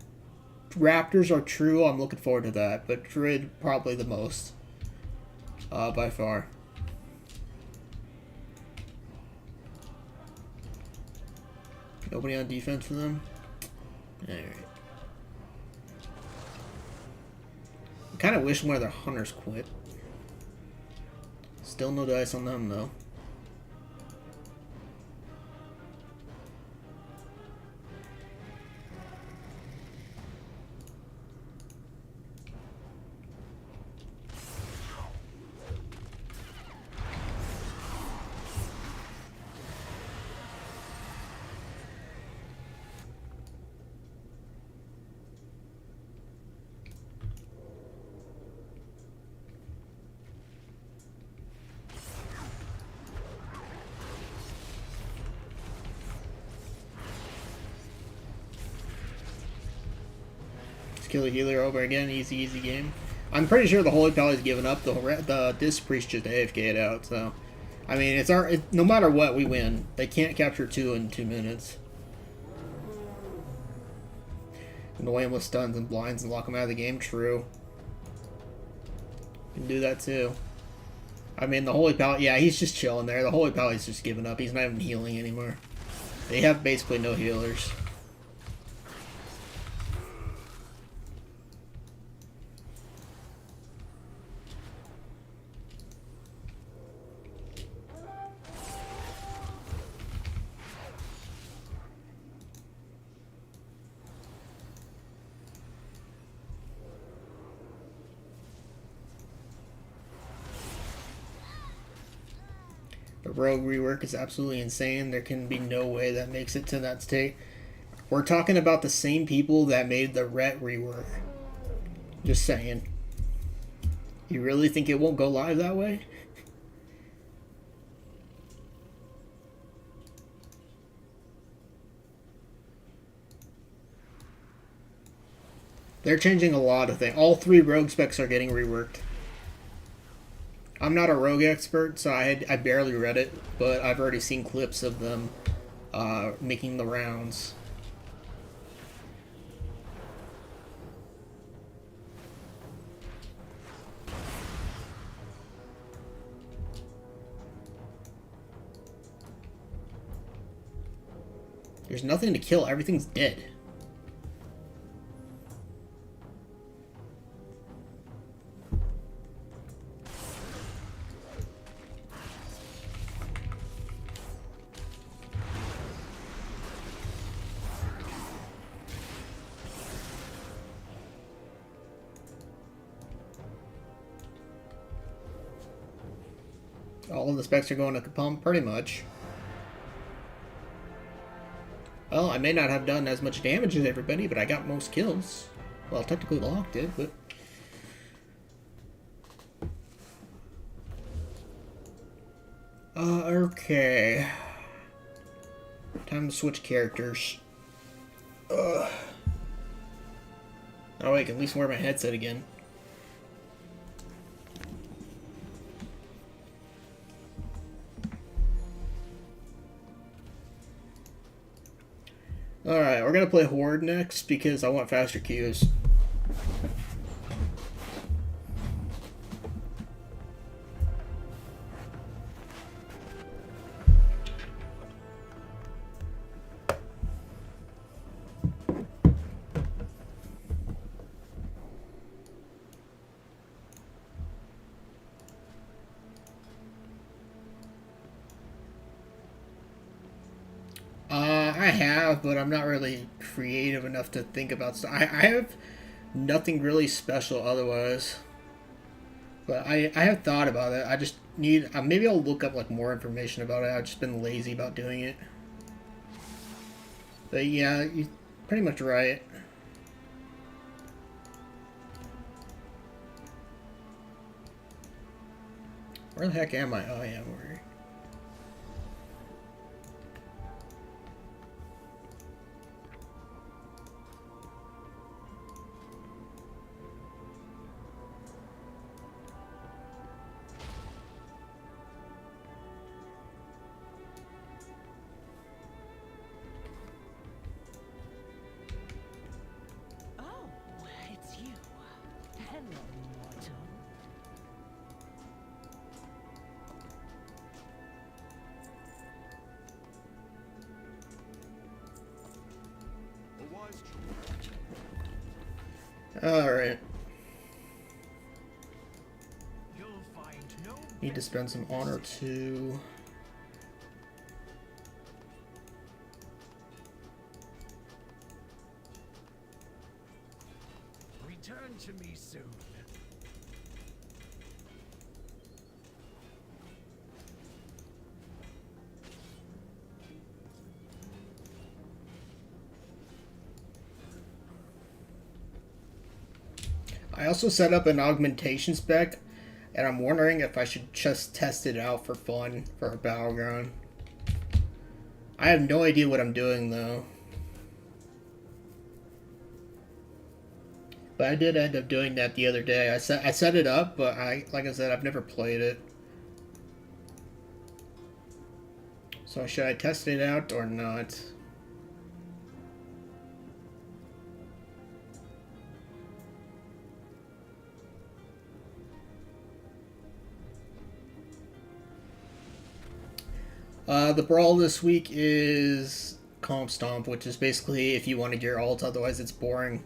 S1: raptors are true, I'm looking forward to that. But Druid probably the most. By far. Nobody on defense for them? Alright. I kind of wish one of their hunters quit. Still no dice on them, though. Kill a healer over again, easy game. I'm pretty sure the Holy Pally's given up. This priest just AFK'd out, so I mean no matter what we win. They can't capture 2 in 2 minutes. Annoy him with stuns and blinds and lock him out of the game, true. Can do that too. I mean the Holy Pally, yeah, he's just chilling there. The Holy Pally's just giving up. He's not even healing anymore. They have basically no healers. The rogue rework is absolutely insane. There can be no way that makes it to that state. We're talking about the same people that made the ret rework. Just saying. You really think it won't go live that way? They're changing a lot of things. All 3 rogue specs are getting reworked. I'm not a rogue expert, so I barely read it, but I've already seen clips of them making the rounds. There's nothing to kill, everything's dead. All of the specs are going to pump, pretty much. Well, I may not have done as much damage as everybody, but I got most kills. Well, technically Locke did, but... okay. Time to switch characters. Oh wait, I can at least wear my headset again. Alright, we're gonna play Horde next because I want faster queues. I have, but I'm not really creative enough to think about stuff. I have nothing really special otherwise. But I have thought about it. I just need... maybe I'll look up like more information about it. I've just been lazy about doing it. But yeah, you're pretty much right. Where the heck am I? Oh, yeah, where... Alright. Need to spend some honor to...
S4: Return to me soon.
S1: I also set up an augmentation spec, and I'm wondering if I should just test it out for fun for a Battleground. I have no idea what I'm doing, though. But I did end up doing that the other day. I set it up, but like I said, I've never played it. So should I test it out or not? The brawl this week is Comp Stomp, which is basically if you want to gear ult, otherwise it's boring.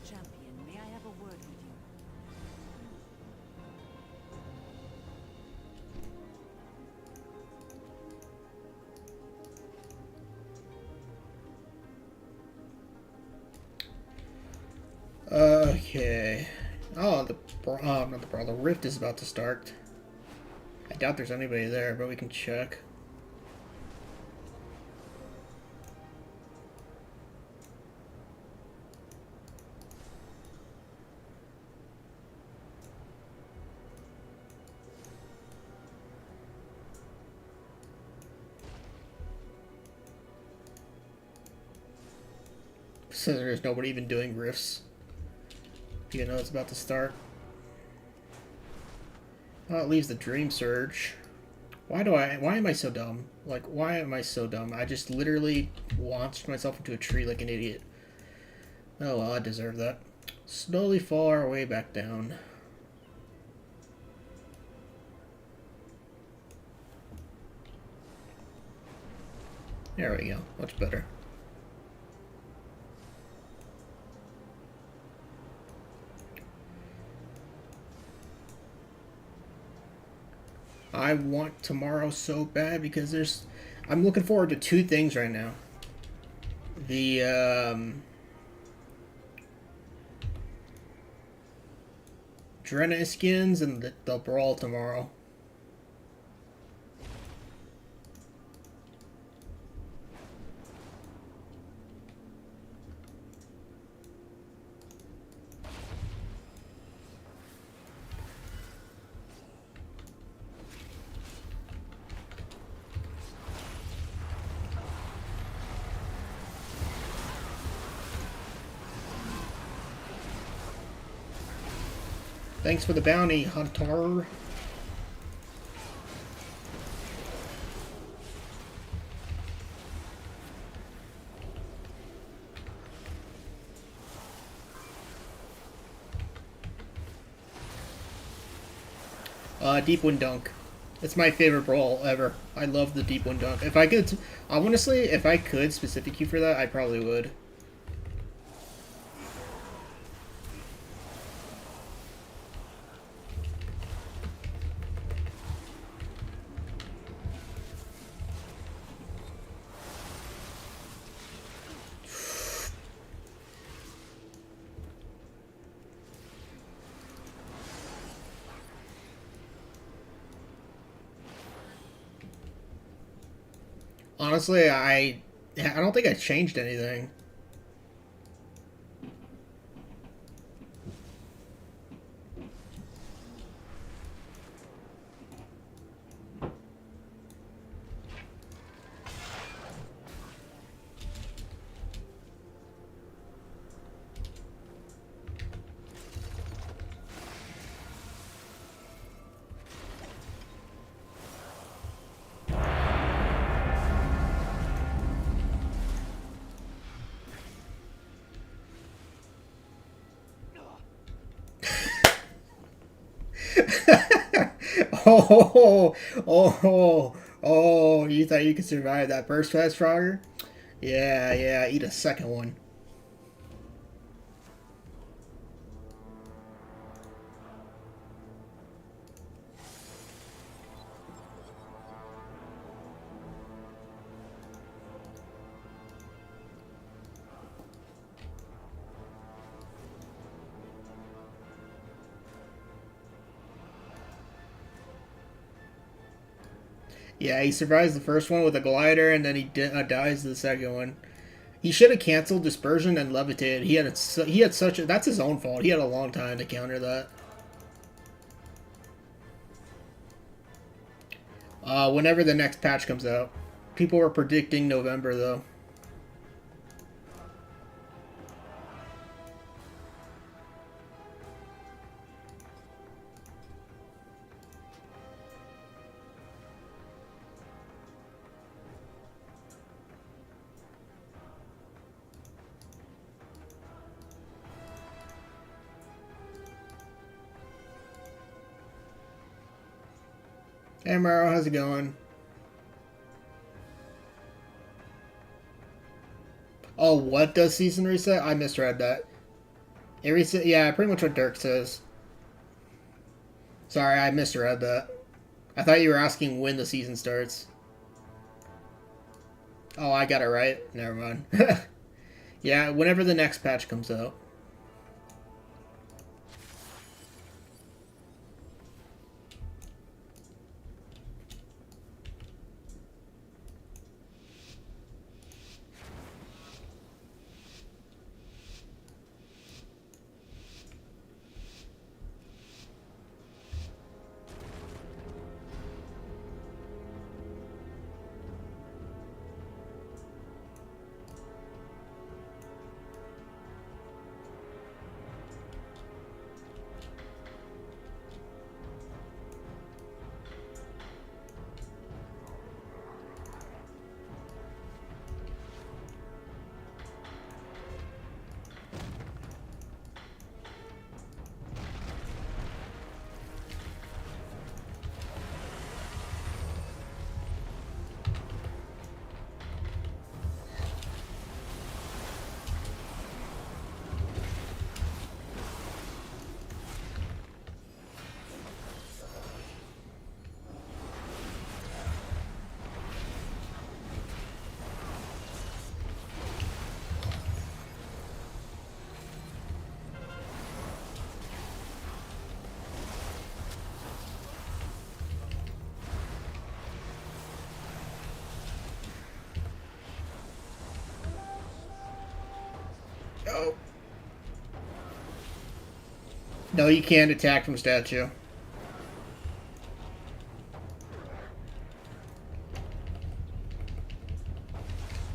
S3: Champion, may I have a word with you?
S1: Okay. Oh, not the brawl. The rift is about to start. I doubt there's anybody there, but we can check. So there's nobody even doing rifts. You know it's about to start. Oh, it leaves the Dream Surge. Why am I so dumb? Like, why am I so dumb? I just literally launched myself into a tree like an idiot. Oh well, I deserve that. Slowly fall our way back down. There we go. Much better. I want tomorrow so bad because I'm looking forward to two things right now. The Drenna skins and the brawl tomorrow. Thanks for the bounty, Hunter. Deep Wind Dunk. It's my favorite brawl ever. I love the Deep Wind Dunk. If I could, honestly, if I could specific you for that, I probably would. Honestly, I don't think I changed anything. Oh, oh, you thought you could survive that burst fast frogger? Yeah, yeah, eat a second one. Yeah, he survives the first one with a glider, and then he dies the second one. He should have canceled dispersion and levitated. He had such a, that's his own fault. He had a long time to counter that. Whenever the next patch comes out, people were predicting November though. Hey Maro, how's it going? Oh, what does season reset? I misread that. It reset, yeah, pretty much what Dirk says. Sorry, I misread that. I thought you were asking when the season starts. Oh, I got it right. Never mind. Yeah, whenever the next patch comes out. Oh. No, you can't attack from statue.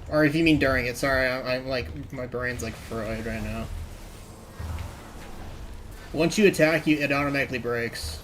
S1: Or if you mean during it, sorry, I'm like, my brain's like fried right now. Once you attack, it automatically breaks.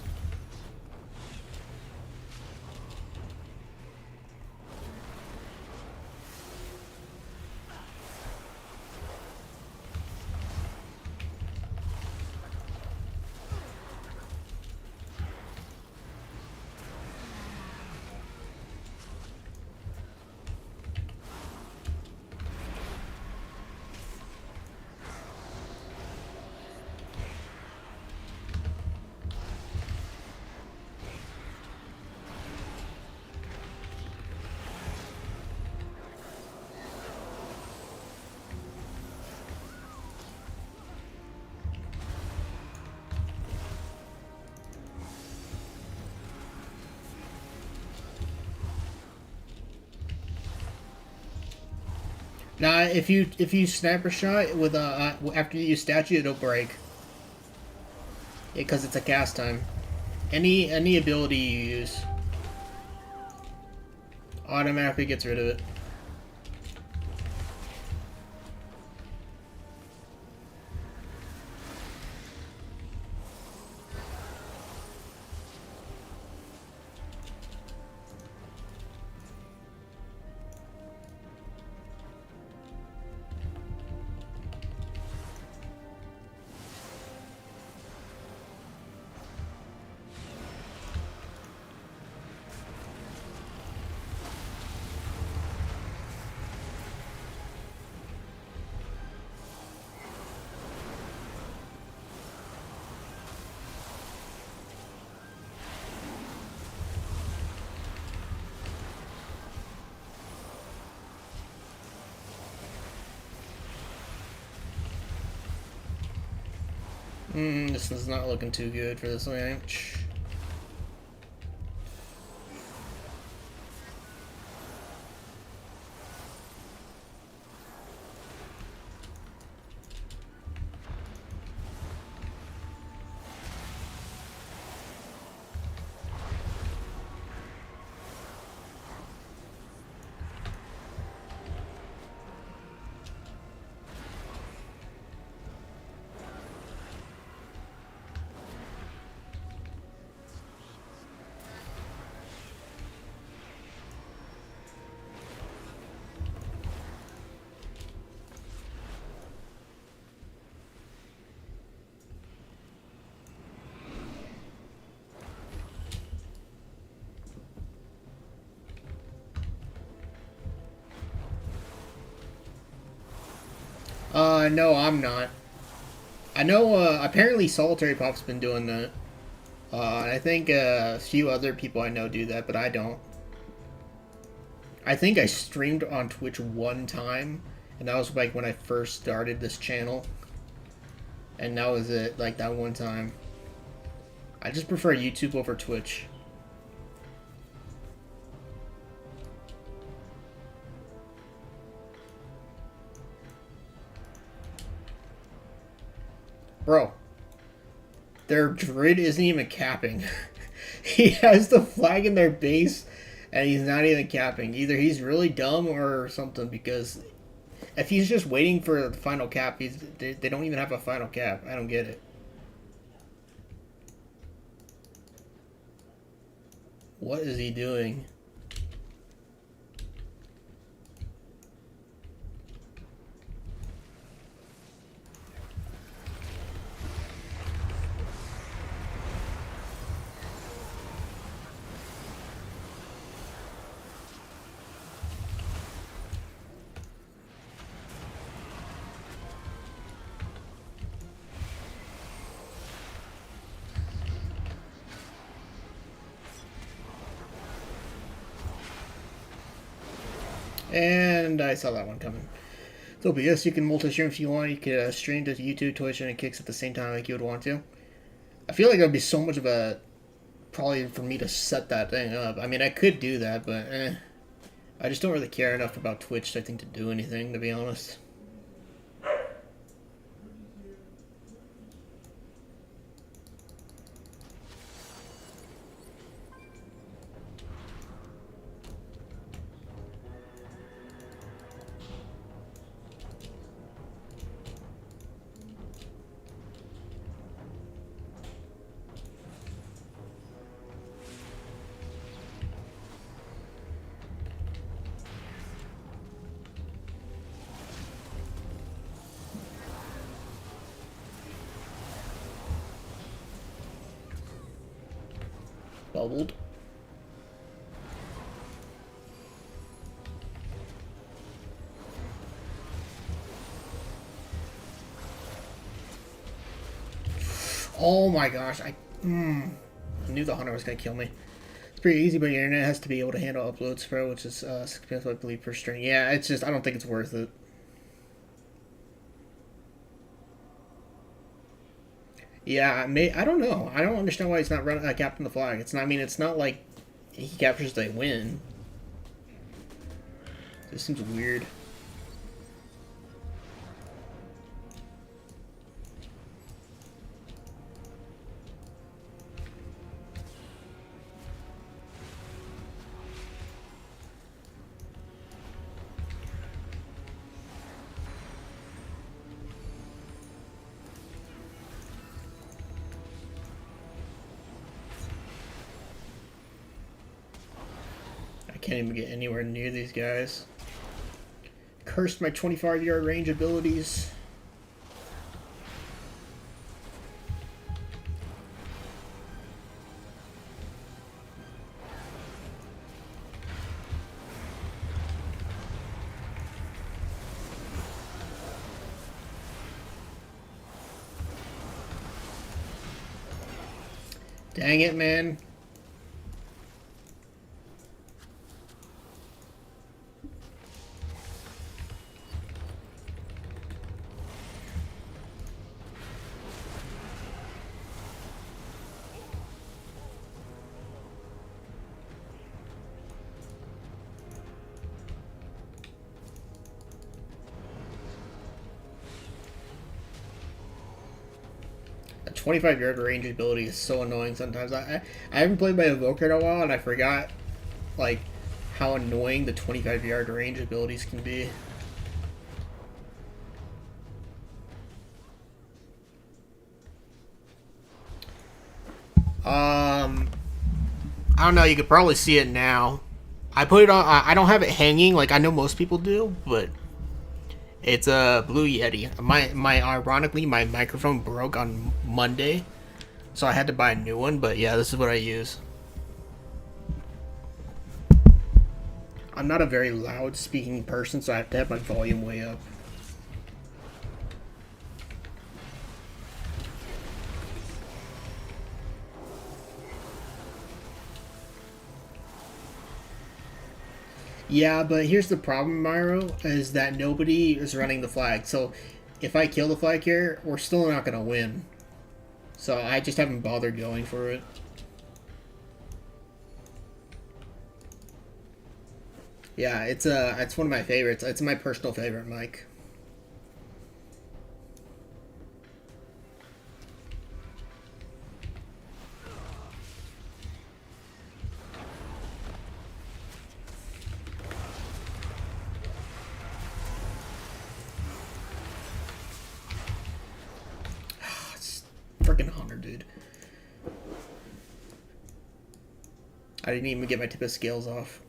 S1: Nah, if you sniper shot with after you use statue, it'll break. Because it's a cast time. Any ability you use automatically gets rid of it. This is not looking too good for this match. No, I'm not. I know, apparently Solitary Pop's been doing that. And I think a few other people I know do that, but I don't. I think I streamed on Twitch one time, and that was like when I first started this channel. And that was it, like that one time. I just prefer YouTube over Twitch. Bro, their Druid isn't even capping. He has the flag in their base, and he's not even capping. Either he's really dumb or something, because if he's just waiting for the final cap, they don't even have a final cap. I don't get it. What is he doing? And I saw that one coming. So BGS, you can multi-stream if you want. You can stream to YouTube, Twitch, and Kicks at the same time like you would want to. I feel like it would be so much of a... probably for me to set that thing up. I mean, I could do that, but I just don't really care enough about Twitch, I think, to do anything, to be honest. bubbled. Oh my gosh, I knew the hunter was gonna kill me. It's pretty easy, but your internet has to be able to handle uploads, bro, which is 6 I believe per string. Yeah, it's just I don't think it's worth it. Yeah, I don't know. I don't understand why he's not running captain the flag. It's not. I mean, it's not like he captures they win. This seems weird. I can't even get anywhere near these guys. Cursed my 25-yard range abilities. Dang it, man. A 25-yard range ability is so annoying sometimes. I haven't played by Evoker in a while, and I forgot like how annoying the 25-yard range abilities can be. I don't know. You could probably see it now. I put it on. I don't have it hanging like I know most people do, but it's a Blue Yeti. Ironically, my microphone broke on Monday, so I had to buy a new one. But yeah, this is what I use. I'm not a very loud speaking person, so I have to have my volume way up. Yeah, but here's the problem, Myro, is that nobody is running the flag. So if I kill the flag here, we're still not going to win. So I just haven't bothered going for it. Yeah, it's one of my favorites. It's my personal favorite mic. Freaking Hunter, dude. I didn't even get my tip of scales off.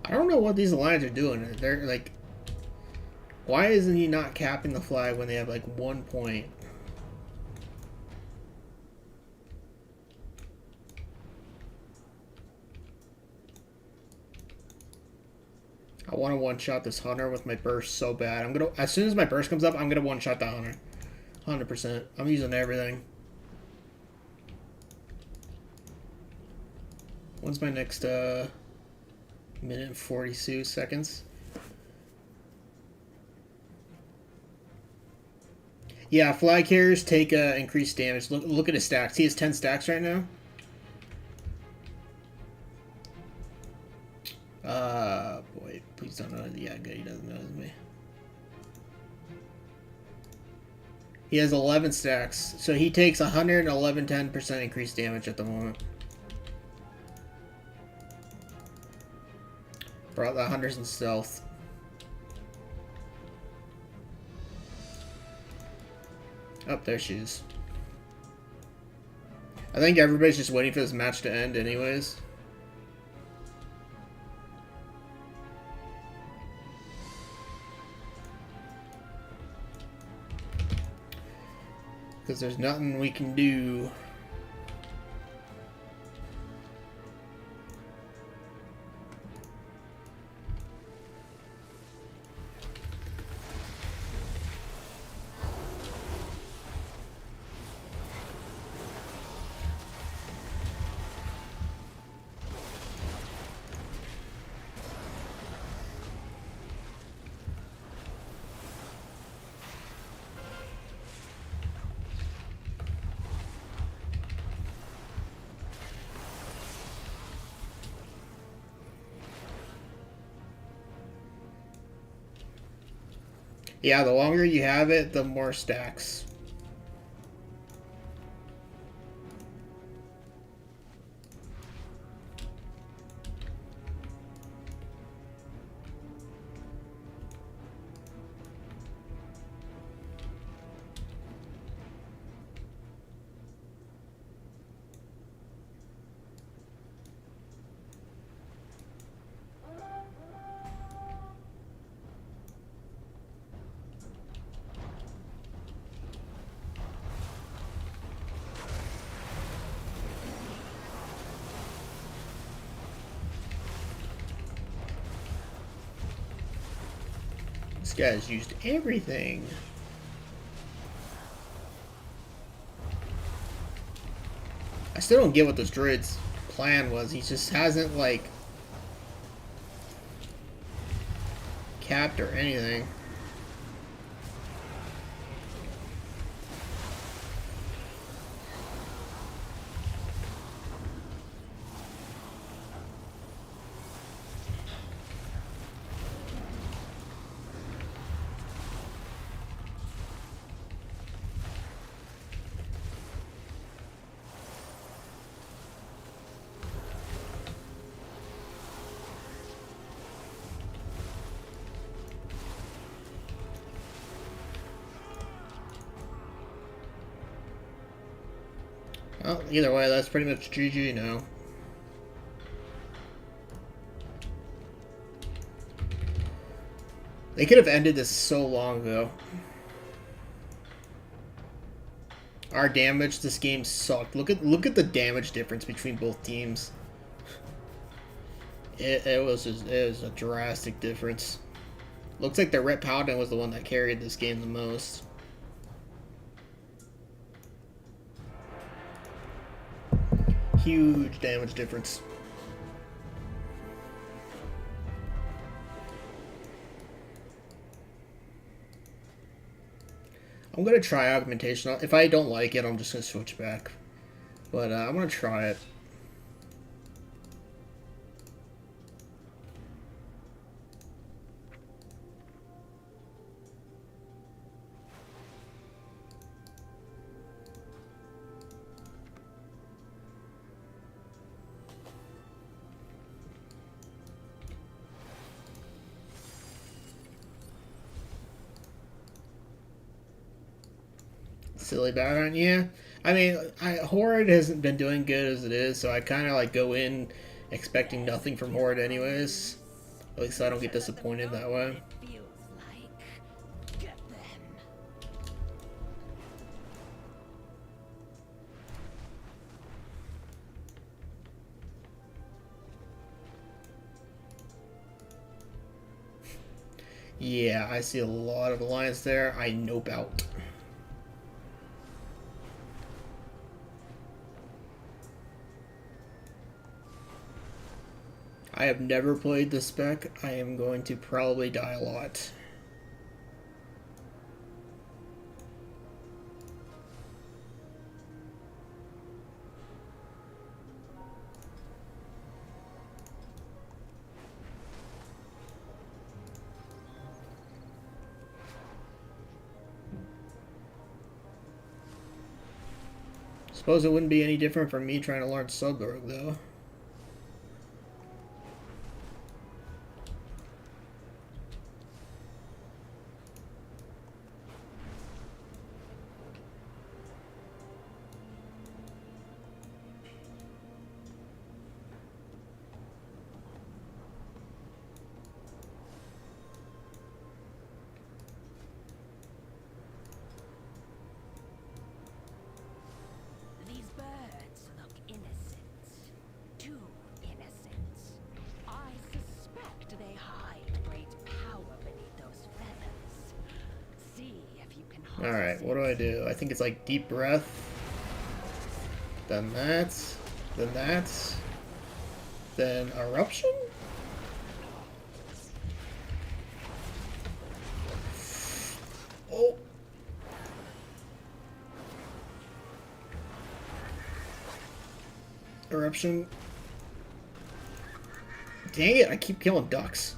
S1: I don't know what these Lions are doing. They're like, why isn't he not capping the flag when they have like 1 point? I want to one-shot this Hunter with my burst so bad. I'm gonna, as soon as my burst comes up, I'm gonna one-shot that Hunter, 100%. I'm using everything. When's my next minute and 42 seconds? Yeah, flag carriers take increased damage. Look at his stacks. He has 10 stacks right now. Boy, please don't know. Yeah, good. He doesn't know me. He has 11 stacks, so he takes 111 10% increased damage at the moment. Brought the hunters in stealth. Oh, there she is. I think everybody's just waiting for this match to end anyways. Because there's nothing we can do. Yeah, the longer you have it, the more stacks. This guy's used everything. I still don't get what this Druid's plan was. He just hasn't, like, capped or anything. Well, either way, that's pretty much GG now. They could have ended this so long ago. Our damage this game sucked. Look at the damage difference between both teams. It was a drastic difference. Looks like the Red Paladin was the one that carried this game the most. Huge damage difference. I'm gonna try augmentation. If I don't like it, I'm just gonna switch back. But I'm gonna try it. Silly Battleground, yeah. I mean, Horde hasn't been doing good as it is, so I kind of like go in expecting nothing from Horde anyways. At least I don't get disappointed that way.
S3: It feels like. Get them.
S1: Yeah, I see a lot of alliance there. I nope out. I have never played this spec. I am going to probably die a lot. Suppose it wouldn't be any different from me trying to learn Subrogue, though.
S3: These birds look innocent. Too innocent. I suspect they hide great power beneath those feathers. See if you can harness
S1: Alright, what do I do? I think it's like deep breath. Then that. Then that. Then eruption? Oh! Eruption. Dang it, I keep killing ducks.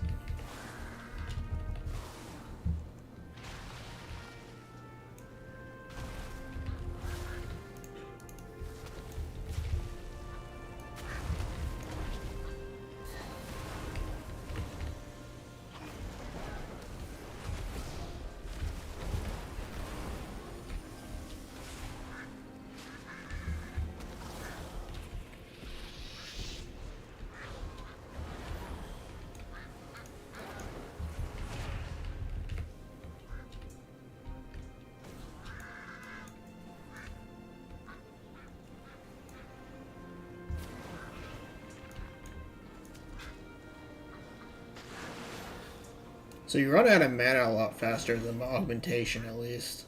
S1: So you run out of mana a lot faster than the augmentation, at least.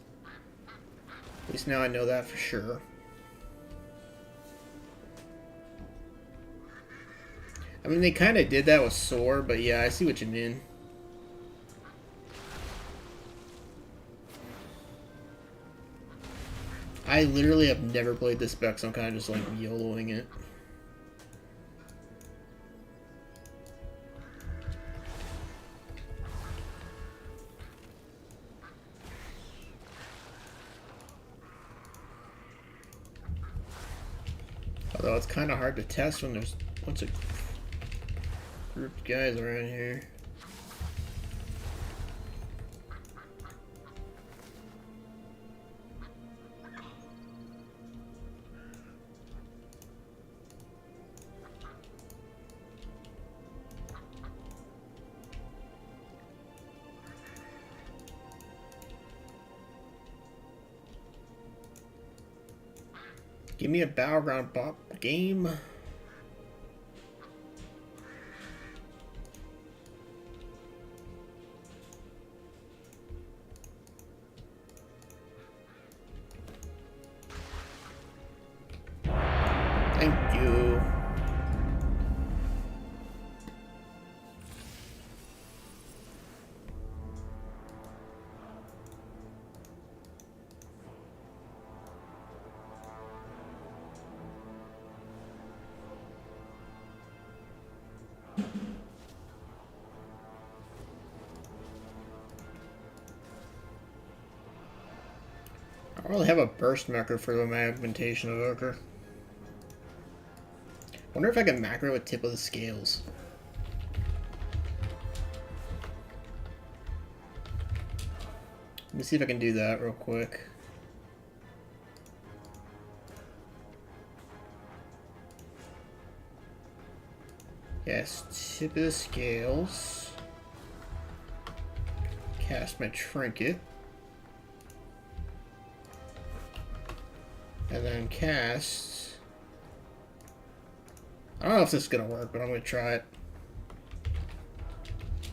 S1: At least now I know that for sure. I mean, they kind of did that with Soar, but yeah, I see what you mean. I literally have never played this spec, so I'm kind of just like YOLOing it. Although it's kind of hard to test when there's a bunch of grouped guys around here. Give me a Battleground bot game. Thank you. I don't really have a burst macro for my augmentation evoker. Wonder if I can macro with tip of the scales. Let me see if I can do that real quick. Yes, tip of the scales. Cast my trinket. And then cast... I don't know if this is going to work, but I'm going to try it.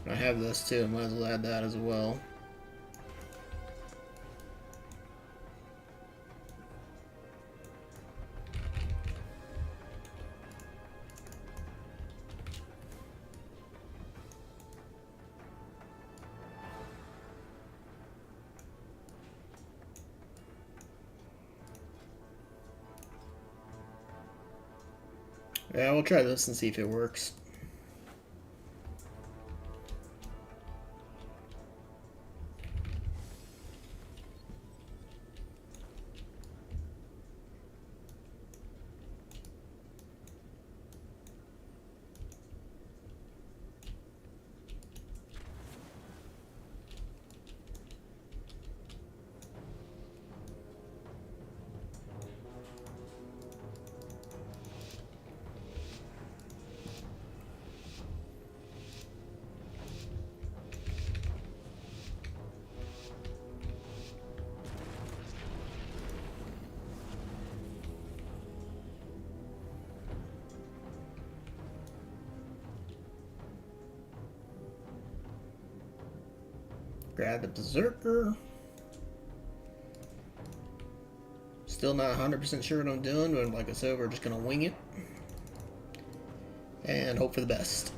S1: I have this too, might as well add that as well. Yeah, we'll try this and see if it works. Grab the Berserker. Still not 100% sure what I'm doing, but like I said, we're just gonna wing it. And hope for the best.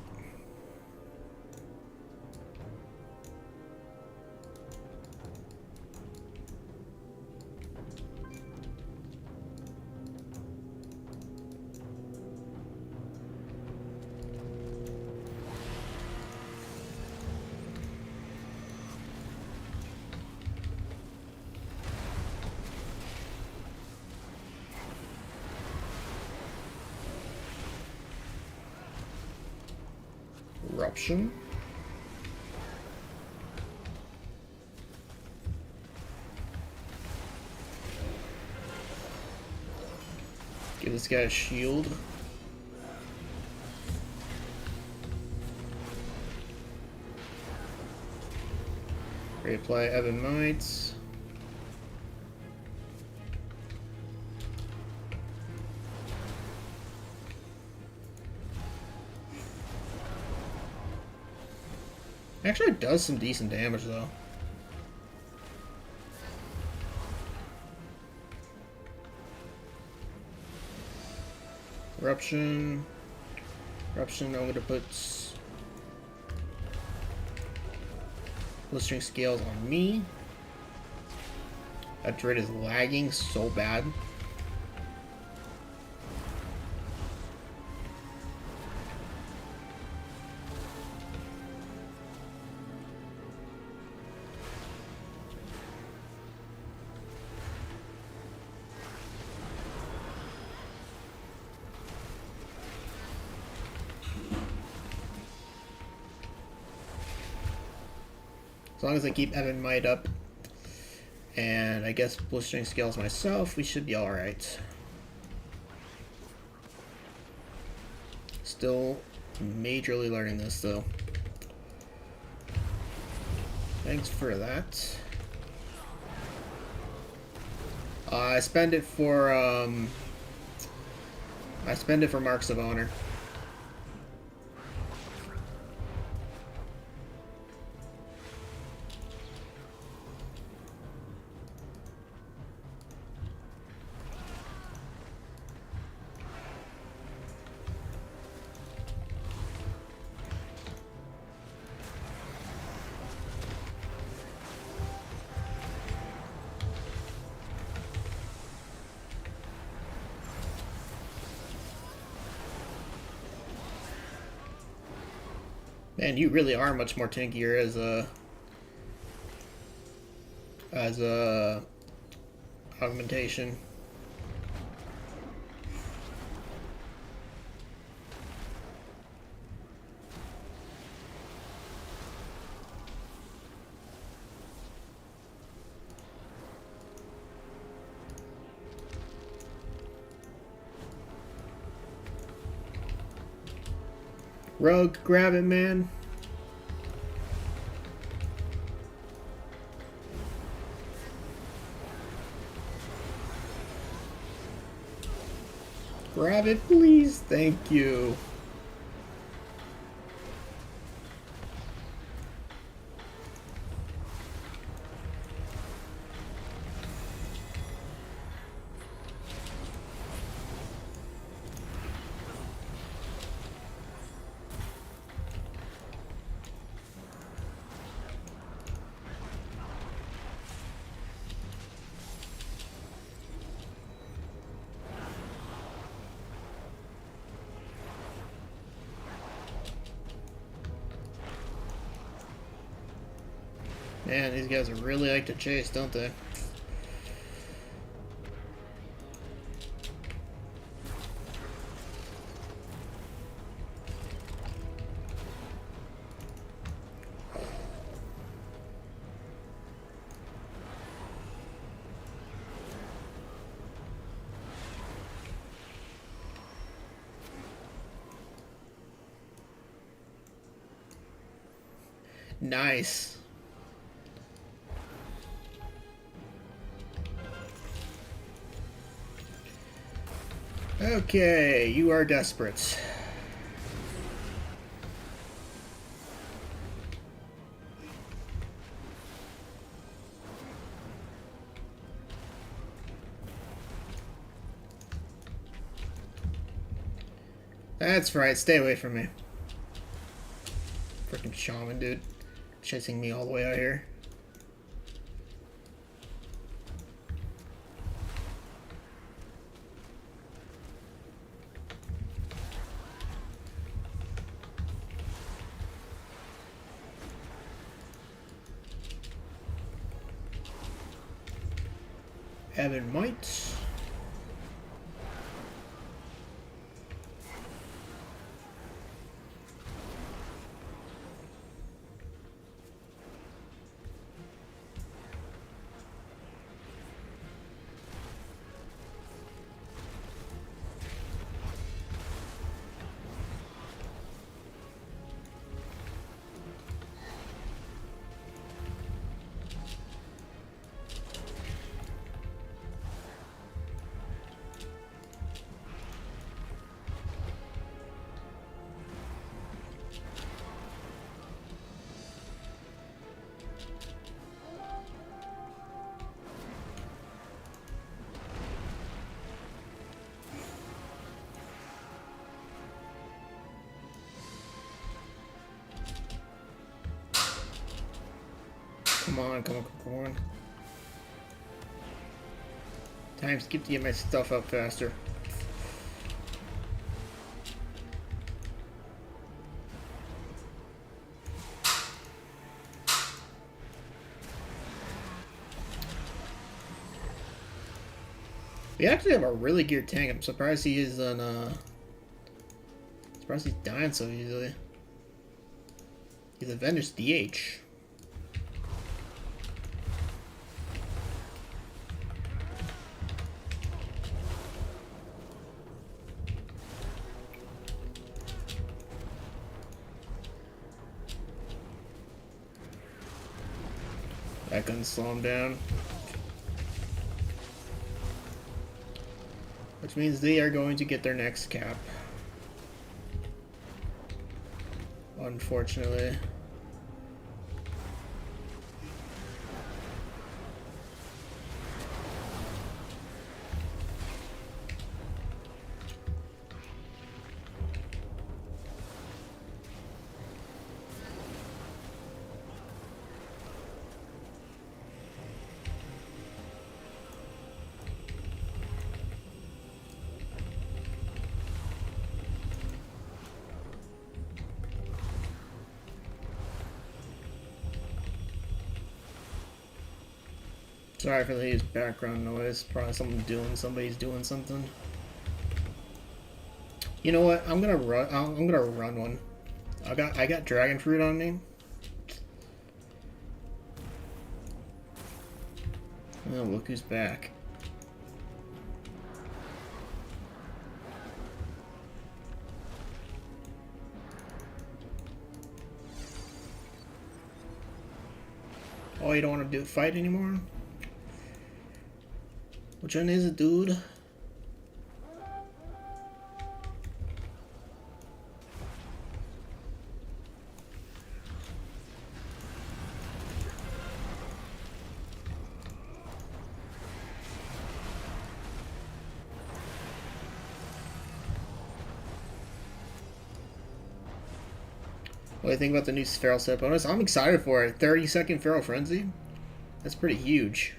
S1: Eruption. Give this guy a shield. Reapply Evan Mites. Actually, it does some decent damage though. Eruption. Eruption, I'm gonna put blistering scales on me. That Druid is lagging so bad. As long as I keep Evan Might up, and I guess blistering scales myself, we should be alright. Still majorly learning this though. Thanks for that. I spend it for Marks of Honor. Man, you really are much more tankier as a augmentation. Rogue, grab it, man. Grab it, please. Thank you. Man, these guys really like to chase, don't they? Nice. Okay, you are desperate. That's right, stay away from me. Freaking shaman, dude. Chasing me all the way out here. Evan might. Come on, come on, come on. Time skip to get my stuff up faster. We actually have a really geared tank. I'm surprised he is on surprised he's dying so easily. He's a Venus DH. That gun slow him down. Which means they are going to get their next cap. Unfortunately. Sorry for the background noise. Probably somebody's doing something. You know what? I'm gonna run one. I got dragon fruit on me. Oh, look who's back. Oh, you don't want to fight anymore? Which one is it, dude? What do you think about the new Feral Set bonus? I'm excited for it. 30-second Feral Frenzy? That's pretty huge.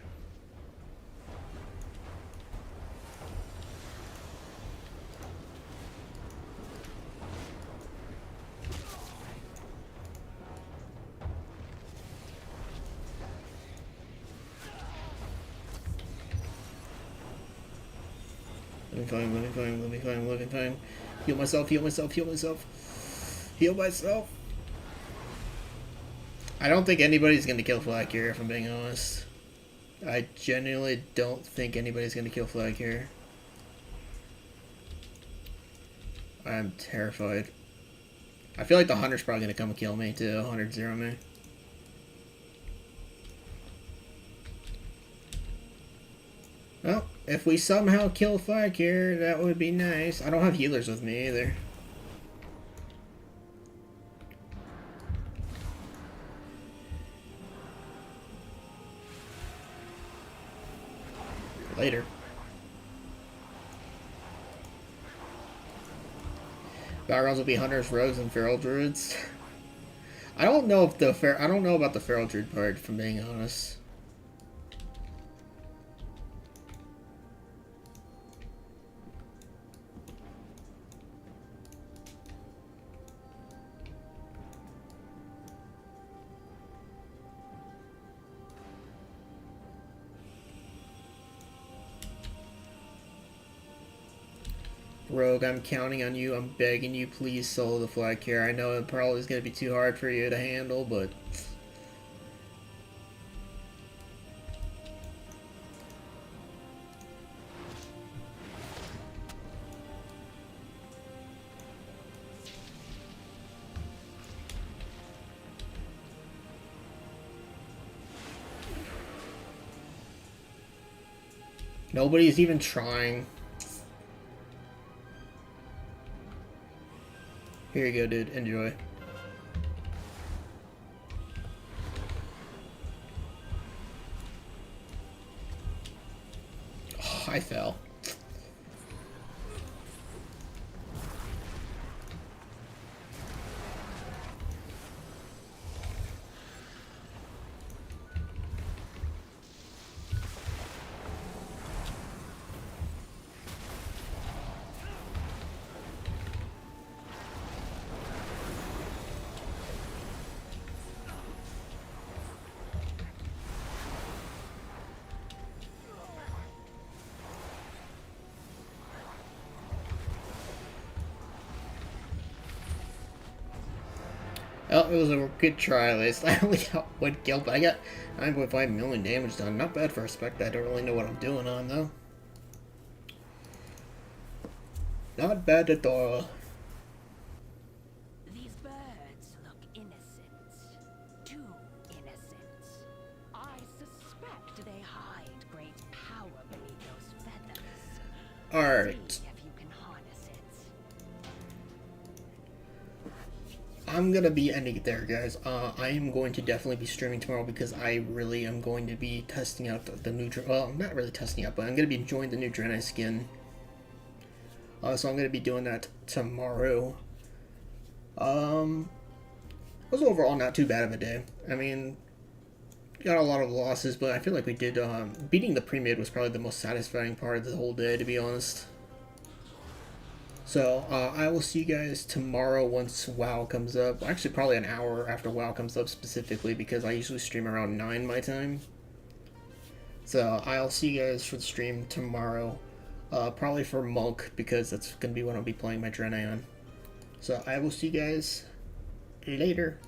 S1: Let me find. Heal myself. I don't think anybody's gonna kill Flag here, if I'm being honest. I genuinely don't think anybody's gonna kill Flag here. I'm terrified. I feel like the Hunter's probably gonna come and kill me too. 100-0 me. Well, if we somehow kill Flag here, that would be nice. I don't have healers with me either. Later. Battlegrounds will be hunters, rogues, and feral druids. I don't know if I don't know about the feral druid part, if I'm being honest. Rogue, I'm counting on you. I'm begging you, please solo the flag here. I know it probably is going to be too hard for you to handle, but... Nobody's even trying. Here you go, dude. Enjoy. Oh, I fell. Oh, it was a good try at least. I only got 1 kill, but I got 9.5 million damage done. Not bad for a spec that I don't really know what I'm doing on, though. Not bad at all.
S3: These birds look innocent. Too innocent. I suspect they hide great power beneath those feathers.
S1: Alright.
S3: See if you can harness it.
S1: I'm gonna be ending it there, guys. I am going to definitely be streaming tomorrow because I really am going to be testing out the new... Well, not really testing out, but I'm going to be enjoying the new Draenei skin. So I'm going to be doing that tomorrow. It was overall not too bad of a day. I mean, got a lot of losses, but I feel like we did... beating the pre-mid was probably the most satisfying part of the whole day, to be honest. So, I will see you guys tomorrow once WoW comes up. Actually, probably an hour after WoW comes up specifically, because I usually stream around 9 my time. So, I'll see you guys for the stream tomorrow. Probably for Monk, because that's going to be what I'll be playing my Draenei on. So, I will see you guys later.